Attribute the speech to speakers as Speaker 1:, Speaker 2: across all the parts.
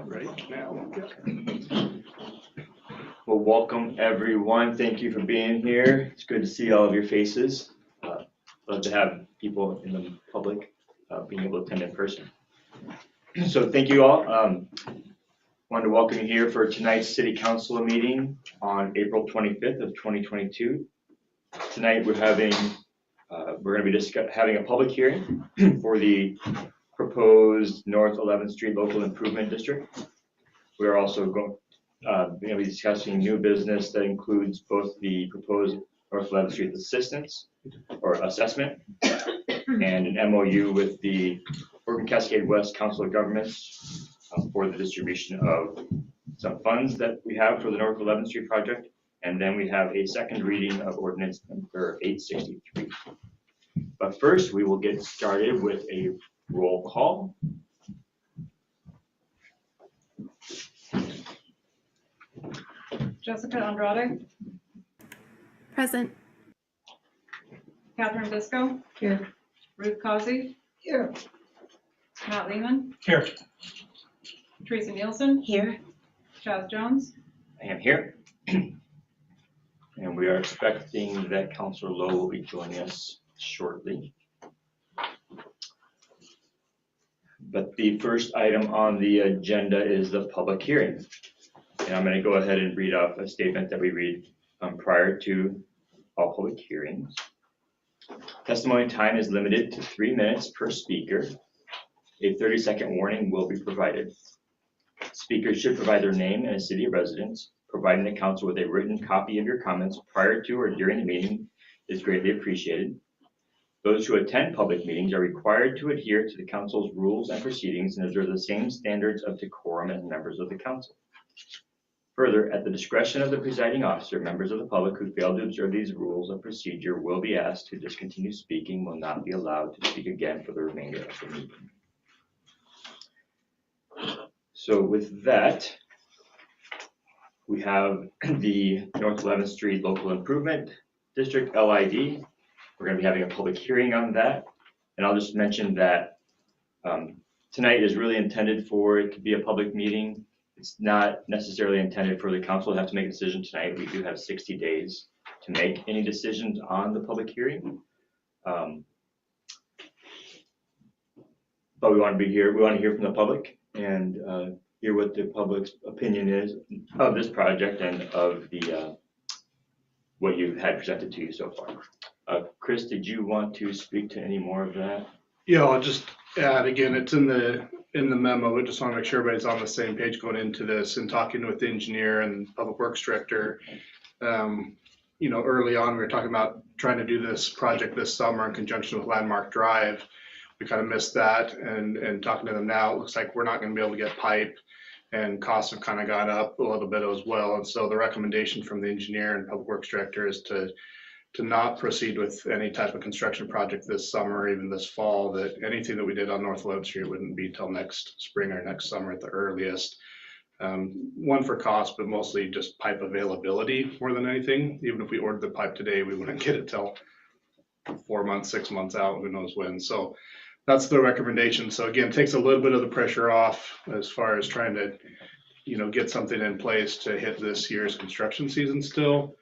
Speaker 1: Right now.
Speaker 2: Well, welcome everyone. Thank you for being here. It's good to see all of your faces. Love to have people in the public being able to attend in person. So thank you all. Wanted to welcome you here for tonight's City Council meeting on April 25th of 2022. Tonight we're going to be having a public hearing for the proposed North 11th Street Local Improvement District. We are also going to be discussing new business that includes both the proposed North 11th Street assistance or assessment and an MOU with the Oregon Cascade West Council of Governments for the distribution of some funds that we have for the North 11th Street project. And then we have a second reading of ordinance number 863. But first, we will get started with a roll call.
Speaker 3: Jessica Andrade.
Speaker 4: Present.
Speaker 3: Catherine Bisco.
Speaker 4: Here.
Speaker 3: Ruth Causey.
Speaker 4: Here.
Speaker 3: Matt Lehman.
Speaker 1: Here.
Speaker 3: Teresa Nielsen.
Speaker 4: Here.
Speaker 3: Chaz Jones.
Speaker 2: I am here. And we are expecting that Councilor Lowe will be joining us shortly. But the first item on the agenda is the public hearing. And I'm going to go ahead and read off a statement that we read prior to all public hearings. Testimony time is limited to 3 minutes per speaker. A 30-second warning will be provided. Speakers should provide their name and a city of residence. Providing the council with a written copy of your comments prior to or during the meeting is greatly appreciated. Those who attend public meetings are required to adhere to the council's rules and proceedings and observe the same standards of decorum as members of the council. Further, at the discretion of the presiding officer, members of the public who fail to observe these rules of procedure will be asked to discontinue speaking, will not be allowed to speak again for the remainder of the meeting. So with that, we have the North 11th Street Local Improvement District, LID. We're going to be having a public hearing on that. And I'll just mention that tonight is really intended for it to be a public meeting. It's not necessarily intended for the council to have to make a decision tonight. We do have 60 days to make any decisions on the public hearing. But we want to be here. We want to hear from the public and hear what the public's opinion is of this project and of the what you've had presented to you so far. Chris, did you want to speak to any more of that?
Speaker 1: Yeah, I'll just add again, it's in the memo. We just want to make sure everybody's on the same page going into this and talking with the engineer and public works director. Early on, we were talking about trying to do this project this summer in conjunction with Landmark Drive. We kind of missed that, and talking to them now, it looks like we're not going to be able to get pipe, and costs have kind of gone up a little bit as well. And so the recommendation from the engineer and public works director is to not proceed with any type of construction project this summer, even this fall, that anything that we did on North 11th Street wouldn't be till next spring or next summer at the earliest. One for cost, but mostly just pipe availability more than anything. Even if we ordered the pipe today, we wouldn't get it till 4 months, 6 months out, who knows when. So that's the recommendation. So again, it takes a little bit of the pressure off as far as trying to, get something in place to hit this year's construction season still.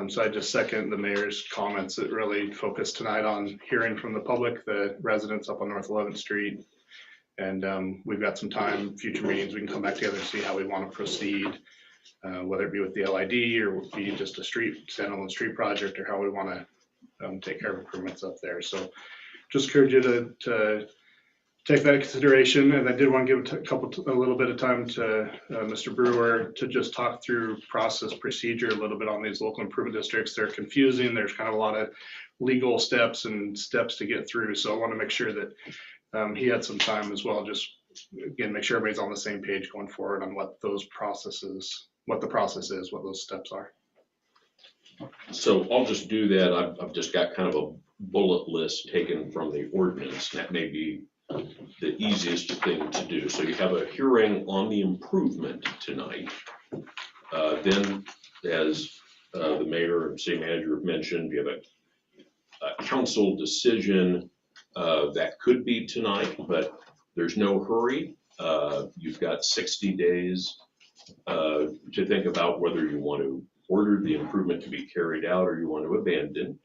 Speaker 1: So I just second the mayor's comments that really focused tonight on hearing from the public, the residents up on North 11th Street. And we've got some time, future meetings, we can come back together and see how we want to proceed, whether it be with the LID or be just a standalone street project, or how we want to take care of improvements up there. So just encourage you to take that into consideration. And I did want to give a little bit of time to Mr. Brewer to just talk through process procedure a little bit on these local improvement districts. They're confusing. There's kind of a lot of legal steps to get through. So I want to make sure that he had some time as well. Just again, make sure everybody's on the same page going forward on what the process is, what those steps are.
Speaker 5: So I'll just do that. I've just got kind of a bullet list taken from the ordinance. That may be the easiest thing to do. So you have a hearing on the improvement tonight. Then, as the mayor and city manager have mentioned, you have a council decision that could be tonight, but there's no hurry. You've got 60 days to think about whether you want to order the improvement to be carried out or you want to abandon.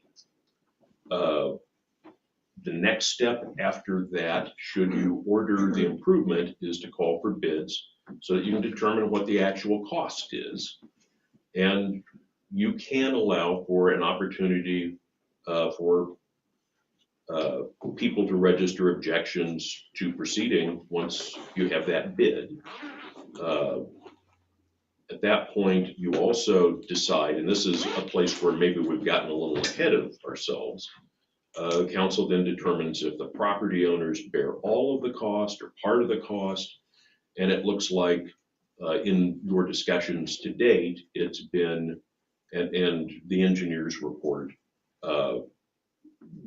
Speaker 5: The next step after that, should you order the improvement, is to call for bids so that you can determine what the actual cost is. And you can allow for an opportunity for people to register objections to proceeding once you have that bid. At that point, you also decide, and this is a place where maybe we've gotten a little ahead of ourselves. Council then determines if the property owners bear all of the cost or part of the cost. And it looks like in your discussions to date, it's been, and the engineer's report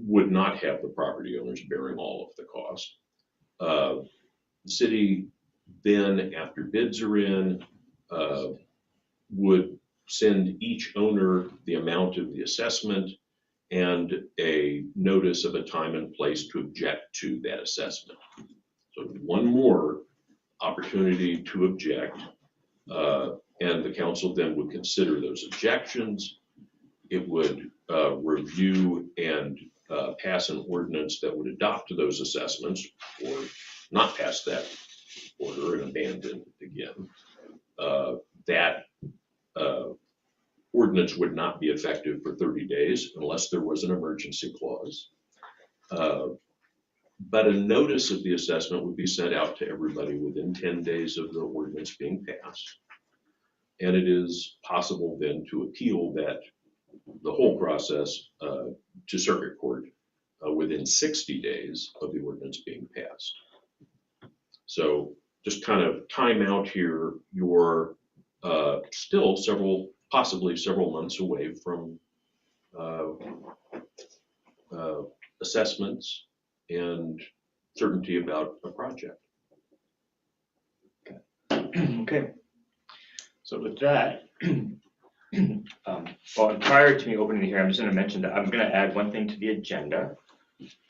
Speaker 5: would not have the property owners bearing all of the cost. The city then, after bids are in, would send each owner the amount of the assessment and a notice of a time and place to object to that assessment. So one more opportunity to object, and the council then would consider those objections. It would review and pass an ordinance that would adopt those assessments or not pass that order and abandon it again. That ordinance would not be effective for 30 days unless there was an emergency clause. But a notice of the assessment would be sent out to everybody within 10 days of the ordinance being passed. And it is possible then to appeal that, the whole process to circuit court within 60 days of the ordinance being passed. So just kind of time out here, you're still possibly several months away from assessments and certainty about a project.
Speaker 2: Okay. So with that, well, prior to me opening the hearing, I'm just going to mention that I'm going to add one thing to the agenda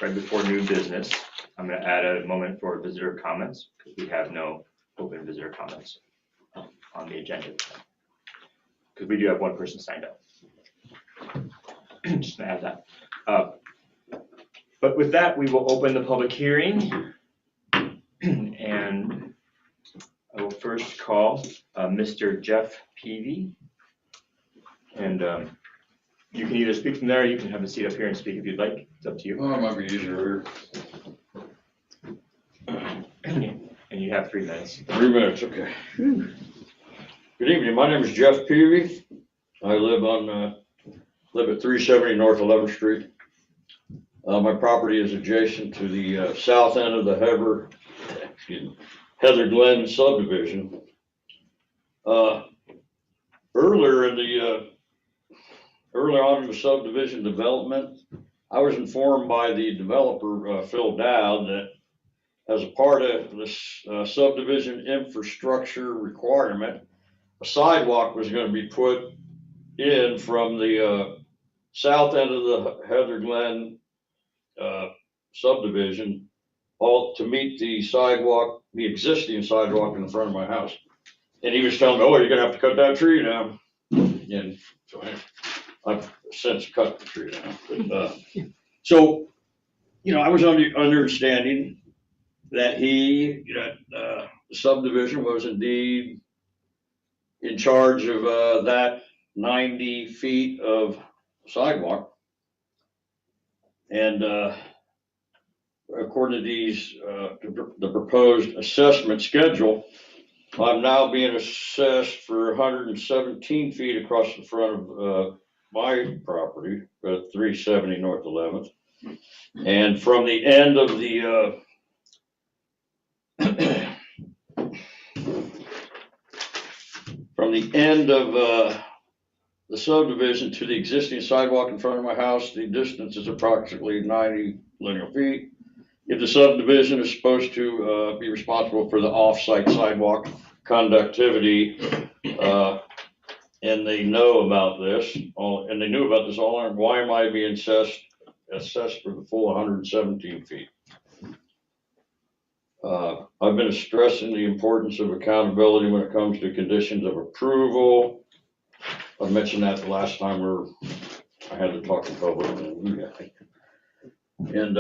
Speaker 2: right before new business. I'm going to add a moment for visitor comments because we have no open visitor comments on the agenda because we do have one person signed up. Just going to add that. But with that, we will open the public hearing, and I will first call Mr. Jeff Peavy. And you can either speak from there, or you can have a seat up here and speak if you'd like. It's up to you.
Speaker 6: Oh, it might be easier
Speaker 2: And you have 3 minutes.
Speaker 6: 3 minutes, okay. Good evening, my name is Jeff Peavy. I live at 370 North 11th Street. My property is adjacent to the south end of the Heather Glen subdivision. Earlier on in the subdivision development, I was informed by the developer, Phil Dowd, that as a part of this subdivision infrastructure requirement, a sidewalk was going to be put in from the south end of the Heather Glen subdivision, all to meet the existing sidewalk in front of my house. And he was telling me, oh, you're going to have to cut that tree down. And so I've since cut the tree down. But, so, I was understanding that the subdivision was indeed in charge of that 90 feet of sidewalk. And according to these, the proposed assessment schedule, I'm now being assessed for 117 feet across the front of my property at 370 North 11th. And from the end of the the subdivision to the existing sidewalk in front of my house, the distance is approximately 90 linear feet. If the subdivision is supposed to be responsible for the off-site sidewalk conductivity, and they know about this, and they knew about this all along, why am I being assessed for the full 117 feet? I've been stressing the importance of accountability when it comes to conditions of approval. I mentioned that the last time I had to talk in public. And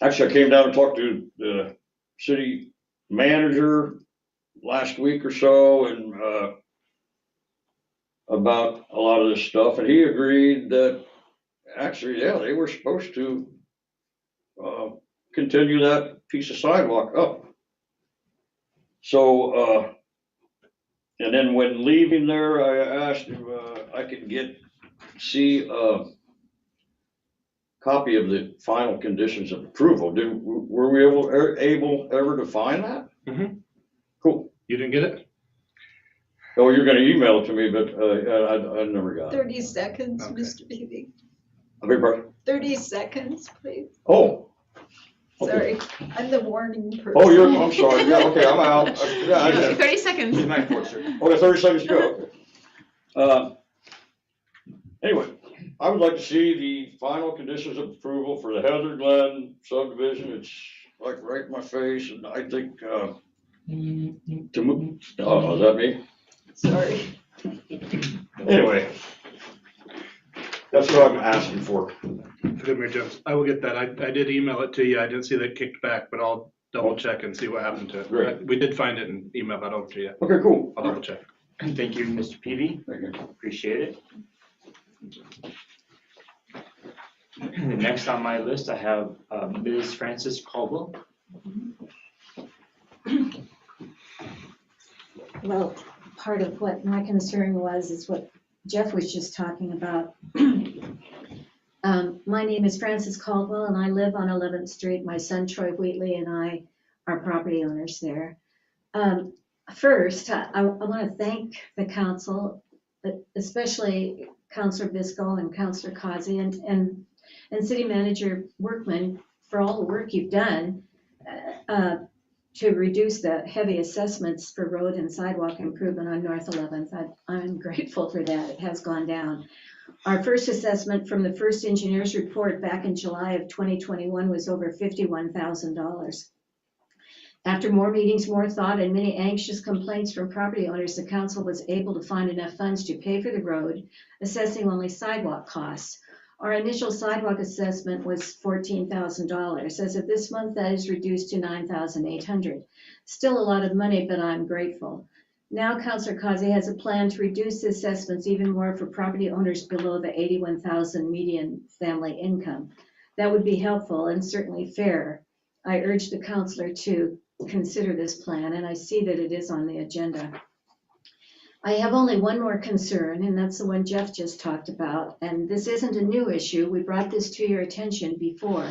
Speaker 6: actually, I came down and talked to the city manager last week or so, and about a lot of this stuff, and he agreed that actually, yeah, they were supposed to continue that piece of sidewalk up. So, and then when leaving there, I asked if I could see a copy of the final conditions of approval. Were we able ever to find that?
Speaker 1: Mhm.
Speaker 6: Cool.
Speaker 1: You didn't get it?
Speaker 6: Oh, you're gonna email it to me, but I never got it.
Speaker 7: 30 seconds,
Speaker 1: Okay.
Speaker 7: Mr. Beebe.
Speaker 6: I beg your pardon?
Speaker 7: 30 seconds, please.
Speaker 6: Oh. Okay.
Speaker 7: Sorry, I'm the warning person.
Speaker 6: Oh, I'm sorry. Yeah, okay, I'm out. Yeah, I did.
Speaker 4: 30 seconds.
Speaker 2: It's my fault, sir.
Speaker 6: Okay, 30 seconds to go. Anyway, I would like to see the final conditions of approval for the Heather Glen subdivision. It's like right in my face, and I think, to move, oh, is that me?
Speaker 7: Sorry.
Speaker 6: Anyway, that's what I'm asking for.
Speaker 1: Forgive me, Jim. I will get that. I did email it to you. I didn't see that kicked back, but I'll double check and see what happened to it.
Speaker 6: Great.
Speaker 1: We did find it and email that over to you.
Speaker 6: Okay, cool.
Speaker 1: I'll double check.
Speaker 2: Thank you, Mr. Peavy.
Speaker 6: Thank you.
Speaker 2: Appreciate it. Next on my list, I have Ms. Frances Caldwell.
Speaker 8: Well, part of what my concern was is what Jeff was just talking about. My name is Frances Caldwell and I live on 11th Street. My son Troy Wheatley and I are property owners there. First, I want to thank the council, but especially Councilor Biscoe and Councilor Causey and City Manager Workman for all the work you've done to reduce the heavy assessments for road and sidewalk improvement on North 11th. I'm grateful for that. It has gone down. Our first assessment from the first engineer's report back in July of 2021 was over $51,000. After more meetings, more thought, and many anxious complaints from property owners, the council was able to find enough funds to pay for the road, assessing only sidewalk costs. Our initial sidewalk assessment was $14,000. As of this month, that is reduced to $9,800. Still a lot of money, but I'm grateful. Now, Councilor Causey has a plan to reduce the assessments even more for property owners below the $81,000 median family income. That would be helpful and certainly fair. I urge the councilor to consider this plan, and I see that it is on the agenda. I have only one more concern, and that's the one Jeff just talked about. And this isn't a new issue. We brought this to your attention before.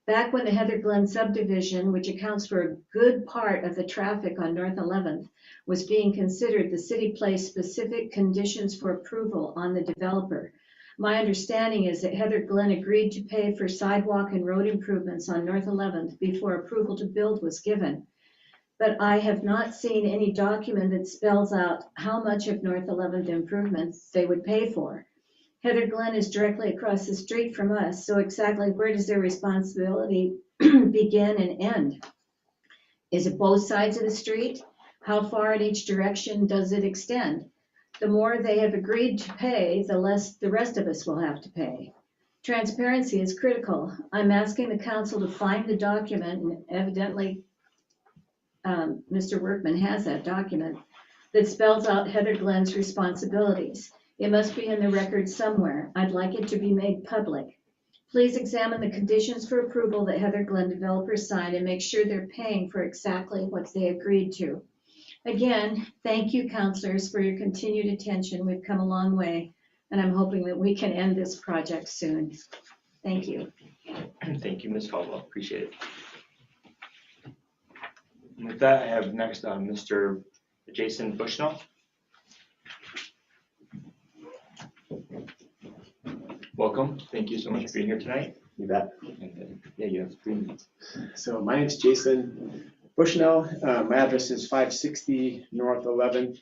Speaker 8: Back when the Heather Glen subdivision, which accounts for a good part of the traffic on North 11th, was being considered, the city placed specific conditions for approval on the developer. My understanding is that Heather Glen agreed to pay for sidewalk and road improvements on North 11th before approval to build was given. But I have not seen any document that spells out how much of North 11th improvements they would pay for. Heather Glen is directly across the street from us, so exactly where does their responsibility begin and end? Is it both sides of the street? How far in each direction does it extend? The more they have agreed to pay, the less the rest of us will have to pay. Transparency is critical. I'm asking the council to find the document, and evidently Mr. Workman has that document, that spells out Heather Glen's responsibilities. It must be in the record somewhere. I'd like it to be made public. Please examine the conditions for approval that Heather Glen developers signed and make sure they're paying for exactly what they agreed to. Again, thank you, councilors, for your continued attention. We've come a long way, and I'm hoping that we can end this project soon. Thank you.
Speaker 2: Thank you, Ms. Caldwell. Appreciate it. And with that, I have next Mr. Jason Bushnell. Welcome. Thank you so much for being here tonight.
Speaker 9: You bet.
Speaker 2: And, yeah, you have 3 minutes.
Speaker 9: So my name's Jason Bushnell. My address is 560 North 11th.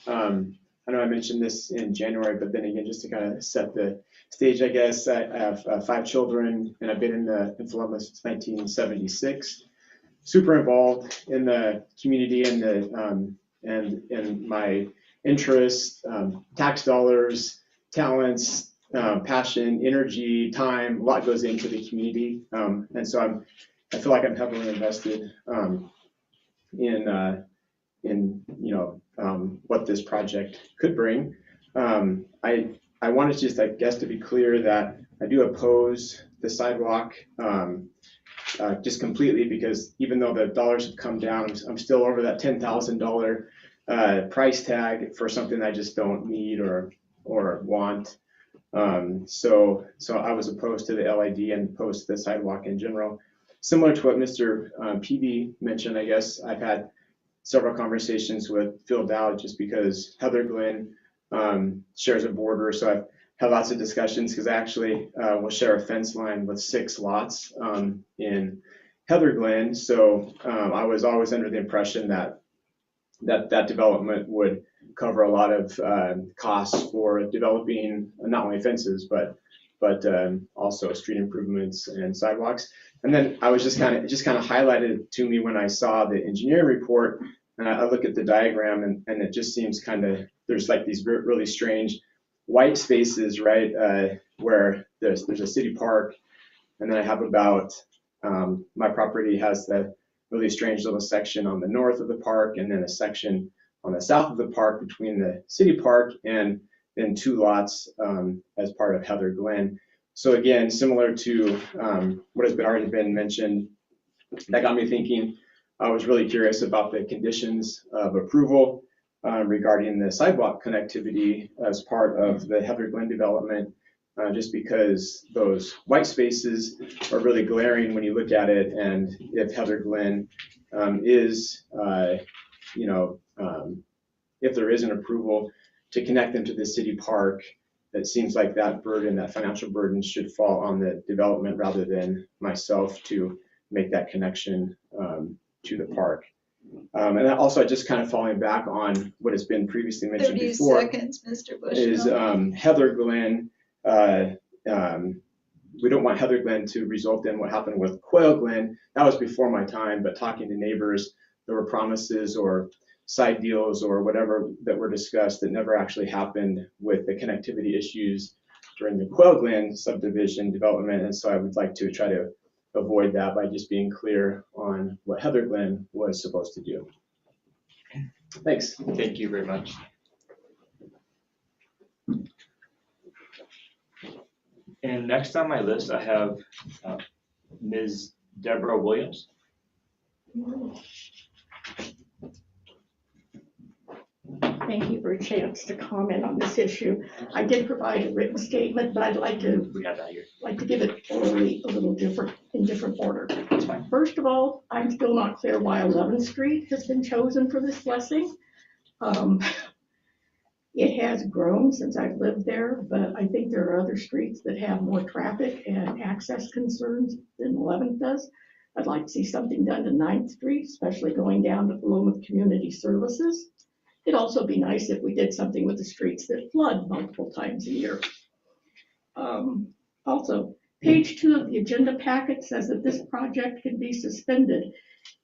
Speaker 9: I know I mentioned this in January, but then again, just to kind of set the stage, I guess, I have 5 children, and I've been in Philomath since 1976. super involved in the community and and my interests, tax dollars, talents, passion, energy, time, a lot goes into the community. And so I feel like I'm heavily invested in what this project could bring. I wanted to just, I guess, to be clear that I do oppose the sidewalk just completely, because even though the dollars have come down, I'm still over that $10,000 price tag for something I just don't need or want. So I was opposed to the LID and opposed to the sidewalk in general. Similar to what Mr. PD mentioned, I guess I've had several conversations with Phil Dowd, just because Heather Glen shares a border. So I've had lots of discussions, because I actually will share a fence line with 6 lots in Heather Glen. So I was always under the impression that development would cover a lot of costs for developing not only fences, but also street improvements and sidewalks. And then I was just kind of highlighted to me when I saw the engineering report, and I look at the diagram, and it just seems kind of, there's like these really strange white spaces, right, where there's a city park, and then I have about, my property has the really strange little section on the north of the park, and then a section on the south of the park between the city park and then 2 lots as part of Heather Glen. So again, similar to what has already been mentioned, that got me thinking. I was really curious about the conditions of approval regarding the sidewalk connectivity as part of the Heather Glen development, just because those white spaces are really glaring when you look at it. And if Heather Glen is, if there is an approval to connect them to the city park, it seems like that burden, that financial burden, should fall on the development rather than myself to make that connection to the park. And then also, just kind of falling back on what has been previously mentioned
Speaker 7: 30
Speaker 9: before,
Speaker 7: seconds, Mr. Bushnell.
Speaker 9: is Heather Glen. We don't want Heather Glen to result in what happened with Quail Glen. That was before my time, but talking to neighbors, there were promises or side deals or whatever that were discussed that never actually happened with the connectivity issues during the Quail Glen subdivision development. And so I would like to try to avoid that by just being clear on what Heather Glen was supposed to do. Thanks.
Speaker 2: Thank you very much. And next on my list, I have Ms. Deborah Williams.
Speaker 10: Thank you for a chance to comment on this issue. I did provide a written statement, but I'd like to
Speaker 2: We have that here.
Speaker 10: give it orally a little different, in different order.
Speaker 2: That's fine.
Speaker 10: First of all, I'm still not clear why 11th Street has been chosen for this blessing. It has grown since I've lived there, but I think there are other streets that have more traffic and access concerns than 11th does. I'd like to see something done to 9th Street, especially going down to Philomath Community Services. It'd also be nice if we did something with the streets that flood multiple times a year. Also, page 2 of the agenda packet says that this project can be suspended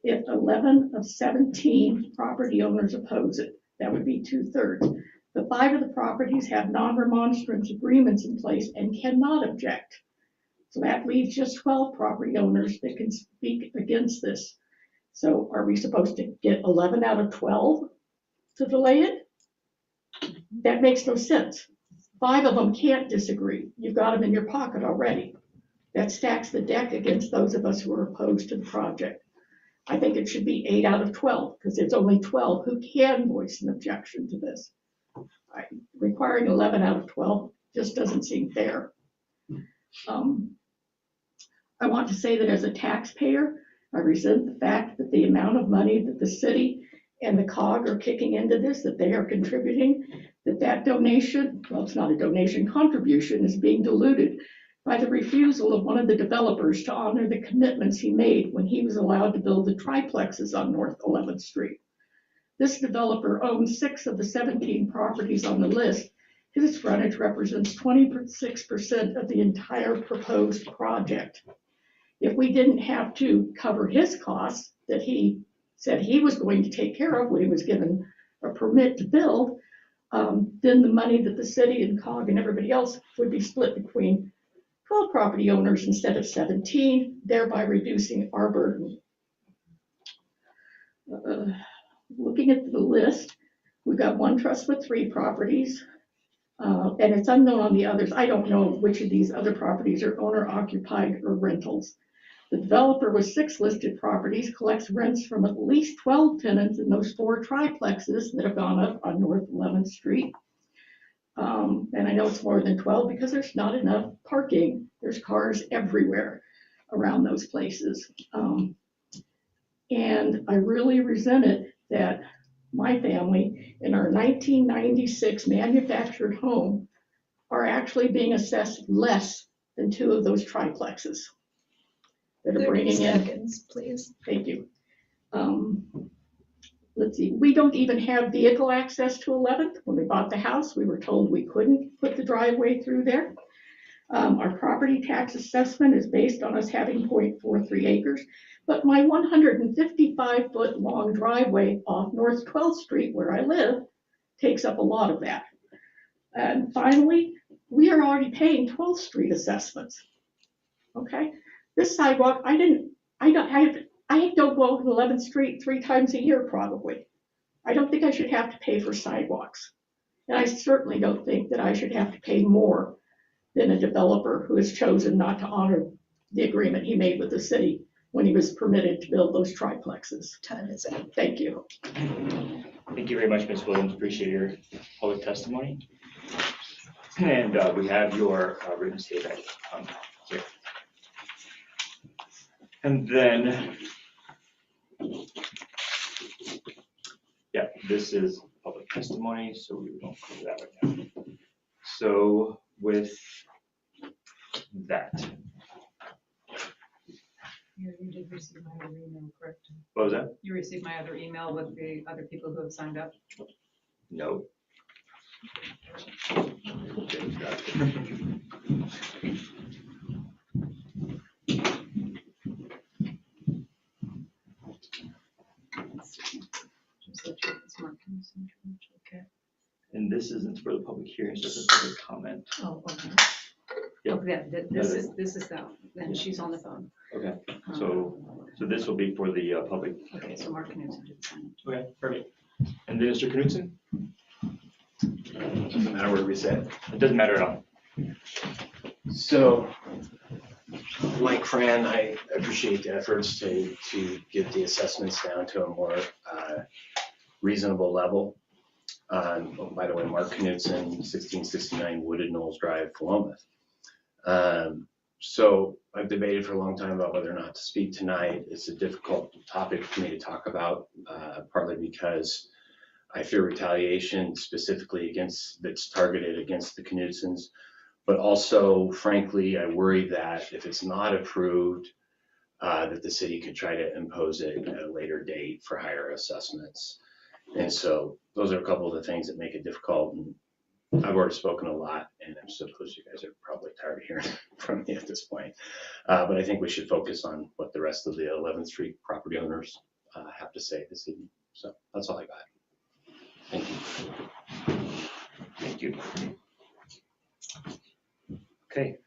Speaker 10: if 11 of 17 property owners oppose it. That would be 2/3. The 5 of the properties have non-remonstrance agreements in place and cannot object. So that leaves just 12 property owners that can speak against this. So are we supposed to get 11 out of 12 to delay it? That makes no sense. 5 of them can't disagree. You've got them in your pocket already. That stacks the deck against those of us who are opposed to the project. I think it should be 8 out of 12, because it's only 12 who can voice an objection to this. Requiring 11 out of 12 just doesn't seem fair. I want to say that as a taxpayer, I resent the fact that the amount of money that the city and the COG are kicking into this, that they are contributing, that donation, well, it's not a donation, contribution is being diluted by the refusal of one of the developers to honor the commitments he made when he was allowed to build the triplexes on North 11th Street. This developer owns 6 of the 17 properties on the list. His frontage represents 26% of the entire proposed project. if we didn't have to cover his costs that he said he was going to take care of when he was given a permit to build, then the money that the city and COG and everybody else would be split between 12 property owners instead of 17, thereby reducing our burden. Looking at the list, we've got one trust with 3 properties, and it's unknown on the others. I don't know which of these other properties are owner occupied or rentals. The developer with 6 listed properties collects rents from at least 12 tenants in those 4 triplexes that have gone up on North 11th Street. And I know it's more than 12 because there's not enough parking. There's cars everywhere around those places. And I really resent it that my family in our 1996 manufactured home are actually being assessed less than 2 of those triplexes that are
Speaker 7: 30
Speaker 10: bringing in.
Speaker 7: seconds, please.
Speaker 10: Thank you. Let's see, we don't even have vehicle access to 11th. When we bought the house, we were told we couldn't put the driveway through there. Our property tax assessment is based on us having 0.43 acres, but my 155-foot long driveway off North 12th Street where I live takes up a lot of that. And finally, we are already paying 12th Street assessments. Okay, this sidewalk, I don't go to 11th Street 3 times a year probably. I don't think I should have to pay for sidewalks. And I certainly don't think that I should have to pay more than a developer who has chosen not to honor the agreement he made with the city when he was permitted to build those triplexes.
Speaker 7: Time is up.
Speaker 10: Thank you.
Speaker 2: Thank you very much, Ms. Williams. Appreciate your public testimony. And we have your written statement here. And then, yeah, this is public testimony, so we don't cover that right now. So with that.
Speaker 3: You did receive my other email, correct?
Speaker 2: What was that?
Speaker 3: You received my other email with the other people who have signed up?
Speaker 2: No.
Speaker 3: Okay.
Speaker 2: And this isn't for the public hearings, this is public comment.
Speaker 3: Oh, okay.
Speaker 2: Yeah.
Speaker 3: Oh, yeah, this is that, and she's on the phone.
Speaker 2: Okay, so this will be for the public.
Speaker 3: Okay, so Mark Knudsen did sign it.
Speaker 2: Okay, perfect. And then Mr. Knudsen?
Speaker 11: Doesn't matter where we sit.
Speaker 2: It doesn't matter at all.
Speaker 11: So, like Fran, I appreciate the efforts to get the assessments down to a more reasonable level. Oh, by the way, Mark Knudsen, 1669 Wooded Knolls Drive, Philomath. So I've debated for a long time about whether or not to speak tonight. It's a difficult topic for me to talk about, partly because I fear retaliation specifically that's targeted against the Knudsens, but also, frankly, I worry that if it's not approved, that the city could try to impose it at a later date for higher assessments. And so those are a couple of the things that make it difficult. And I've already spoken a lot, and I suppose you guys are probably tired of hearing from me at this point. But I think we should focus on what the rest of the 11th Street property owners have to say this evening. So that's all I got. Thank you.
Speaker 2: Thank you. Okay.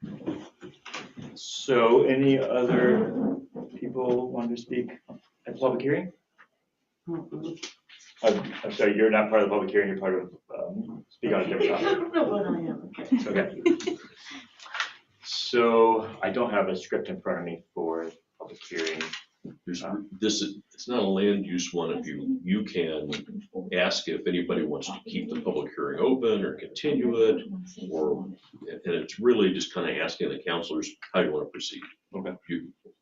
Speaker 2: So any other people want to speak at the public hearing? I'm sorry, you're not part of the public hearing, you're part of, speak on a different topic.
Speaker 10: No, but I am.
Speaker 2: Okay. So I don't have a script in front of me for public hearing.
Speaker 5: It's not a land use one. If you can ask if anybody wants to keep the public hearing open or continue it, and it's really just kind of asking the counselors, how do you want to proceed?
Speaker 2: Okay.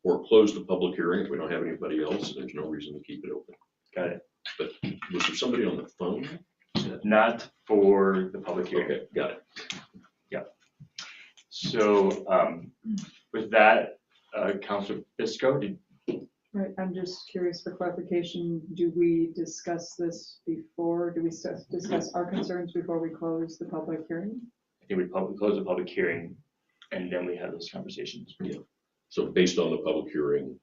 Speaker 5: Or close the public hearing if we don't have anybody else, there's no reason to keep it open.
Speaker 2: Got it.
Speaker 5: But was there somebody on the phone?
Speaker 2: Not for the public hearing.
Speaker 5: Okay, got it.
Speaker 2: Yeah. So with that, Councilor Bisco,
Speaker 12: Right, I'm just curious for clarification, do we discuss this before, do we discuss our concerns before we close the public hearing?
Speaker 2: I think we close the public hearing and then we have those conversations.
Speaker 5: Yeah. So based on the public hearing,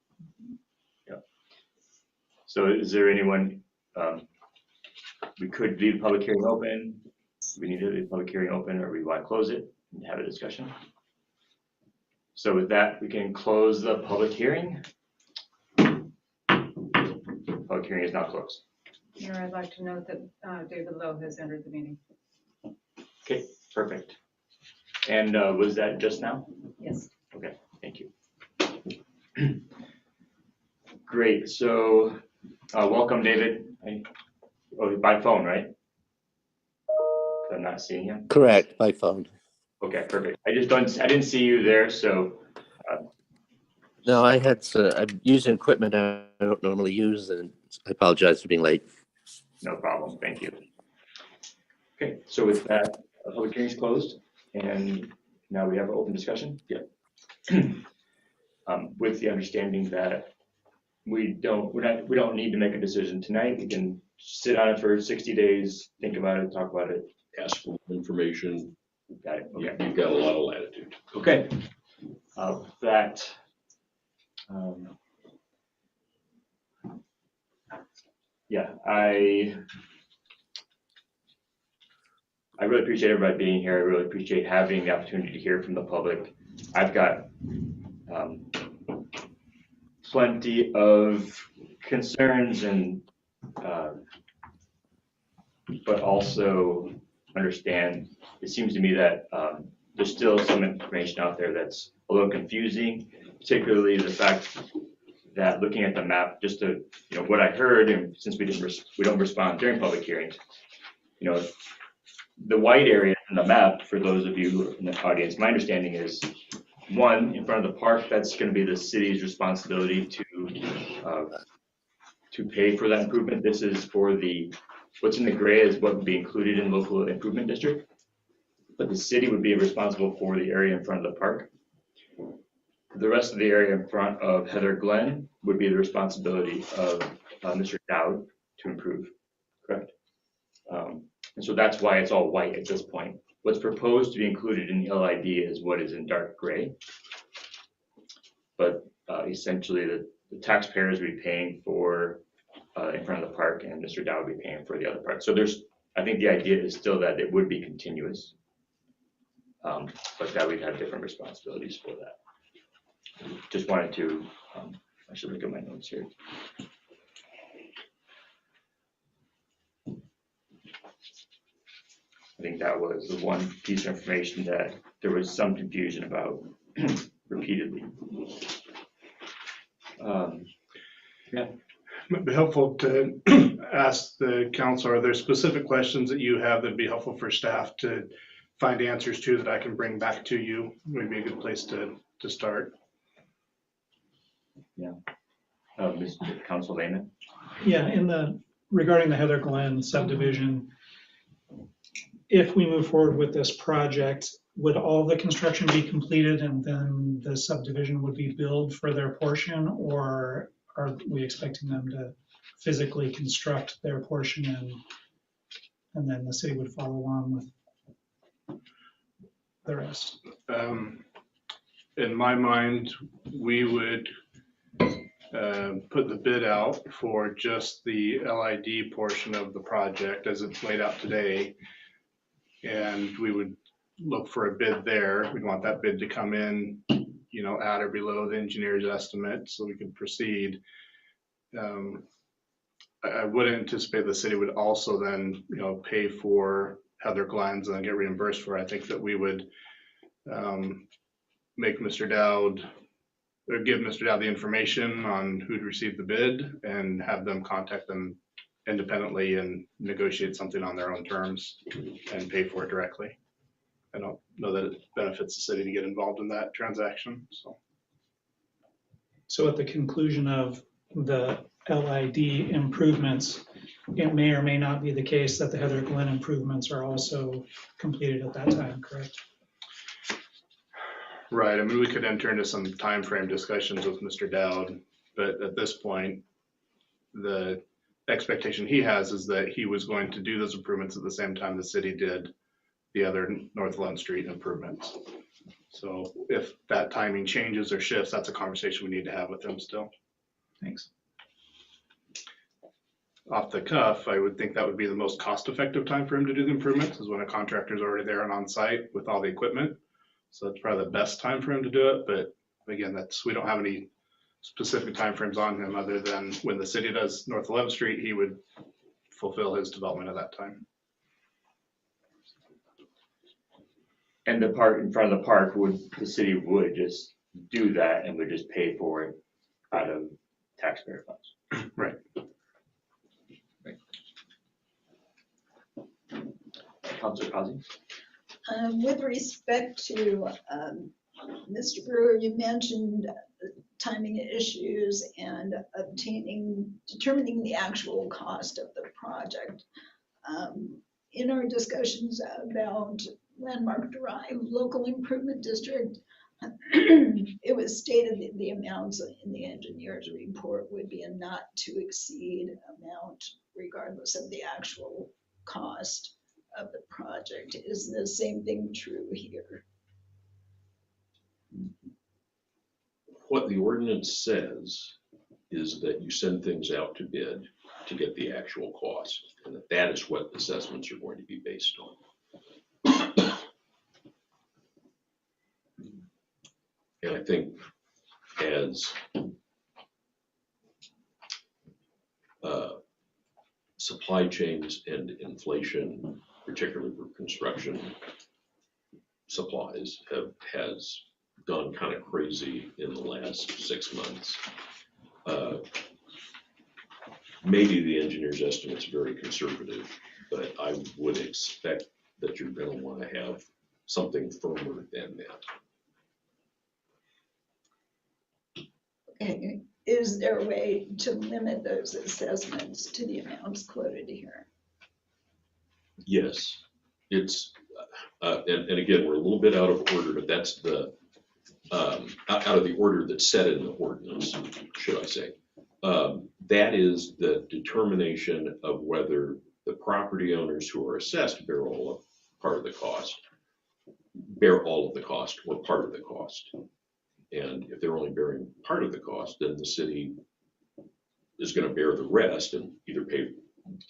Speaker 2: So is there anyone, we could leave the public hearing open. We need to leave the public hearing open, or we want to close it and have a discussion. So with that, we can close the public hearing. Public hearing is now closed.
Speaker 3: Mayor, I'd like to note that David Lowe has entered the meeting.
Speaker 2: Okay, perfect. And was that just now?
Speaker 3: Yes.
Speaker 2: Okay, thank you. Great, so welcome, David. Oh, by phone, right? I'm not seeing him.
Speaker 13: Correct, by phone.
Speaker 2: Okay, perfect. I didn't see you there, so.
Speaker 13: No, I'm using equipment I don't normally use, and I apologize for being late.
Speaker 2: No problem, thank you. Okay, so with that, public hearing is closed, and now we have an open discussion. Yeah. With the understanding that we don't need to make a decision tonight. We can sit on it for 60 days, think about it, talk about it.
Speaker 5: ask for information.
Speaker 2: Got it. Okay.
Speaker 5: You've got a lot of latitude.
Speaker 2: Okay. That. Yeah, I really appreciate everybody being here. I really appreciate having the opportunity to hear from the public. I've got plenty of concerns and but also understand, it seems to me that there's still some information out there that's a little confusing, particularly the fact that looking at the map, just to, what I heard, and since we don't respond during public hearings, the white area in the map, for those of you in the audience, my understanding is, one, in front of the park, that's going to be the city's responsibility to pay for that improvement. This is for what's in the gray is what would be included in local improvement district, but the city would be responsible for the area in front of the park. The rest of the area in front of Heather Glen would be the responsibility of Mr. Dowd to improve, correct? And so that's why it's all white at this point. What's proposed to be included in the LID is what is in dark gray. But essentially the taxpayers would be paying for in front of the park, and Mr. Dowd would be paying for the other part. So I think the idea is still that it would be continuous, but that we'd have different responsibilities for that. Just wanted to, I should look at my notes here. I think that was the one piece of information that there was some confusion about repeatedly. Yeah.
Speaker 1: It'd be helpful to ask the council, are there specific questions that you have that'd be helpful for staff to find answers to that I can bring back to you? Would be a good place to start.
Speaker 2: Yeah. Mr. Council Lehman.
Speaker 14: Yeah, regarding the Heather Glen subdivision, if we move forward with this project, would all the construction be completed and then the subdivision would be billed for their portion, or are we expecting them to physically construct their portion and then the city would follow along with the rest?
Speaker 1: In my mind, we would put the bid out for just the LID portion of the project as it's laid out today. And we would look for a bid there. We'd want that bid to come in, at or below the engineer's estimate so we could proceed. I would anticipate the city would also then, pay for Heather Glenn's and get reimbursed for it. I think that we would make Mr. Dowd, or give Mr. Dowd the information on who'd received the bid and have them contact them independently and negotiate something on their own terms and pay for it directly. I don't know that it benefits the city to get involved in that transaction, so.
Speaker 14: So at the conclusion of the LID improvements, it may or may not be the case that the Heather Glen improvements are also completed at that time, correct?
Speaker 1: Right, I mean, we could enter into some time frame discussions with Mr. Dowd, but at this point, the expectation he has is that he was going to do those improvements at the same time the city did the other North 11th Street improvements. So if that timing changes or shifts, that's a conversation we need to have with them still.
Speaker 14: Thanks.
Speaker 1: Off the cuff, I would think that would be the most cost-effective time for him to do the improvements, is when a contractor's already there and on site with all the equipment. So that's probably the best time for him to do it, but again, we don't have any specific timeframes on him other than when the city does North 11th Street, he would fulfill his development at that time.
Speaker 2: And the part in front of the park the city would just do that and would just pay for it out of taxpayer funds.
Speaker 1: Right.
Speaker 2: Councilor Causey?
Speaker 7: With respect to Mr. Brewer, you mentioned timing issues and determining the actual cost of the project. In our discussions about Landmark Drive Local Improvement District, it was stated that the amounts in the engineer's report would be a not to exceed amount regardless of the actual cost of the project. Is the same thing true here?
Speaker 5: What the ordinance says is that you send things out to bid to get the actual cost, and that is what assessments are going to be based on. And I think as supply chains and inflation, particularly for construction supplies, has gone kind of crazy in the last 6 months. Maybe the engineer's estimate's very conservative, but I would expect that you're going to want to have something firmer than that.
Speaker 7: Okay. Is there a way to limit those assessments to the amounts quoted here?
Speaker 5: Yes, it's, and again, we're a little bit out of order, but that's the, out of the order that's set in the ordinance, should I say. That is the determination of whether the property owners who are assessed bear all of part of the cost, or part of the cost. And if they're only bearing part of the cost, then the city is going to bear the rest and either pay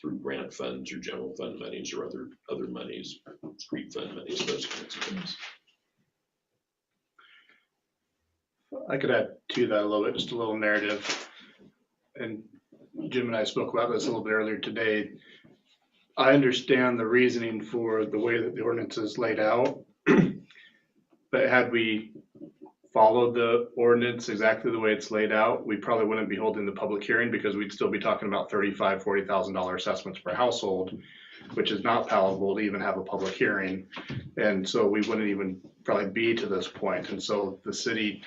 Speaker 5: through grant funds or general fund monies or other monies, street fund monies, those kinds of things.
Speaker 1: I could add to that a little bit, just a little narrative. And Jim and I spoke about this a little bit earlier today. I understand the reasoning for the way that the ordinance is laid out, but had we followed the ordinance exactly the way it's laid out, we probably wouldn't be holding the public hearing because we'd still be talking about $35,000, $40,000 assessments per household, which is not palatable to even have a public hearing. And so we wouldn't even probably be to this point. And so the city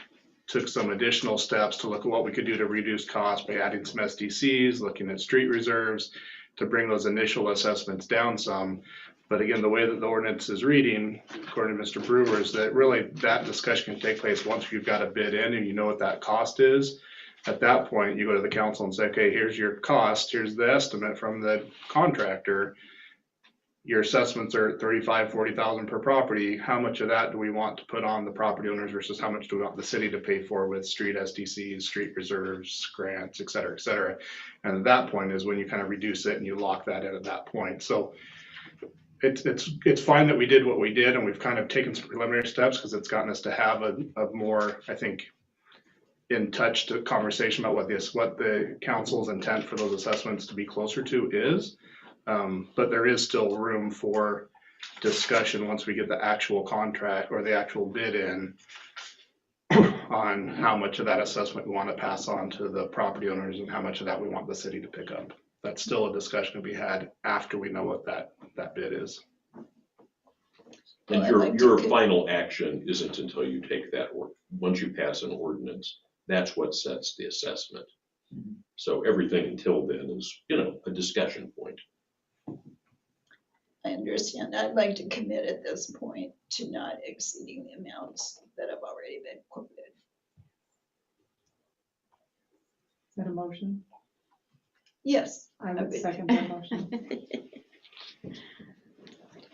Speaker 1: took some additional steps to look at what we could do to reduce costs by adding some SDCs, looking at street reserves to bring those initial assessments down some. But again, the way that the ordinance is reading, according to Mr. Brewer, is that really that discussion can take place once you've got a bid in and you know what that cost is. At that point, you go to the council and say, okay, here's your cost, here's the estimate from the contractor. Your assessments are $35,000, $40,000 per property. How much of that do we want to put on the property owners versus how much do we want the city to pay for with street SDCs, street reserves, grants, et cetera, et cetera. And at that point is when you kind of reduce it and you lock that in at that point. So it's fine that we did what we did and we've kind of taken some preliminary steps because it's gotten us to have a more, I think, in touch to conversation about what the council's intent for those assessments to be closer to is. But there is still room for discussion once we get the actual contract or the actual bid in on how much of that assessment we want to pass on to the property owners and how much of that we want the city to pick up. That's still a discussion to be had after we know what that bid is.
Speaker 5: And your final action isn't until you take that, or once you pass an ordinance, that's what sets the assessment. So everything until then is, a discussion point.
Speaker 7: I understand. I'd like to commit at this point to not exceeding the amounts that have already been quoted.
Speaker 12: Is that a motion?
Speaker 7: Yes.
Speaker 12: I would second that motion.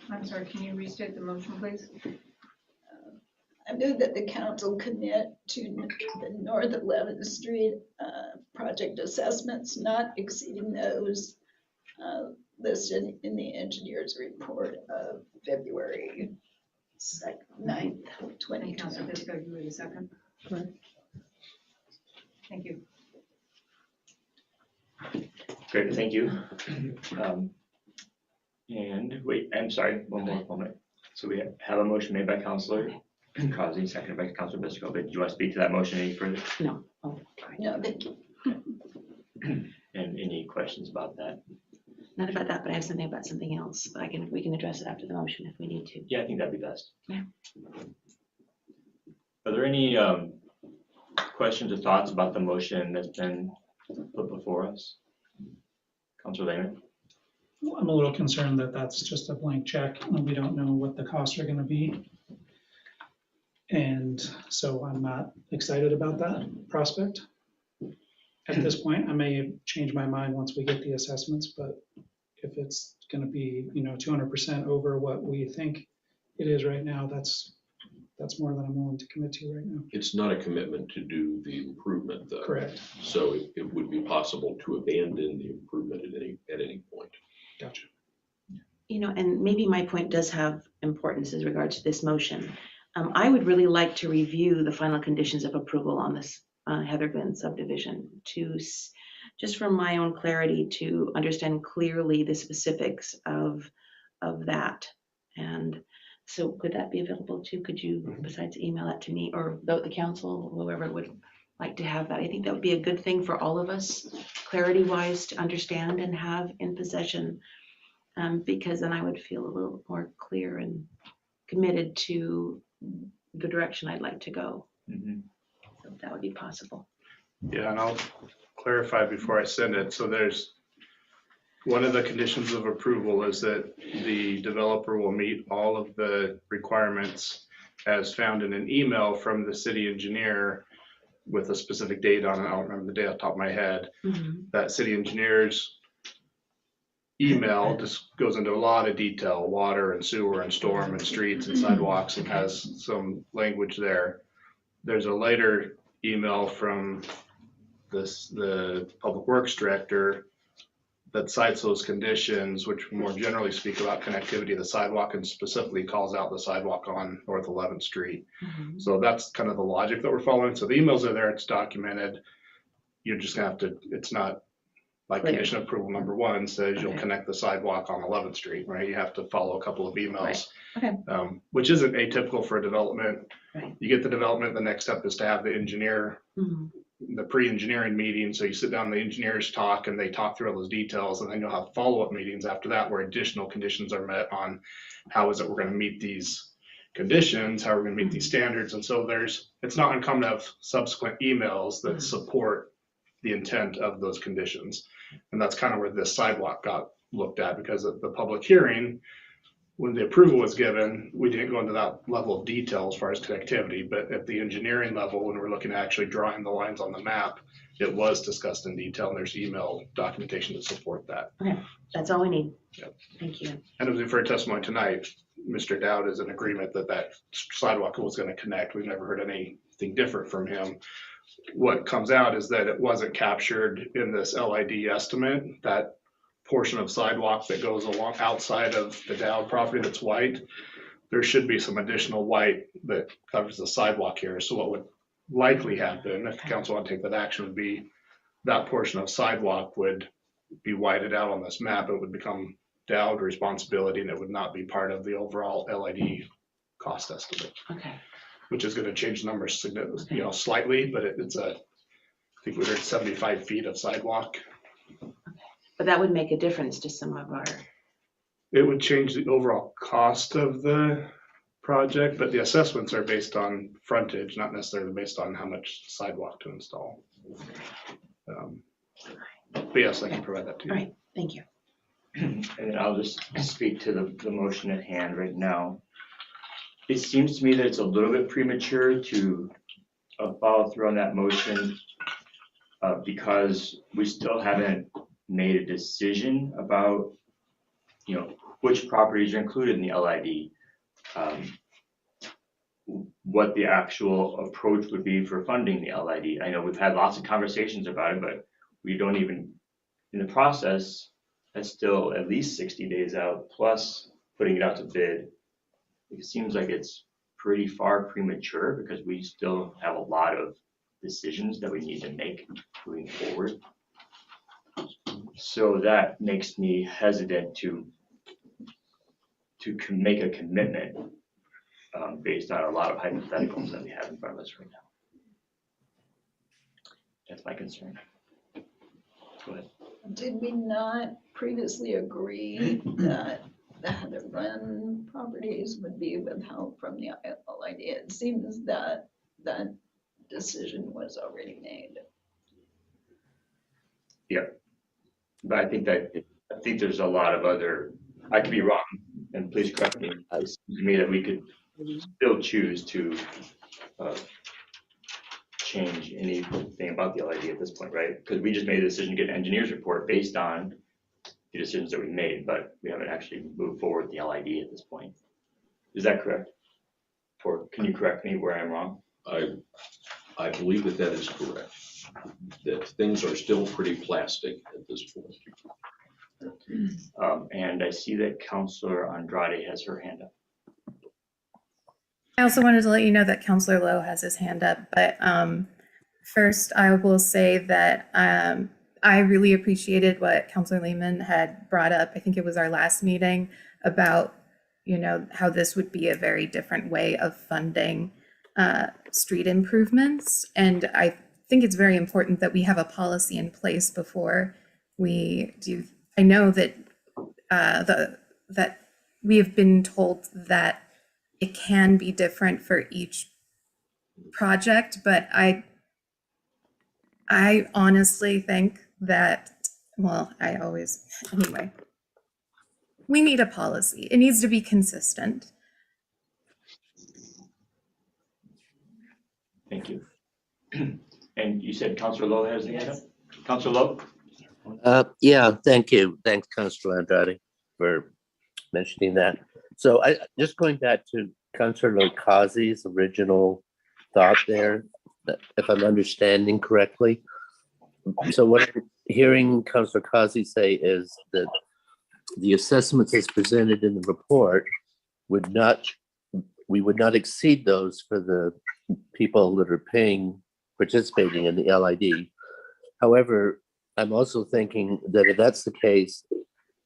Speaker 3: I'm sorry, can you restate the motion, please?
Speaker 7: I move that the council commit to the North 11th Street project assessments not exceeding those listed in the engineer's report of February 9th,
Speaker 3: And Councilor
Speaker 7: 2020.
Speaker 3: Bisco, you were the second.
Speaker 12: Correct.
Speaker 3: Thank you.
Speaker 2: Great, thank you. And wait, I'm sorry, one more moment. So we have a motion made by Councilor Crosby, seconded by Councilor Bisco, but do you want to speak to that motion any further?
Speaker 8: No. Oh,
Speaker 7: No, thank you.
Speaker 2: And any questions about that?
Speaker 15: Not about that, but I have something about something else, but we can address it after the motion if we need to.
Speaker 2: Yeah, I think that'd be best.
Speaker 15: Yeah.
Speaker 2: Are there any questions or thoughts about the motion that's been put before us? Councilor Lehman?
Speaker 14: I'm a little concerned that that's just a blank check and we don't know what the costs are gonna be. And so I'm not excited about that prospect. At this point, I may change my mind once we get the assessments, but if it's gonna be, 200% over what we think it is right now, that's more than I'm willing to commit to right now.
Speaker 5: It's not a commitment to do the improvement though.
Speaker 14: Correct.
Speaker 5: So it would be possible to abandon the improvement at any point.
Speaker 14: Gotcha.
Speaker 15: And maybe my point does have importance as regards to this motion. I would really like to review the final conditions of approval on this Heather Glen subdivision just for my own clarity to understand clearly the specifics of that. And so could that be available too? Could you, besides email that to me or the council, whoever would like to have that? I think that would be a good thing for all of us, clarity-wise, to understand and have in possession, because then I would feel a little more clear and committed to the direction I'd like to go.
Speaker 2: Mm-hmm.
Speaker 15: So if that would be possible.
Speaker 1: Yeah, and I'll clarify before I send it. So there's, one of the conditions of approval is that the developer will meet all of the requirements as found in an email from the city engineer with a specific date on it. I don't remember the date off the top of my head. That city engineer's email just goes into a lot of detail, water and sewer and storm and streets and sidewalks, and has some language there. There's a later email from the public works director that cites those conditions, which more generally speak about connectivity of the sidewalk and specifically calls out the sidewalk on North 11th Street. So that's kind of the logic that we're following. So the emails are there, it's documented. You're just gonna have to, it's not like
Speaker 15: Clear.
Speaker 1: condition approval number 1 says you'll connect the sidewalk on 11th Street, right? You have to follow a couple of emails,
Speaker 15: Okay.
Speaker 1: Which isn't atypical for a development.
Speaker 15: Right.
Speaker 1: You get the development, the next step is to have the engineer, the pre-engineering meeting. So you sit down, the engineers talk and they talk through all those details, and then you'll have follow-up meetings after that where additional conditions are met on how is it we're gonna meet these conditions, how we're gonna meet these standards. And so it's not uncommon to have subsequent emails that support the intent of those conditions. And that's kind of where this sidewalk got looked at, because at the public hearing, when the approval was given, we didn't go into that level of detail as far as connectivity, but at the engineering level, when we're looking at actually drawing the lines on the map, it was discussed in detail, and there's email documentation to support that.
Speaker 15: Okay, that's all we need.
Speaker 1: Yep.
Speaker 15: Thank you.
Speaker 1: And as we've heard testimony tonight, Mr. Dowd is in agreement that sidewalk was going to connect. We've never heard anything different from him. What comes out is that it wasn't captured in this LID estimate, that portion of sidewalk that goes along outside of the Dowd property that's white. There should be some additional white that covers the sidewalk here. So what would likely happen if the council want to take that action would be that portion of sidewalk would be whited out on this map. It would become Dowd responsibility, and it would not be part of the overall LID cost estimate.
Speaker 15: Okay.
Speaker 1: Which is going to change the numbers significantly, slightly, but it's I think we heard 75 feet of sidewalk.
Speaker 15: But that would make a difference to some of our,
Speaker 1: It would change the overall cost of the project, but the assessments are based on frontage, not necessarily based on how much sidewalk to install. But yes, I can provide that to you.
Speaker 15: all right, thank you.
Speaker 2: And then I'll just speak to the motion at hand right now. It seems to me that it's a little bit premature to follow through on that motion because we still haven't made a decision about, which properties are included in the LID. what the actual approach would be for funding the LID. I know we've had lots of conversations about it, but we don't even, in the process, that's still at least 60 days out, plus putting it out to bid. It seems like it's pretty far premature because we still have a lot of decisions that we need to make moving forward. So that makes me hesitant to make a commitment based on a lot of hypotheticals that we have in front of us right now. That's my concern. Go ahead.
Speaker 7: Did we not previously agree that the Heather Glen properties would be withheld from the LID? It seems that that decision was already made.
Speaker 2: Yeah, but I think there's a lot of other, I could be wrong, and please correct me. It seems to me that we could still choose to change anything about the LID at this point, right? Because we just made a decision to get an engineer's report based on the decisions that we made, but we haven't actually moved forward with the LID at this point. Is that correct? Or can you correct me where I'm wrong?
Speaker 5: I believe that is correct. That things are still pretty plastic at this point.
Speaker 2: And I see that Councilor Andrade has her hand up.
Speaker 4: I also wanted to let you know that Councilor Lowe has his hand up, but first I will say that I really appreciated what Councilor Lehman had brought up. I think it was our last meeting about, you know, how this would be a very different way of funding street improvements. And I think it's very important that we have a policy in place before we do. I know that that we have been told that it can be different for each project, but I honestly think that, well, anyway, we need a policy. It needs to be consistent.
Speaker 2: Thank you. And you said Councilor Lowe has the hand up? Councilor Lowe?
Speaker 13: Yeah, thank you. Thanks, Councilor Andrade, for mentioning that. So just going back to Councilor Lokazi's original thought there, if I'm understanding correctly. So what I'm hearing Councilor Kazi say is that the assessments as presented in the report we would not exceed those for the people that are participating in the LID. However, I'm also thinking that if that's the case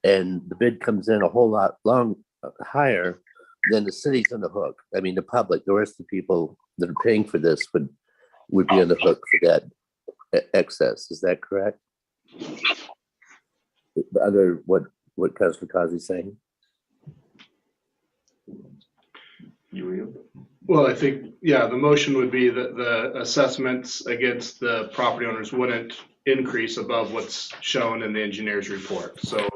Speaker 13: and the bid comes in a whole lot higher, then the city's on the hook. I mean, the public, the rest of the people that are paying for this would be on the hook for that excess. Is that correct? What Councilor Kazi is saying?
Speaker 1: Well, I think, yeah, the motion would be that the assessments against the property owners wouldn't increase above what's shown in the engineer's report. So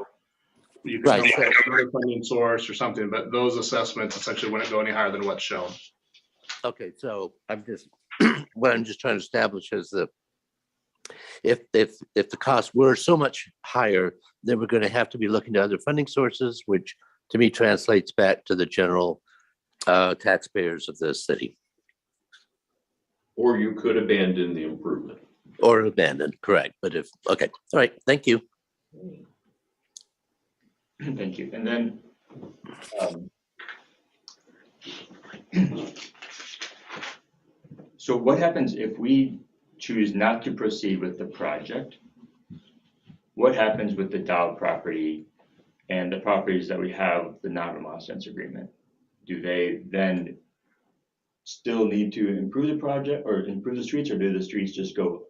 Speaker 1: you can come up with another funding source or something, but those assessments essentially wouldn't go any higher than what's shown.
Speaker 13: Okay, so what I'm just trying to establish is that if the costs were so much higher, then we're going to have to be looking to other funding sources, which to me translates back to the general taxpayers of the city.
Speaker 5: Or you could abandon the improvement.
Speaker 13: Or abandon, correct. But okay, all right, thank you.
Speaker 2: Thank you. And then so what happens if we choose not to proceed with the project? What happens with the Dow property and the properties that we have the non-remonstrance agreement? Do they then still need to improve the project or improve the streets, or do the streets just go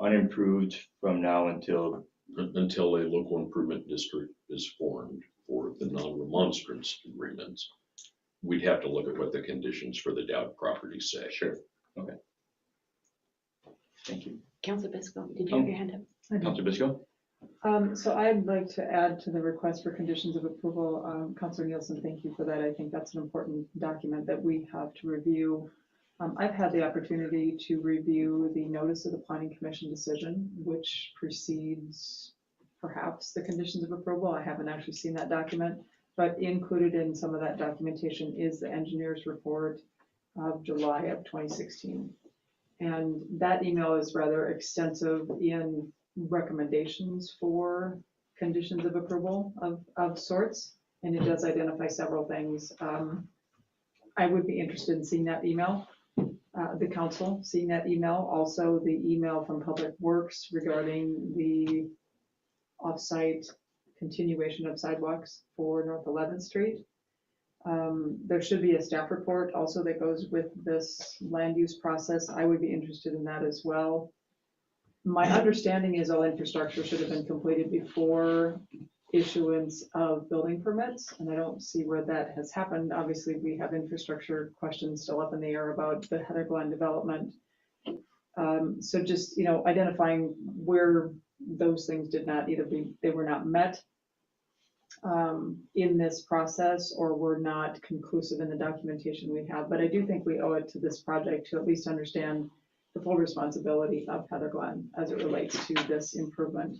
Speaker 2: unimproved from now until
Speaker 5: a local improvement district is formed for the non-remonstrance agreements? We'd have to look at what the conditions for the Dowd property say.
Speaker 2: Sure. Okay. Thank you.
Speaker 15: Councilor Biscoe, did you have your hand up?
Speaker 2: Councilor Biscoe?
Speaker 12: So I'd like to add to the request for conditions of approval. Councilor Nielsen, thank you for that. I think that's an important document that we have to review. I've had the opportunity to review the notice of the Planning Commission decision, which precedes perhaps the conditions of approval. I haven't actually seen that document, but included in some of that documentation is the engineer's report of July of 2016. And that email is rather extensive in recommendations for conditions of approval of sorts, and it does identify several things. I would be interested in seeing that email, the council seeing that email, also the email from Public Works regarding the off-site continuation of sidewalks for North 11th Street. There should be a staff report also that goes with this land use process. I would be interested in that as well. My understanding is all infrastructure should have been completed before issuance of building permits, and I don't see where that has happened. Obviously, we have infrastructure questions still up in the air about the Heather Glen development. So just, identifying where those things did not either they were not met in this process or were not conclusive in the documentation we have. But I do think we owe it to this project to at least understand the full responsibility of Heather Glen as it relates to this improvement.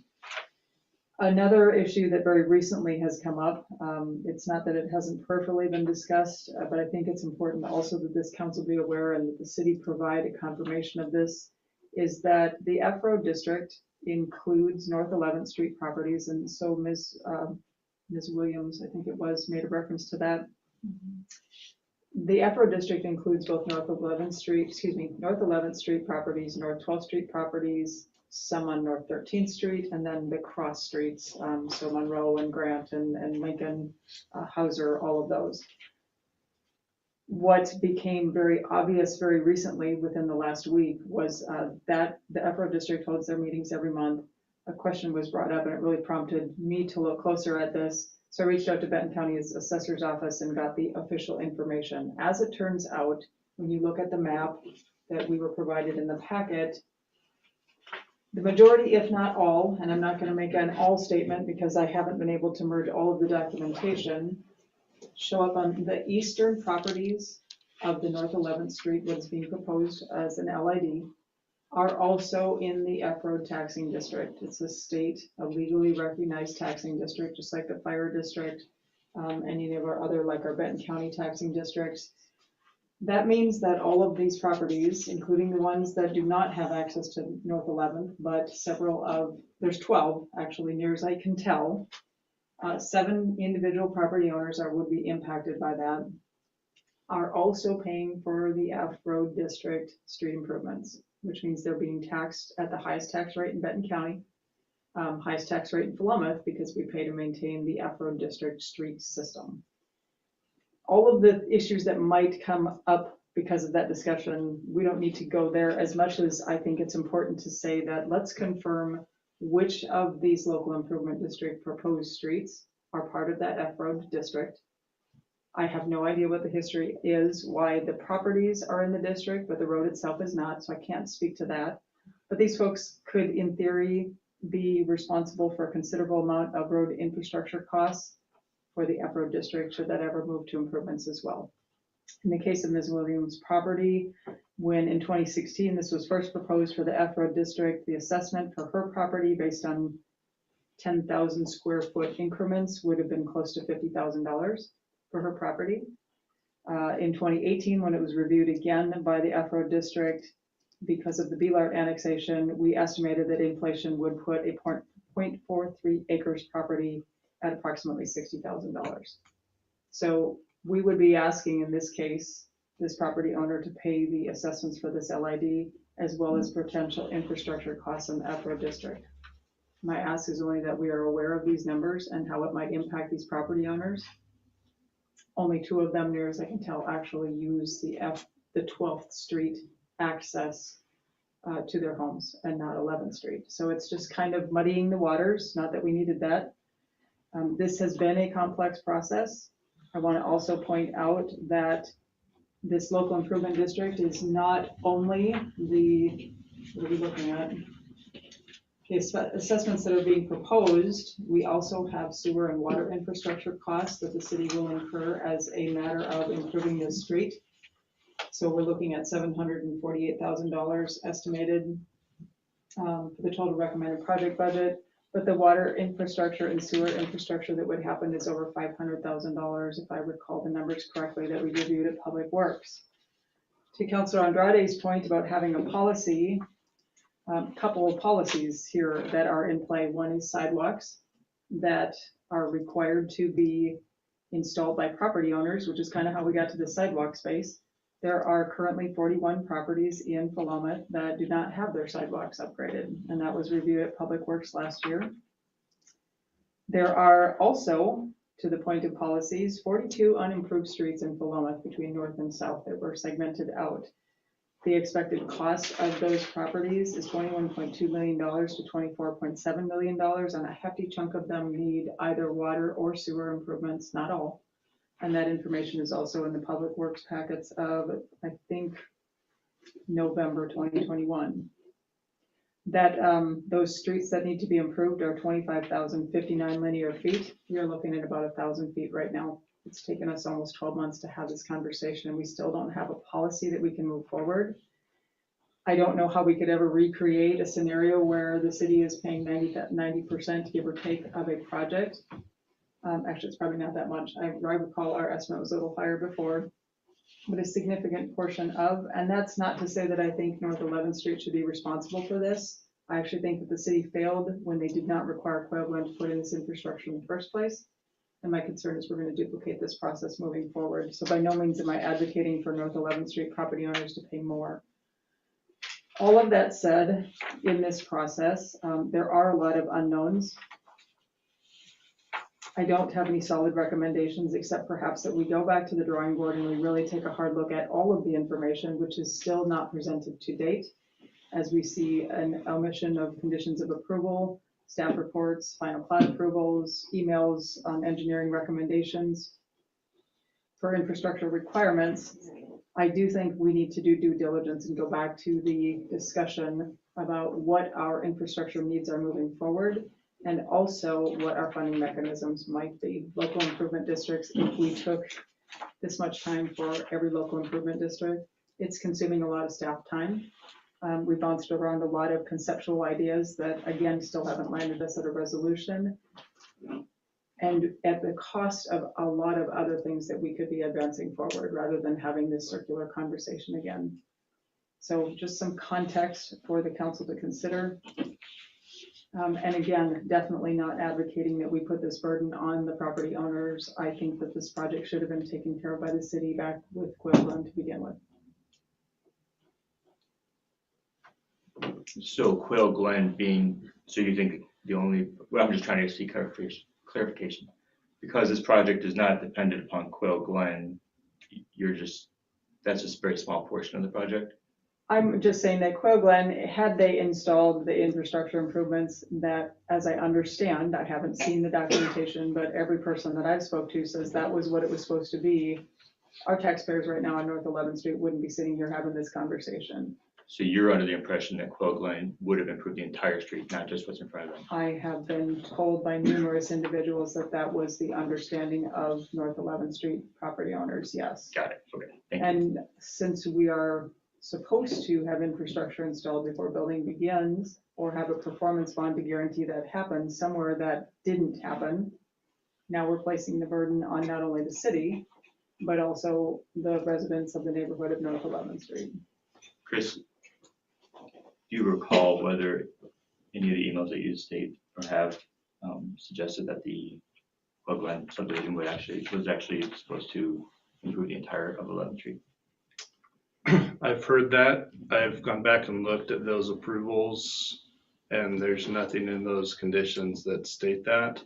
Speaker 12: Another issue that very recently has come up, it's not that it hasn't peripherally been discussed, but I think it's important also that this council be aware and that the city provide a confirmation of this, is that the F-Road district includes North 11th Street properties, and so Ms. Williams, I think it was, made a reference to that. The F-Road district includes both North 11th Street properties, North 12th Street properties, some on North 13th Street, and then the cross streets, so Monroe and Grant and Lincoln, Hauser, all of those. What became very obvious very recently within the last week was that the F-Road district holds their meetings every month. A question was brought up and it really prompted me to look closer at this. So I reached out to Benton County's assessor's office and got the official information. As it turns out, when you look at the map that we were provided in the packet, the majority, if not all, and I'm not going to make an all statement because I haven't been able to merge all of the documentation, show up on the eastern properties of the North 11th Street, what is being proposed as an LID, are also in the F-Road taxing district. It's a state, a legally recognized taxing district, just like the fire district, any of our other, like our Benton County taxing districts. That means that all of these properties, including the ones that do not have access to North 11th, but there's 12 actually, near as I can tell, 7 individual property owners would be impacted by that, are also paying for the F-Road district street improvements, which means they're being taxed at the highest tax rate in Benton County, highest tax rate in Philomath, because we pay to maintain the F-Road district street system. All of the issues that might come up because of that discussion, we don't need to go there as much as I think it's important to say that let's confirm which of these local improvement district proposed streets are part of that F-Road district. I have no idea what the history is, why the properties are in the district, but the road itself is not, so I can't speak to that. But these folks could, in theory, be responsible for a considerable amount of road infrastructure costs for the F-Road district, should that ever move to improvements as well. In the case of Ms. Williams' property, when in 2016 this was first proposed for the F-Road district, the assessment for her property based on 10,000 square foot increments would have been close to $50,000 for her property. In 2018, when it was reviewed again by the F-Road district, because of the Beelart annexation, we estimated that inflation would put a 0.43 acres property at approximately $60,000. So we would be asking, in this case, this property owner to pay the assessments for this LID, as well as potential infrastructure costs in the F-Road district. My ask is only that we are aware of these numbers and how it might impact these property owners. Only 2 of them, near as I can tell, actually use the 12th Street access to their homes and not 11th Street. So it's just kind of muddying the waters, not that we needed that. This has been a complex process. I want to also point out that this local improvement district is not only what are we looking at? The assessments that are being proposed, we also have sewer and water infrastructure costs that the city will incur as a matter of improving this street. So we're looking at $748,000 estimated for the total recommended project budget. But the water infrastructure and sewer infrastructure that would happen is over $500,000, if I recall the numbers correctly, that we reviewed at Public Works. to Councilor Andrade's point about having a policy, couple of policies here that are in play. One is sidewalks that are required to be installed by property owners, which is kind of how we got to the sidewalk space. There are currently 41 properties in Philomath that do not have their sidewalks upgraded, and that was reviewed at Public Works last year. There are also, to the point of policies, 42 unimproved streets in Philomath between north and south that were segmented out. The expected cost of those properties is $21.2 million to $24.7 million, and a hefty chunk of them need either water or sewer improvements, not all. And that information is also in the Public Works packets of, I think, November 2021. That those streets that need to be improved are 25,059 linear feet. You're looking at about 1,000 feet right now. It's taken us almost 12 months to have this conversation, and we still don't have a policy that we can move forward. I don't know how we could ever recreate a scenario where the city is paying 90%, give or take, of a project. Actually, it's probably not that much. I recall our estimate was a little higher before, but a significant portion of, and that's not to say that I think North 11th Street should be responsible for this. I actually think that the city failed when they did not require Quail Glen to put in this infrastructure in the first place. And my concern is we're going to duplicate this process moving forward. So by no means am I advocating for North 11th Street property owners to pay more. All of that said, in this process, there are a lot of unknowns. I don't have any solid recommendations, except perhaps that we go back to the drawing board and we really take a hard look at all of the information, which is still not presented to date, as we see an omission of conditions of approval, staff reports, final plat approvals, emails on engineering recommendations. For infrastructure requirements, I do think we need to do due diligence and go back to the discussion about what our infrastructure needs are moving forward, and also what our funding mechanisms might be. Local improvement districts, if we took this much time for every local improvement district, it's consuming a lot of staff time. We bounced around a lot of conceptual ideas that, again, still haven't landed us at a resolution, and at the cost of a lot of other things that we could be advancing forward rather than having this circular conversation again. So just some context for the council to consider. And again, definitely not advocating that we put this burden on the property owners. I think that this project should have been taken care of by the city back with Quail Glen to begin with.
Speaker 2: So Quail Glen being, so you think the only, well, I'm just trying to seek clarification. Because this project is not dependent upon Quail Glen, that's just a very small portion of the project?
Speaker 12: I'm just saying that Quail Glen, had they installed the infrastructure improvements that, as I understand, I haven't seen the documentation, but every person that I've spoke to says that was what it was supposed to be. Our taxpayers right now on North 11th Street wouldn't be sitting here having this conversation.
Speaker 2: So you're under the impression that Quail Glen would have improved the entire street, not just what's in front of them?
Speaker 12: I have been told by numerous individuals that that was the understanding of North 11th Street property owners, yes.
Speaker 2: Got it, okay, thank you.
Speaker 12: And since we are supposed to have infrastructure installed before building begins, or have a performance bond to guarantee that happens, somewhere that didn't happen, now we're placing the burden on not only the city, but also the residents of the neighborhood of North 11th Street.
Speaker 2: Chris, do you recall whether any of the emails that you state or have suggested that the Quail Glen subdivision was actually supposed to improve the entire of 11th Street?
Speaker 1: I've heard that. I've gone back and looked at those approvals, and there's nothing in those conditions that state that.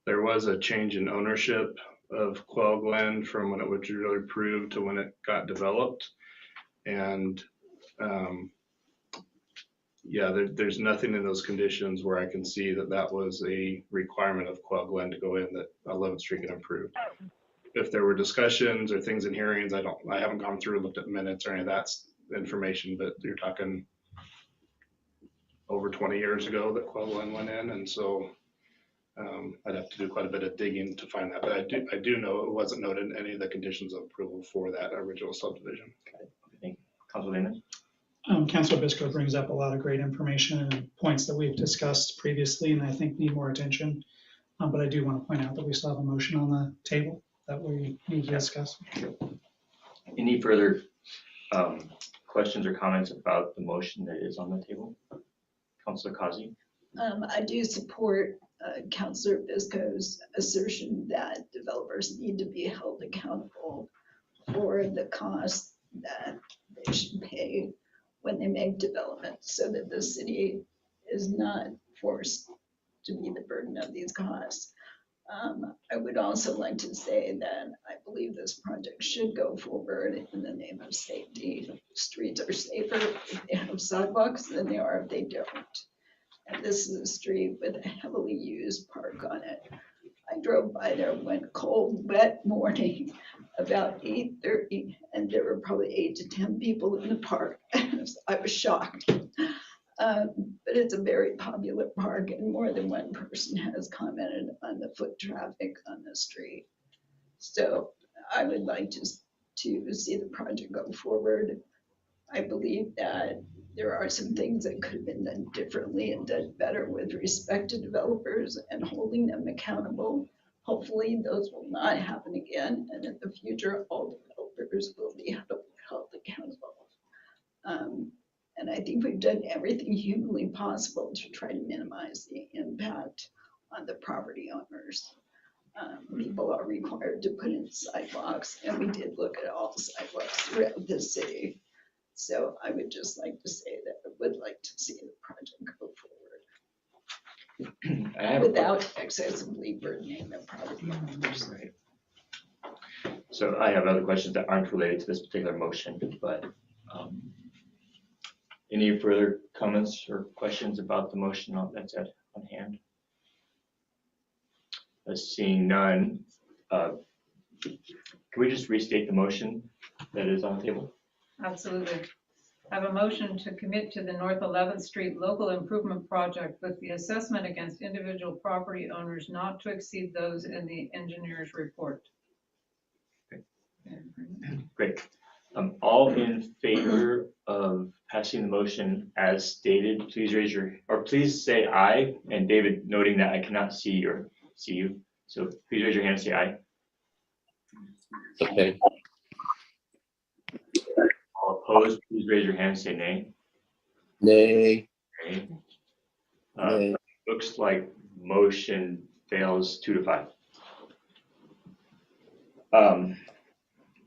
Speaker 1: There was a change in ownership of Quail Glen from when it was really approved to when it got developed. And yeah, there's nothing in those conditions where I can see that that was a requirement of Quail Glen to go in that 11th Street get improved. If there were discussions or things in hearings, I haven't gone through and looked at minutes or any of that information, but you're talking over 20 years ago that Quail Glen went in, and so I'd have to do quite a bit of digging to find that. But I do know it wasn't noted in any of the conditions of approval for that original subdivision.
Speaker 2: Okay, thank you. Councilor Lehman?
Speaker 14: Councilor Biscoe brings up a lot of great information and points that we've discussed previously, and I think need more attention. But I do want to point out that we still have a motion on the table that we need to discuss.
Speaker 2: Any further questions or comments about the motion that is on the table? Councilor Kazi?
Speaker 7: I do support Councilor Bisco's assertion that developers need to be held accountable for the costs that they should pay when they make developments, so that the city is not forced to be the burden of these costs. I would also like to say that I believe this project should go forward in the name of safety. Streets are safer if they have sidewalks than they are if they don't. And this is a street with a heavily used park on it. I drove by there one cold, wet morning about 8:30, and there were probably 8 to 10 people in the park. I was shocked. But it's a very popular park, and more than one person has commented on the foot traffic on the street. So I would like to see the project go forward. I believe that there are some things that could have been done differently and done better with respect to developers and holding them accountable. Hopefully those will not happen again, and in the future, all developers will be held accountable. And I think we've done everything humanly possible to try to minimize the impact on the property owners. People are required to put in sidewalks, and we did look at all sidewalks throughout the city. So I would just like to say that I would like to see the project go forward without excessively burdening the property owners.
Speaker 2: Right. So I have other questions that aren't related to this particular motion, but any further comments or questions about the motion that's on hand? Seeing none, can we just restate the motion that is on the table?
Speaker 3: Absolutely. I have a motion to commit to the North 11th Street Local Improvement Project with the assessment against individual property owners not to exceed those in the engineer's report.
Speaker 2: Okay. Great. All in favor of passing the motion as stated, please please say aye. And David, noting that I cannot see you, so please raise your hand and say aye.
Speaker 13: Okay.
Speaker 2: All opposed, please raise your hand and say nay.
Speaker 13: Nay.
Speaker 2: Okay.
Speaker 13: Nay.
Speaker 2: Looks like motion fails 2-5.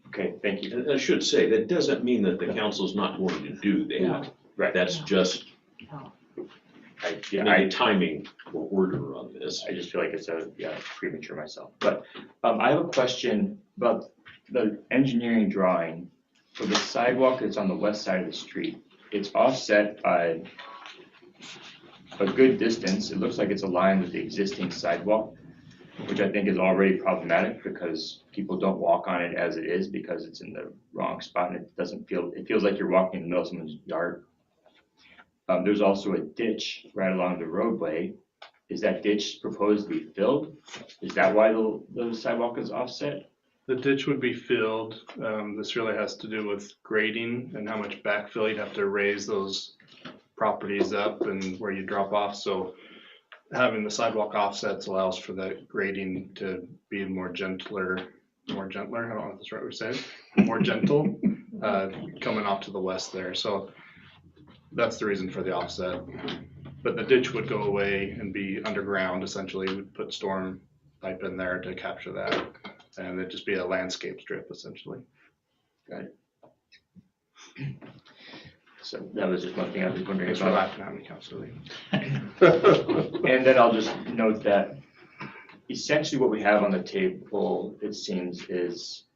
Speaker 2: Okay, thank you.
Speaker 5: And I should say, that doesn't mean that the council's not going to do that.
Speaker 2: Right.
Speaker 5: That's just timing or order on this.
Speaker 2: I just feel like it's premature myself. But I have a question about the engineering drawing. So the sidewalk that's on the west side of the street, it's offset by a good distance. It looks like it's aligned with the existing sidewalk, which I think is already problematic because people don't walk on it as it is because it's in the wrong spot and it feels like you're walking in the middle of someone's yard. There's also a ditch right along the roadway. Is that ditch proposed to be filled? Is that why the sidewalk is offset?
Speaker 1: The ditch would be filled. This really has to do with grading and how much backfill you'd have to raise those properties up and where you drop off. So having the sidewalk offsets allows for the grading to be more gentler, I don't know if that's right we're saying, more gentle, coming off to the west there. So that's the reason for the offset. But the ditch would go away and be underground, essentially. We'd put storm pipe in there to capture that. And it'd just be a landscape strip, essentially.
Speaker 2: Got it. So that was just one thing I was wondering
Speaker 1: Thanks for laughing at me, Councilor Lee.
Speaker 2: And then I'll just note that essentially what we have on the table, it seems, is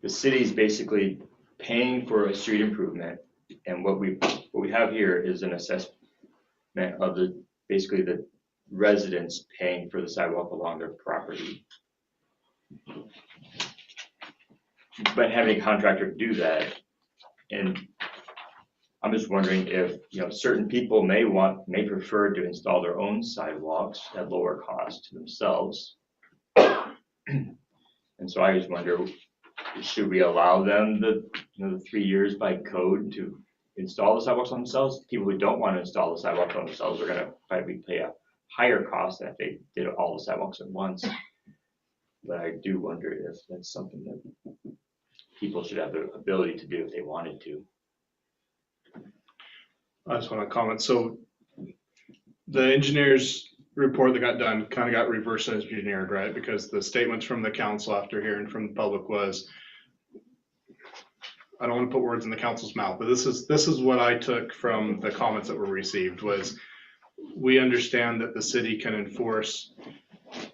Speaker 2: the city's basically paying for a street improvement. And what we have here is an assessment of basically the residents paying for the sidewalk along their property. But having a contractor do that, and I'm just wondering if certain people may prefer to install their own sidewalks at lower cost to themselves. And so I just wonder, should we allow them the 3 years by code to install the sidewalks on themselves? People who don't want to install the sidewalks on themselves are going to probably pay a higher cost than if they did all the sidewalks at once. But I do wonder if that's something that people should have the ability to do if they wanted to.
Speaker 1: I just want to comment. So the engineer's report that got done kind of got reverse engineered, right? Because the statements from the council after hearing from the public was, I don't want to put words in the council's mouth, but this is what I took from the comments that were received was, we understand that the city can enforce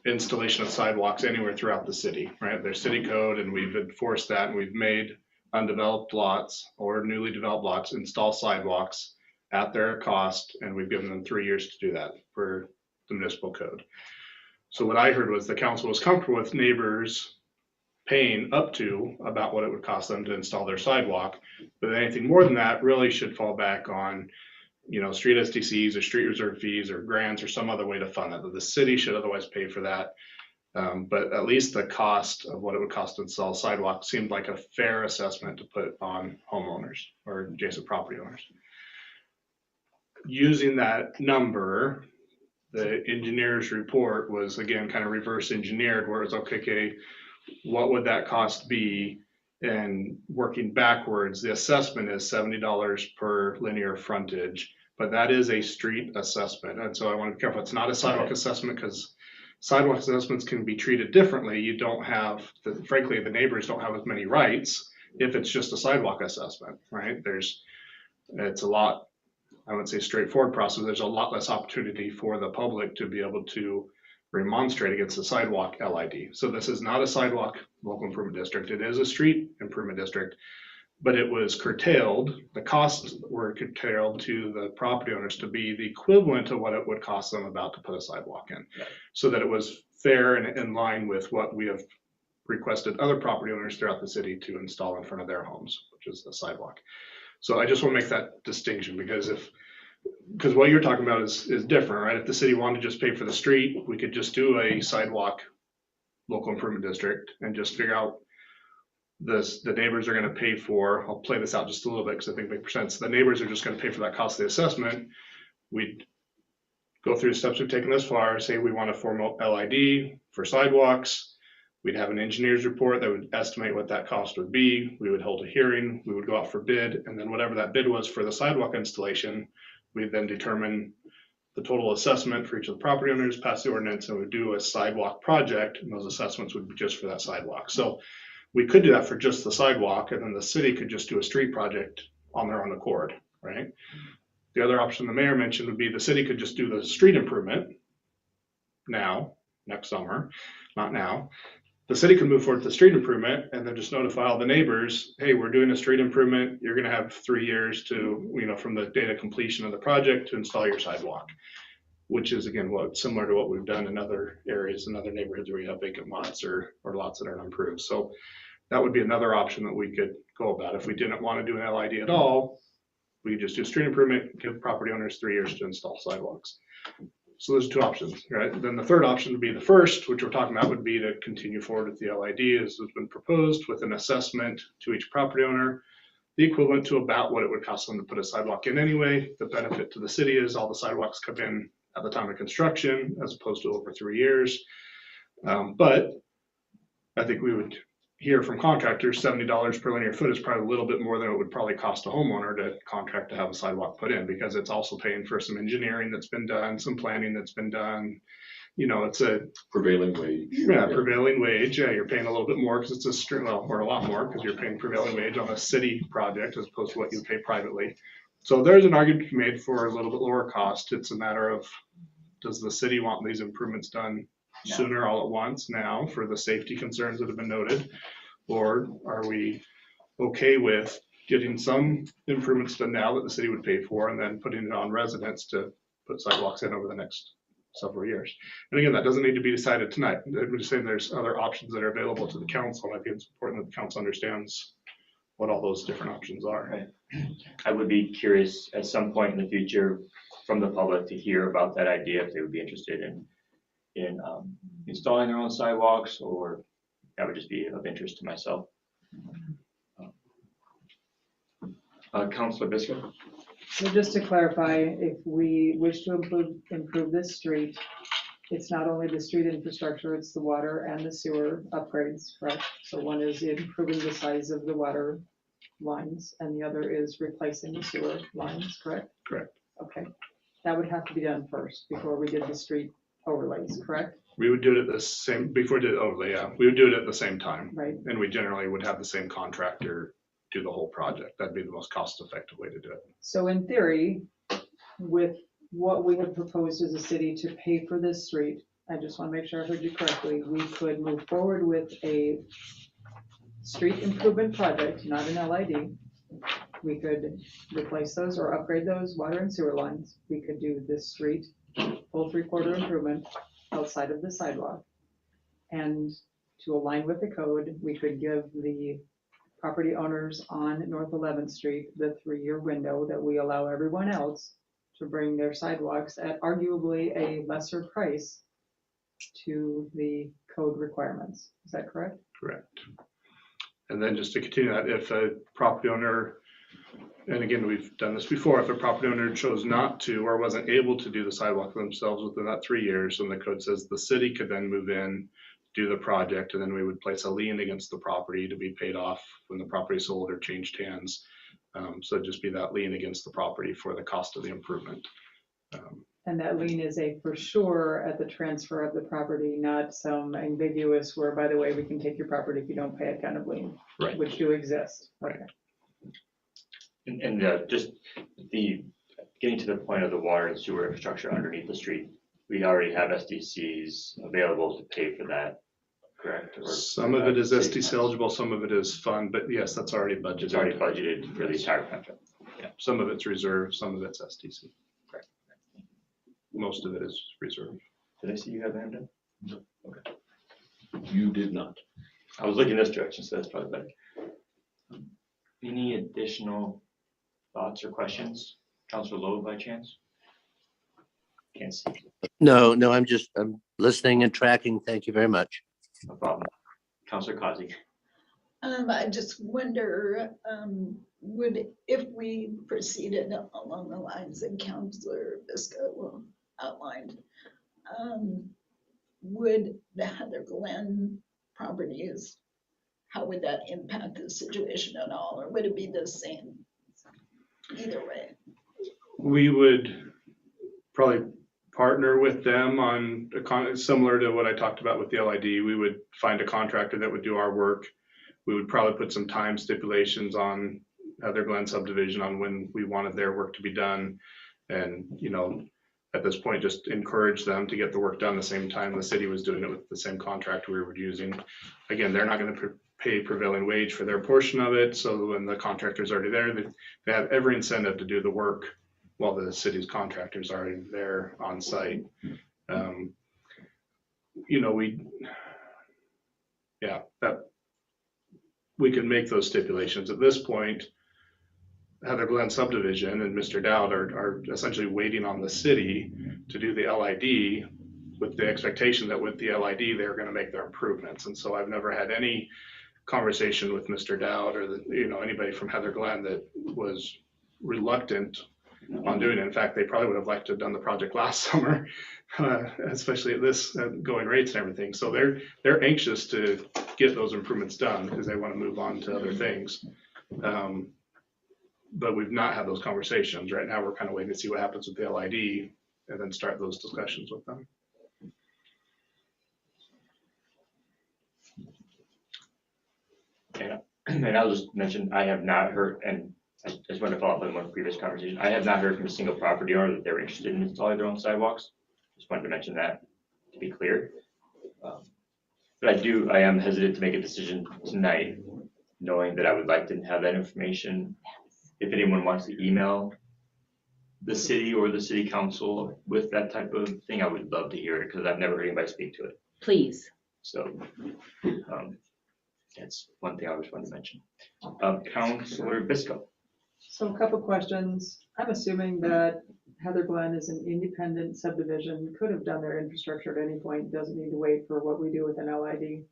Speaker 1: installation of sidewalks anywhere throughout the city, right? There's city code and we've enforced that, and we've made undeveloped lots or newly developed lots install sidewalks at their cost, and we've given them 3 years to do that for the municipal code. So what I heard was the council was comfortable with neighbors paying up to about what it would cost them to install their sidewalk, but anything more than that really should fall back on, you know, street SDCs or street reserve fees or grants or some other way to fund that. The city should otherwise pay for that. But at least the cost of what it would cost to install sidewalk seemed like a fair assessment to put on homeowners or adjacent property owners. Using that number, the engineer's report was again kind of reverse engineered, where it's okay, what would that cost be? And working backwards, the assessment is $70 per linear frontage, but that is a street assessment. And so I want to be careful. It's not a sidewalk assessment, because sidewalk assessments can be treated differently. You don't have, frankly, the neighbors don't have as many rights if it's just a sidewalk assessment, right? It's a lot, I wouldn't say straightforward process. There's a lot less opportunity for the public to be able to remonstrate against the sidewalk LID. So this is not a sidewalk local improvement district. It is a street improvement district, but it was curtailed. The costs were curtailed to the property owners to be the equivalent to what it would cost them about to put a sidewalk in, so that it was fair and in line with what we have requested other property owners throughout the city to install in front of their homes, which is the sidewalk. So I just want to make that distinction, because what you're talking about is different, right? If the city wanted to just pay for the street, we could just do a sidewalk local improvement district and just figure out the neighbors are going to pay for. I'll play this out just a little bit because I think it makes sense. The neighbors are just going to pay for that cost of the assessment. We'd go through the steps we've taken this far, say we want a formal LID for sidewalks. We'd have an engineer's report that would estimate what that cost would be. We would hold a hearing, we would go out for bid, and then whatever that bid was for the sidewalk installation, we'd then determine the total assessment for each of the property owners, pass the ordinance, and would do a sidewalk project, and those assessments would be just for that sidewalk. So we could do that for just the sidewalk, and then the city could just do a street project on their own accord, right? The other option the mayor mentioned would be the city could just do the street improvement now, next summer, not now. The city could move forward with the street improvement and then just notify all the neighbors, hey, we're doing a street improvement. You're gonna have 3 years to, you know, from the date of completion of the project to install your sidewalk, which is again, similar to what we've done in other areas and other neighborhoods where you have vacant lots or lots that are unimproved. So that would be another option that we could go about. If we didn't want to do an LID at all, we could just do street improvement, give property owners 3 years to install sidewalks. So there's two options, right? Then the third option would be the first, which we're talking about, would be to continue forward with the LID as has been proposed, with an assessment to each property owner, the equivalent to about what it would cost them to put a sidewalk in anyway. The benefit to the city is all the sidewalks come in at the time of construction as opposed to over 3 years. But I think we would hear from contractors, $70 per linear foot is probably a little bit more than it would probably cost a homeowner to contract to have a sidewalk put in, because it's also paying for some engineering that's been done, some planning that's been done. You know, it's a
Speaker 5: prevailing wage.
Speaker 1: Yeah, prevailing wage. Yeah, you're paying a little bit more because it's a street, well, or a lot more because you're paying prevailing wage on a city project as opposed to what you pay privately. So there's an argument to be made for a little bit lower cost. It's a matter of, does the city want these improvements done sooner all at once now for the safety concerns that have been noted? Or are we okay with getting some improvements done now that the city would pay for and then putting it on residents to put sidewalks in over the next several years? And again, that doesn't need to be decided tonight. I'm just saying there's other options that are available to the council. I think it's important that the council understands what all those different options are.
Speaker 2: Right. I would be curious at some point in the future from the public to hear about that idea, if they would be interested in installing their own sidewalks, or that would just be of interest to myself. Councilor Biscuit?
Speaker 12: So just to clarify, if we wish to improve this street, it's not only the street infrastructure, it's the water and the sewer upgrades, correct? So one is improving the size of the water lines and the other is replacing the sewer lines, correct?
Speaker 1: Correct.
Speaker 12: Okay, that would have to be done first before we did the street overlays, correct?
Speaker 1: We would do it at the same, before we did overlay, yeah, we would do it at the same time.
Speaker 12: Right.
Speaker 1: And we generally would have the same contractor do the whole project. That'd be the most cost-effective way to do it.
Speaker 12: So in theory, with what we have proposed as a city to pay for this street, I just want to make sure I heard you correctly, we could move forward with a street improvement project, not an LID. We could replace those or upgrade those water and sewer lines. We could do this street, full 3/4 improvement outside of the sidewalk. And to align with the code, we could give the property owners on North 11th Street the 3-year window that we allow everyone else to bring their sidewalks at arguably a lesser price to the code requirements. Is that correct?
Speaker 1: Correct. And then just to continue that, if a property owner, and again, we've done this before, if a property owner chose not to or wasn't able to do the sidewalk themselves within that 3 years, then the code says the city could then move in, do the project, and then we would place a lien against the property to be paid off when the property sold or changed hands. So it'd just be that lien against the property for the cost of the improvement.
Speaker 12: And that lien is a for sure at the transfer of the property, not some ambiguous where, by the way, we can take your property if you don't pay it kind of lien,
Speaker 1: Right.
Speaker 12: which do exist.
Speaker 1: Right.
Speaker 2: And just the, getting to the point of the water and sewer infrastructure underneath the street, we already have SDCs available to pay for that, correct? Or
Speaker 1: Some of it is SDC eligible, some of it is fund, but yes, that's already budgeted.
Speaker 2: It's already budgeted for the entire contract.
Speaker 1: Yeah, some of it's reserved, some of it's SDC. Most of it is reserved.
Speaker 2: Did I see you have a hand up?
Speaker 5: No.
Speaker 2: Okay.
Speaker 5: You did not.
Speaker 2: I was looking this direction, so that's probably better. Any additional thoughts or questions? Councilor Lowe by chance? Can't see.
Speaker 13: No, I'm listening and tracking. Thank you very much.
Speaker 2: No problem. Councilor Kazi.
Speaker 7: I just wonder, if we proceeded along the lines that Councilor Bisco outlined, would the Heather Glen properties, how would that impact the situation at all, or would it be the same either way?
Speaker 1: We would probably partner with them on similar to what I talked about with the LID. We would find a contractor that would do our work. We would probably put some time stipulations on Heather Glen subdivision on when we wanted their work to be done. And, at this point, just encourage them to get the work done the same time the city was doing it with the same contractor we were using. Again, they're not going to pay prevailing wage for their portion of it. So when the contractor's already there, they have every incentive to do the work while the city's contractors are already there on site. We can make those stipulations. At this point, Heather Glen subdivision and Mr. Dowd are essentially waiting on the city to do the LID with the expectation that with the LID, they're going to make their improvements. And so I've never had any conversation with Mr. Dowd or anybody from Heather Glen that was reluctant on doing it. In fact, they probably would have liked to have done the project last summer, especially at this going rates and everything. So they're anxious to get those improvements done because they want to move on to other things. But we've not had those conversations. Right now, we're kind of waiting to see what happens with the LID and then start those discussions with them.
Speaker 2: And I'll just mention, I have not heard, and I just want to follow up on one previous conversation. I have not heard from a single property owner that they're interested in installing their own sidewalks. Just wanted to mention that to be clear. But I am hesitant to make a decision tonight, knowing that I would like to have that information. If anyone wants to email the city or the city council with that type of thing, I would love to hear it because I've never heard anybody speak to it.
Speaker 15: Please.
Speaker 2: So that's one thing I always wanted to mention. Councilor Bisco.
Speaker 12: So a couple questions. I'm assuming that Heather Glen is an independent subdivision, could have done their infrastructure at any point, doesn't need to wait for what we do with an LID,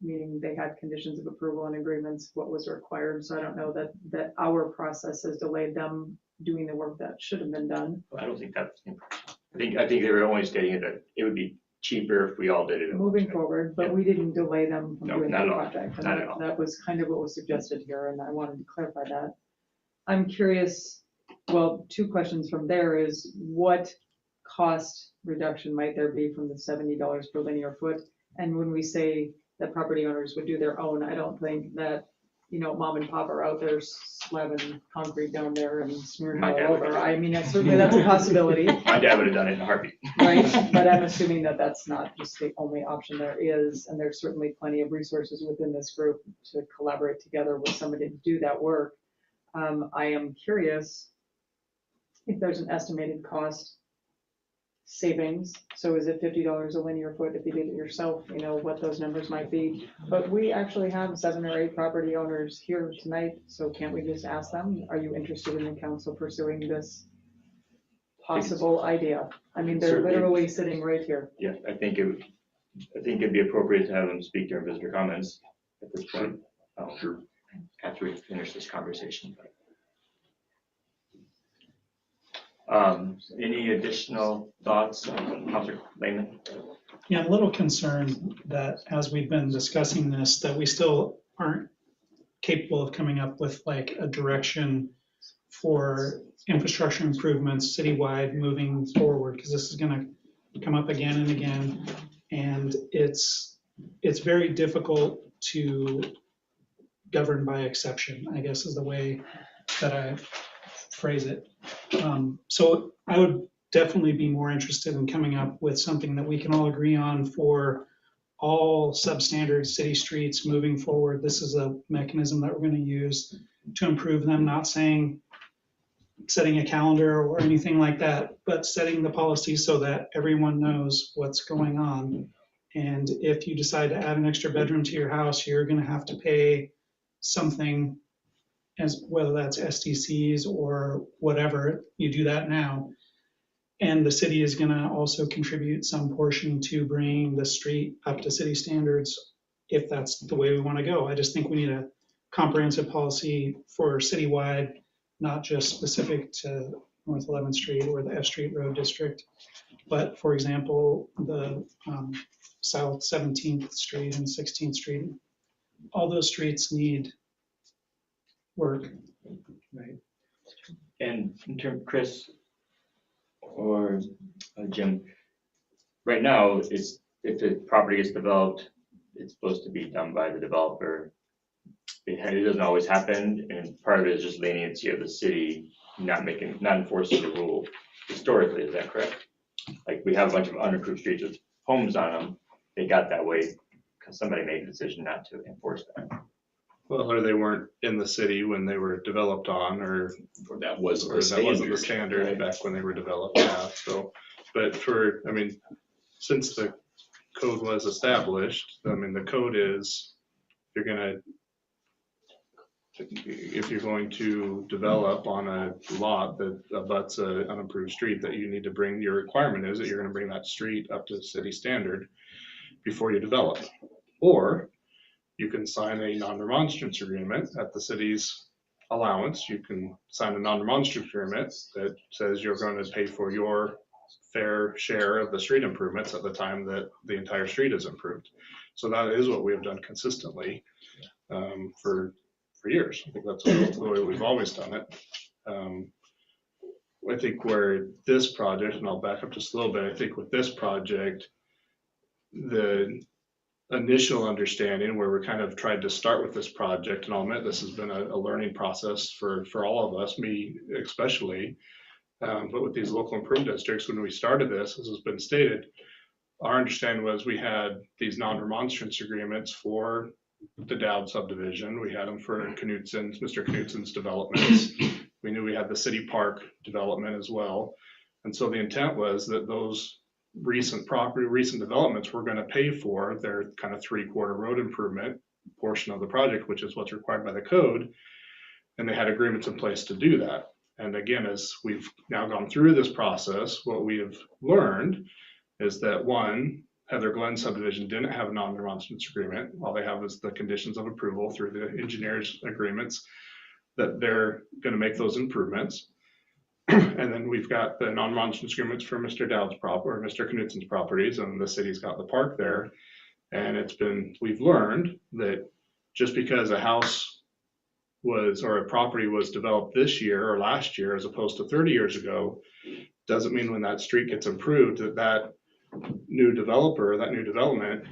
Speaker 12: meaning they had conditions of approval and agreements, what was required. So I don't know that our process has delayed them doing the work that should have been done.
Speaker 2: I don't think that's, I think they were only stating that it would be cheaper if we all did it. at once,
Speaker 12: moving
Speaker 2: right?
Speaker 12: forward, but we didn't delay them from
Speaker 2: No,
Speaker 12: doing
Speaker 2: not
Speaker 12: the
Speaker 2: at all.
Speaker 12: project. And
Speaker 2: Not at all.
Speaker 12: that was kind of what was suggested here, and I wanted to clarify that. I'm curious, well, two questions from there is, what cost reduction might there be from the $70 per linear foot? And when we say that property owners would do their own, I don't think that, mom and pop are out there slamming concrete down there and smearing
Speaker 2: My
Speaker 12: it
Speaker 2: dad
Speaker 12: all
Speaker 2: would do
Speaker 12: over.
Speaker 2: that.
Speaker 12: I mean, certainly that's a possibility.
Speaker 2: My dad would have done it in a heartbeat.
Speaker 12: Right, but I'm assuming that that's not just the only option there is, and there's certainly plenty of resources within this group to collaborate together with somebody to do that work. I am curious if there's an estimated cost savings. So is it $50 a linear foot if you did it yourself, what those numbers might be? But we actually have 7 or 8 property owners here tonight, so can't we just ask them, are you interested in the council pursuing this possible idea? I mean, they're
Speaker 2: Certainly.
Speaker 12: literally sitting right here.
Speaker 2: Yeah, I think it'd be appropriate to have them speak during visitor comments at this point. Sure. After we finish this conversation. Any additional thoughts, Councilor Lehman?
Speaker 14: Yeah, I'm a little concerned that as we've been discussing this, that we still aren't capable of coming up with like a direction for infrastructure improvements citywide moving forward, because this is gonna come up again and again. And it's very difficult to govern by exception, I guess is the way that I phrase it. So I would definitely be more interested in coming up with something that we can all agree on for all substandard city streets moving forward. This is a mechanism that we're going to use to improve them, not saying setting a calendar or anything like that, but setting the policy so that everyone knows what's going on. And if you decide to add an extra bedroom to your house, you're going to have to pay something, as whether that's SDCs or whatever, you do that now. And the city is going to also contribute some portion to bringing the street up to city standards if that's the way we want to go. I just think we need a comprehensive policy for citywide, not just specific to North 11th Street or the F Street Road District, but for example, the South 17th Street and 16th Street. All those streets need work.
Speaker 2: Right. And in terms, Chris or Jim, right now, if the property gets developed, it's supposed to be done by the developer. It doesn't always happen, and part of it is just leniency of the city not enforcing the rule historically. Is that correct? Like, we have a bunch of unimproved streets with homes on them. They got that way because somebody made a decision not to enforce that.
Speaker 1: Well, or they weren't in the city when they were developed on, or
Speaker 5: that wasn't the
Speaker 1: that wasn't the
Speaker 5: standard.
Speaker 1: standard back when they were developed. Yeah. So, but since the code was established, the code is if you're going to develop on a lot that abuts an unimproved street, that you need to bring, your requirement is that you're going to bring that street up to city standard before you develop. Or you can sign a non-remonstrance agreement at the city's allowance. You can sign a non-remonstrance agreement that says you're going to pay for your fair share of the street improvements at the time that the entire street is improved. So that is what we have done consistently for years. I think that's the way we've always done it. I think where this project, and I'll back up just a little bit, I think with this project, the initial understanding where we kind of tried to start with this project, and I'll admit this has been a learning process for all of us, me especially, but with these local improvement districts, when we started this, as has been stated, our understanding was we had these non-remonstrance agreements for the Dowd subdivision. We had them for Mr. Knutson's developments. We knew we had the city park development as well. And so the intent was that those recent developments were going to pay for their kind of 3/4 road improvement portion of the project, which is what's required by the code. And they had agreements in place to do that. And again, as we've now gone through this process, what we have learned is that one, Heather Glen subdivision didn't have a non-remonstrance agreement. All they have is the conditions of approval through the engineer's agreements that they're going to make those improvements. And then we've got the non-monstrance agreements for Mr. Dowd's or Mr. Knutsen's properties, and the city's got the park there. And we've learned that just because a house or a property was developed this year or last year as opposed to 30 years ago, doesn't mean when that street gets improved that new developer, that new development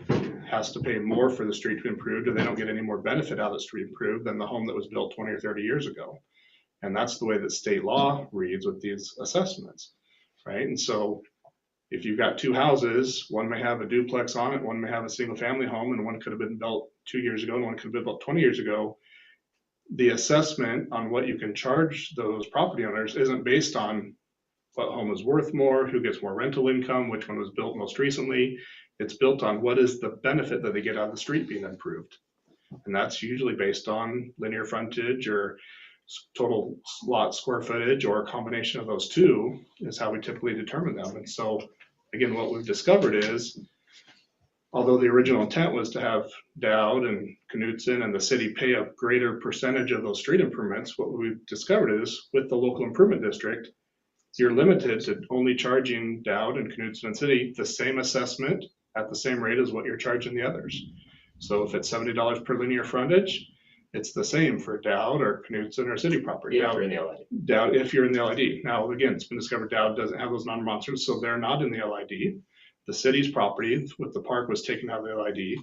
Speaker 1: has to pay more for the street to be improved, and they don't get any more benefit out of the street improved than the home that was built 20 or 30 years ago. And that's the way that state law reads with these assessments, right? And so if you've got two houses, one may have a duplex on it, one may have a single family home, and one could have been built 2 years ago and one could have been built 20 years ago. The assessment on what you can charge those property owners isn't based on what home is worth more, who gets more rental income, which one was built most recently. It's built on what is the benefit that they get out of the street being improved. And that's usually based on linear frontage or total lot square footage, or a combination of those two is how we typically determine them. And so again, what we've discovered is, although the original intent was to have Dowd and Knutsen and the city pay a greater percentage of those street improvements, what we've discovered is with the local improvement district, you're limited to only charging Dowd and Knutsen and city the same assessment at the same rate as what you're charging the others. So if it's $70 per linear frontage, it's the same for Dowd or Knutsen or city property.
Speaker 2: If you're in the LID.
Speaker 1: Dowd, if you're in the LID. Now, again, it's been discovered Dowd doesn't have those non-monsters, so they're not in the LID. The city's property with the park was taken out of the LID,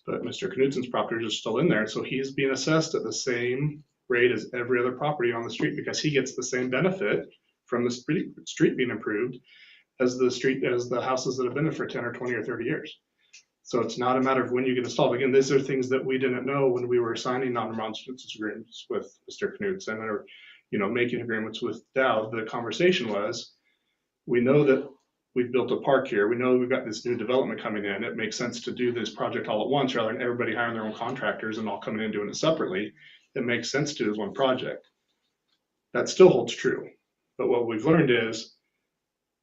Speaker 1: but Mr. Knutsen's property is still in there. So he's being assessed at the same rate as every other property on the street because he gets the same benefit from the street being improved as the houses that have been there for 10 or 20 or 30 years. So it's not a matter of when you get installed. Again, these are things that we didn't know when we were signing non-remonstrance agreements with Mr. Knutsen or, making agreements with Dowd. The conversation was, we know that we've built a park here. We know we've got this new development coming in. It makes sense to do this project all at once rather than everybody hiring their own contractors and all coming in doing it separately. It makes sense to do as one project. That still holds true. But what we've learned is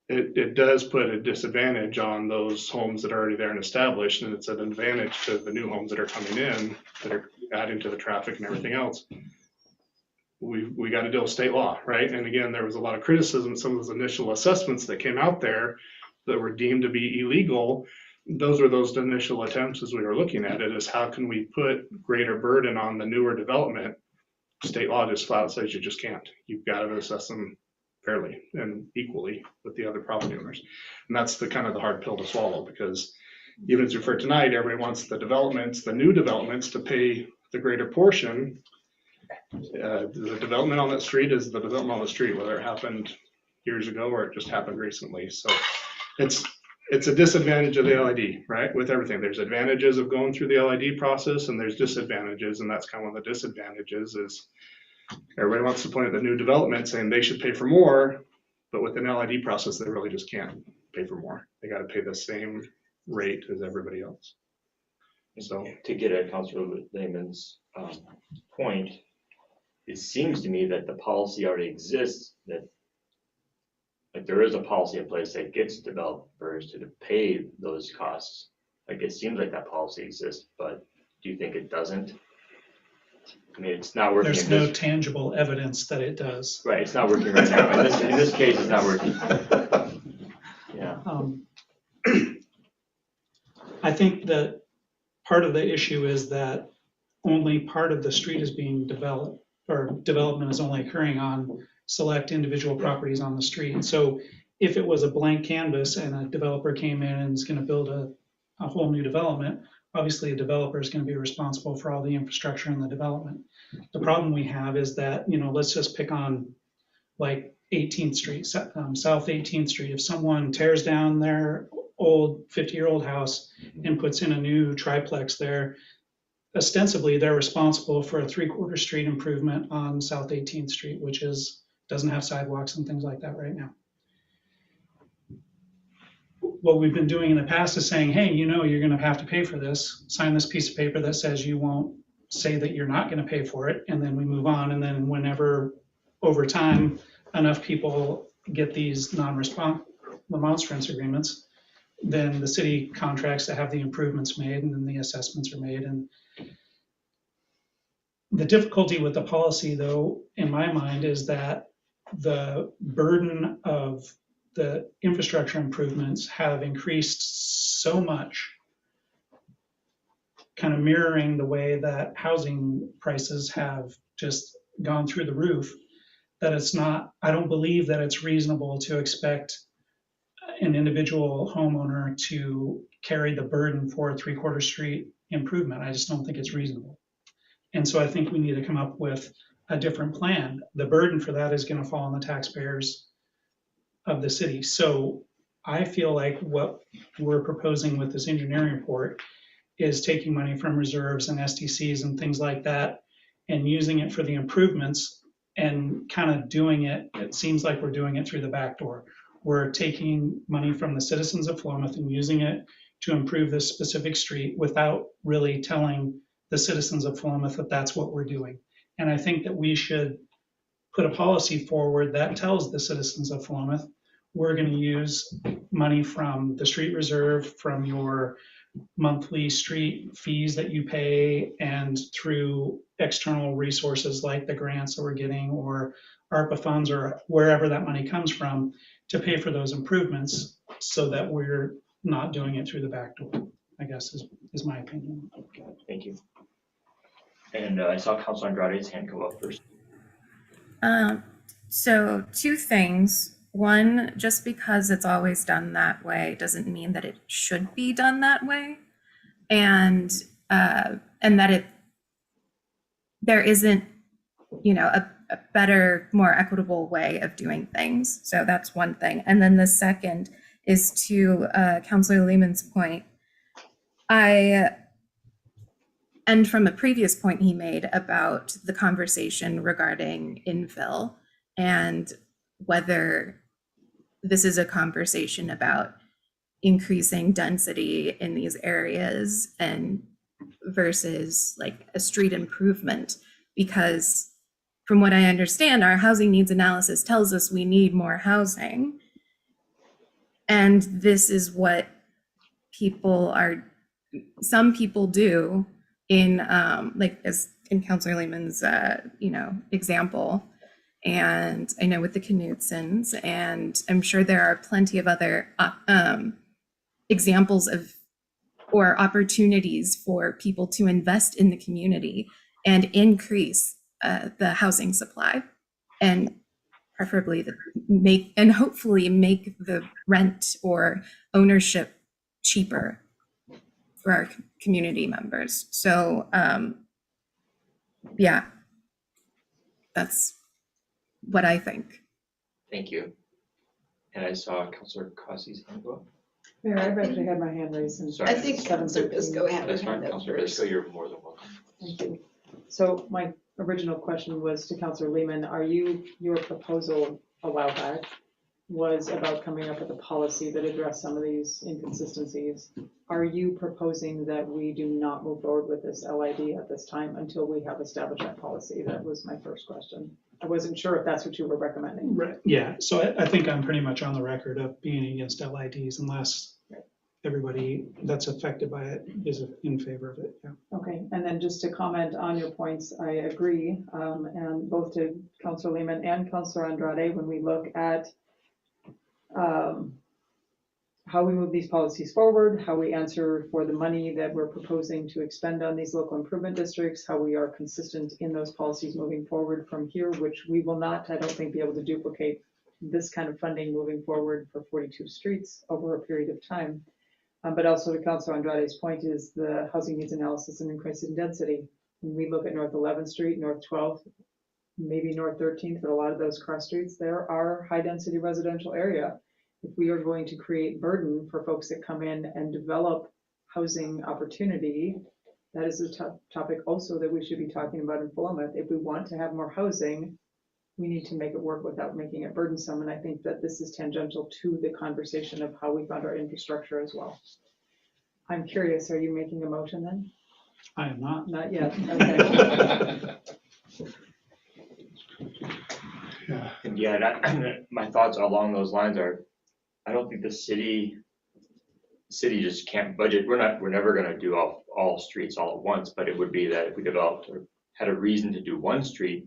Speaker 1: it does put a disadvantage on those homes that are already there and established, and it's an advantage to the new homes that are coming in that are adding to the traffic and everything else. We got to deal with state law, right? And again, there was a lot of criticism of some of those initial assessments that came out there that were deemed to be illegal. Those were those initial attempts as we were looking at it, is how can we put greater burden on the newer development? State law just flat out says you just can't. You've got to assess them fairly and equally with the other property owners. And that's the kind of the hard pill to swallow, because even as referred tonight, everybody wants the new developments to pay the greater portion. The development on that street is the development on the street, whether it happened years ago or it just happened recently. So it's a disadvantage of the LID, right? With everything, there's advantages of going through the LID process and there's disadvantages, and that's kind of one of the disadvantages is everybody wants to point at the new development saying they should pay for more, but with an LID process, they really just can't pay for more. They got to pay the same rate as everybody else. So
Speaker 2: to get at Councilor Lehman's point, it seems to me that the policy already exists, that like there is a policy in place that gets developers to pay those costs. Like it seems like that policy exists, but do you think it doesn't? I mean, it's not working.
Speaker 14: There's no tangible evidence that it does.
Speaker 2: Right, it's not working right now. In this case, it's not working. Yeah.
Speaker 14: I think that part of the issue is that only part of the street is being developed, or development is only occurring on select individual properties on the street. So if it was a blank canvas and a developer came in and is going to build a whole new development, obviously a developer is going to be responsible for all the infrastructure and the development. The problem we have is that, let's just pick on like 18th Street, South 18th Street. If someone tears down their old 50-year-old house and puts in a new triplex there, ostensibly they're responsible for a 3/4 street improvement on South 18th Street, which doesn't have sidewalks and things like that right now. What we've been doing in the past is saying, hey, you're going to have to pay for this. Sign this piece of paper that says you won't say that you're not going to pay for it. And then we move on. And then whenever over time enough people get these non-remonstrance agreements, then the city contracts to have the improvements made and then the assessments are made. And the difficulty with the policy, though, in my mind, is that the burden of the infrastructure improvements have increased so much, kind of mirroring the way that housing prices have just gone through the roof, that it's not, I don't believe that it's reasonable to expect an individual homeowner to carry the burden for a 3/4 street improvement. I just don't think it's reasonable. And so I think we need to come up with a different plan. The burden for that is going to fall on the taxpayers of the city. So I feel like what we're proposing with this engineering report is taking money from reserves and SDCs and things like that and using it for the improvements and kind of doing it, it seems like we're doing it through the back door. We're taking money from the citizens of Philomath and using it to improve this specific street without really telling the citizens of Philomath that that's what we're doing. And I think that we should put a policy forward that tells the citizens of Philomath, we're going to use money from the street reserve, from your monthly street fees that you pay, and through external resources like the grants that we're getting or ARPA funds or wherever that money comes from to pay for those improvements so that we're not doing it through the back door, I guess is my opinion.
Speaker 2: Thank you. And I saw Councilor Andrade's hand go up first.
Speaker 4: So two things. One, just because it's always done that way doesn't mean that it should be done that way, and that there isn't, a better, more equitable way of doing things. So that's one thing. And then the second is to Councilor Lehman's point. And from a previous point he made about the conversation regarding infill and whether this is a conversation about increasing density in these areas and versus like a street improvement, because from what I understand, our housing needs analysis tells us we need more housing. And this is what some people do in like as in Councilor Lehman's example. And I know with the Knutsons, and I'm sure there are plenty of other examples of or opportunities for people to invest in the community and increase the housing supply, and preferably hopefully make the rent or ownership cheaper for our community members. So yeah, that's what I think.
Speaker 2: Thank you. And I saw Councilor Causey's hand go up.
Speaker 12: Mayor, I've actually had my hand raised since.
Speaker 2: Sorry.
Speaker 7: I think Councilor Bisco had her
Speaker 2: That's fine,
Speaker 7: hand up
Speaker 2: Councilor
Speaker 7: first.
Speaker 2: Bisco, you're more than welcome.
Speaker 12: Thank you. So my original question was to Councilor Lehman, your proposal a while back was about coming up with a policy that addressed some of these inconsistencies. Are you proposing that we do not move forward with this LID at this time until we have established that policy? That was my first question. I wasn't sure if that's what you were recommending.
Speaker 14: Right. Yeah. So I think I'm pretty much on the record of being against LIDs unless everybody that's affected by it is in favor of it. Yeah.
Speaker 12: Okay. And then just to comment on your points, I agree. And both to Councilor Lehman and Councilor Andrade, when we look at how we move these policies forward, how we answer for the money that we're proposing to expend on these local improvement districts, how we are consistent in those policies moving forward from here, which we will not, I don't think, be able to duplicate this kind of funding moving forward for 42 streets over a period of time. But also to Councilor Andrade's point is the housing needs analysis and increase in density. When we look at North 11th Street, North 12th, maybe North 13th, but a lot of those cross streets, there are high density residential area. If we are going to create burden for folks that come in and develop housing opportunity, that is a topic also that we should be talking about in Philomath. If we want to have more housing, we need to make it work without making it burdensome. And I think that this is tangential to the conversation of how we fund our infrastructure as well. I'm curious, are you making a motion then?
Speaker 14: I am not.
Speaker 12: Not yet. Okay.
Speaker 14: Yeah.
Speaker 2: And yeah, my thoughts along those lines are, I don't think the city just can't budget. We're never gonna do all streets all at once, but it would be that if we developed or had a reason to do one street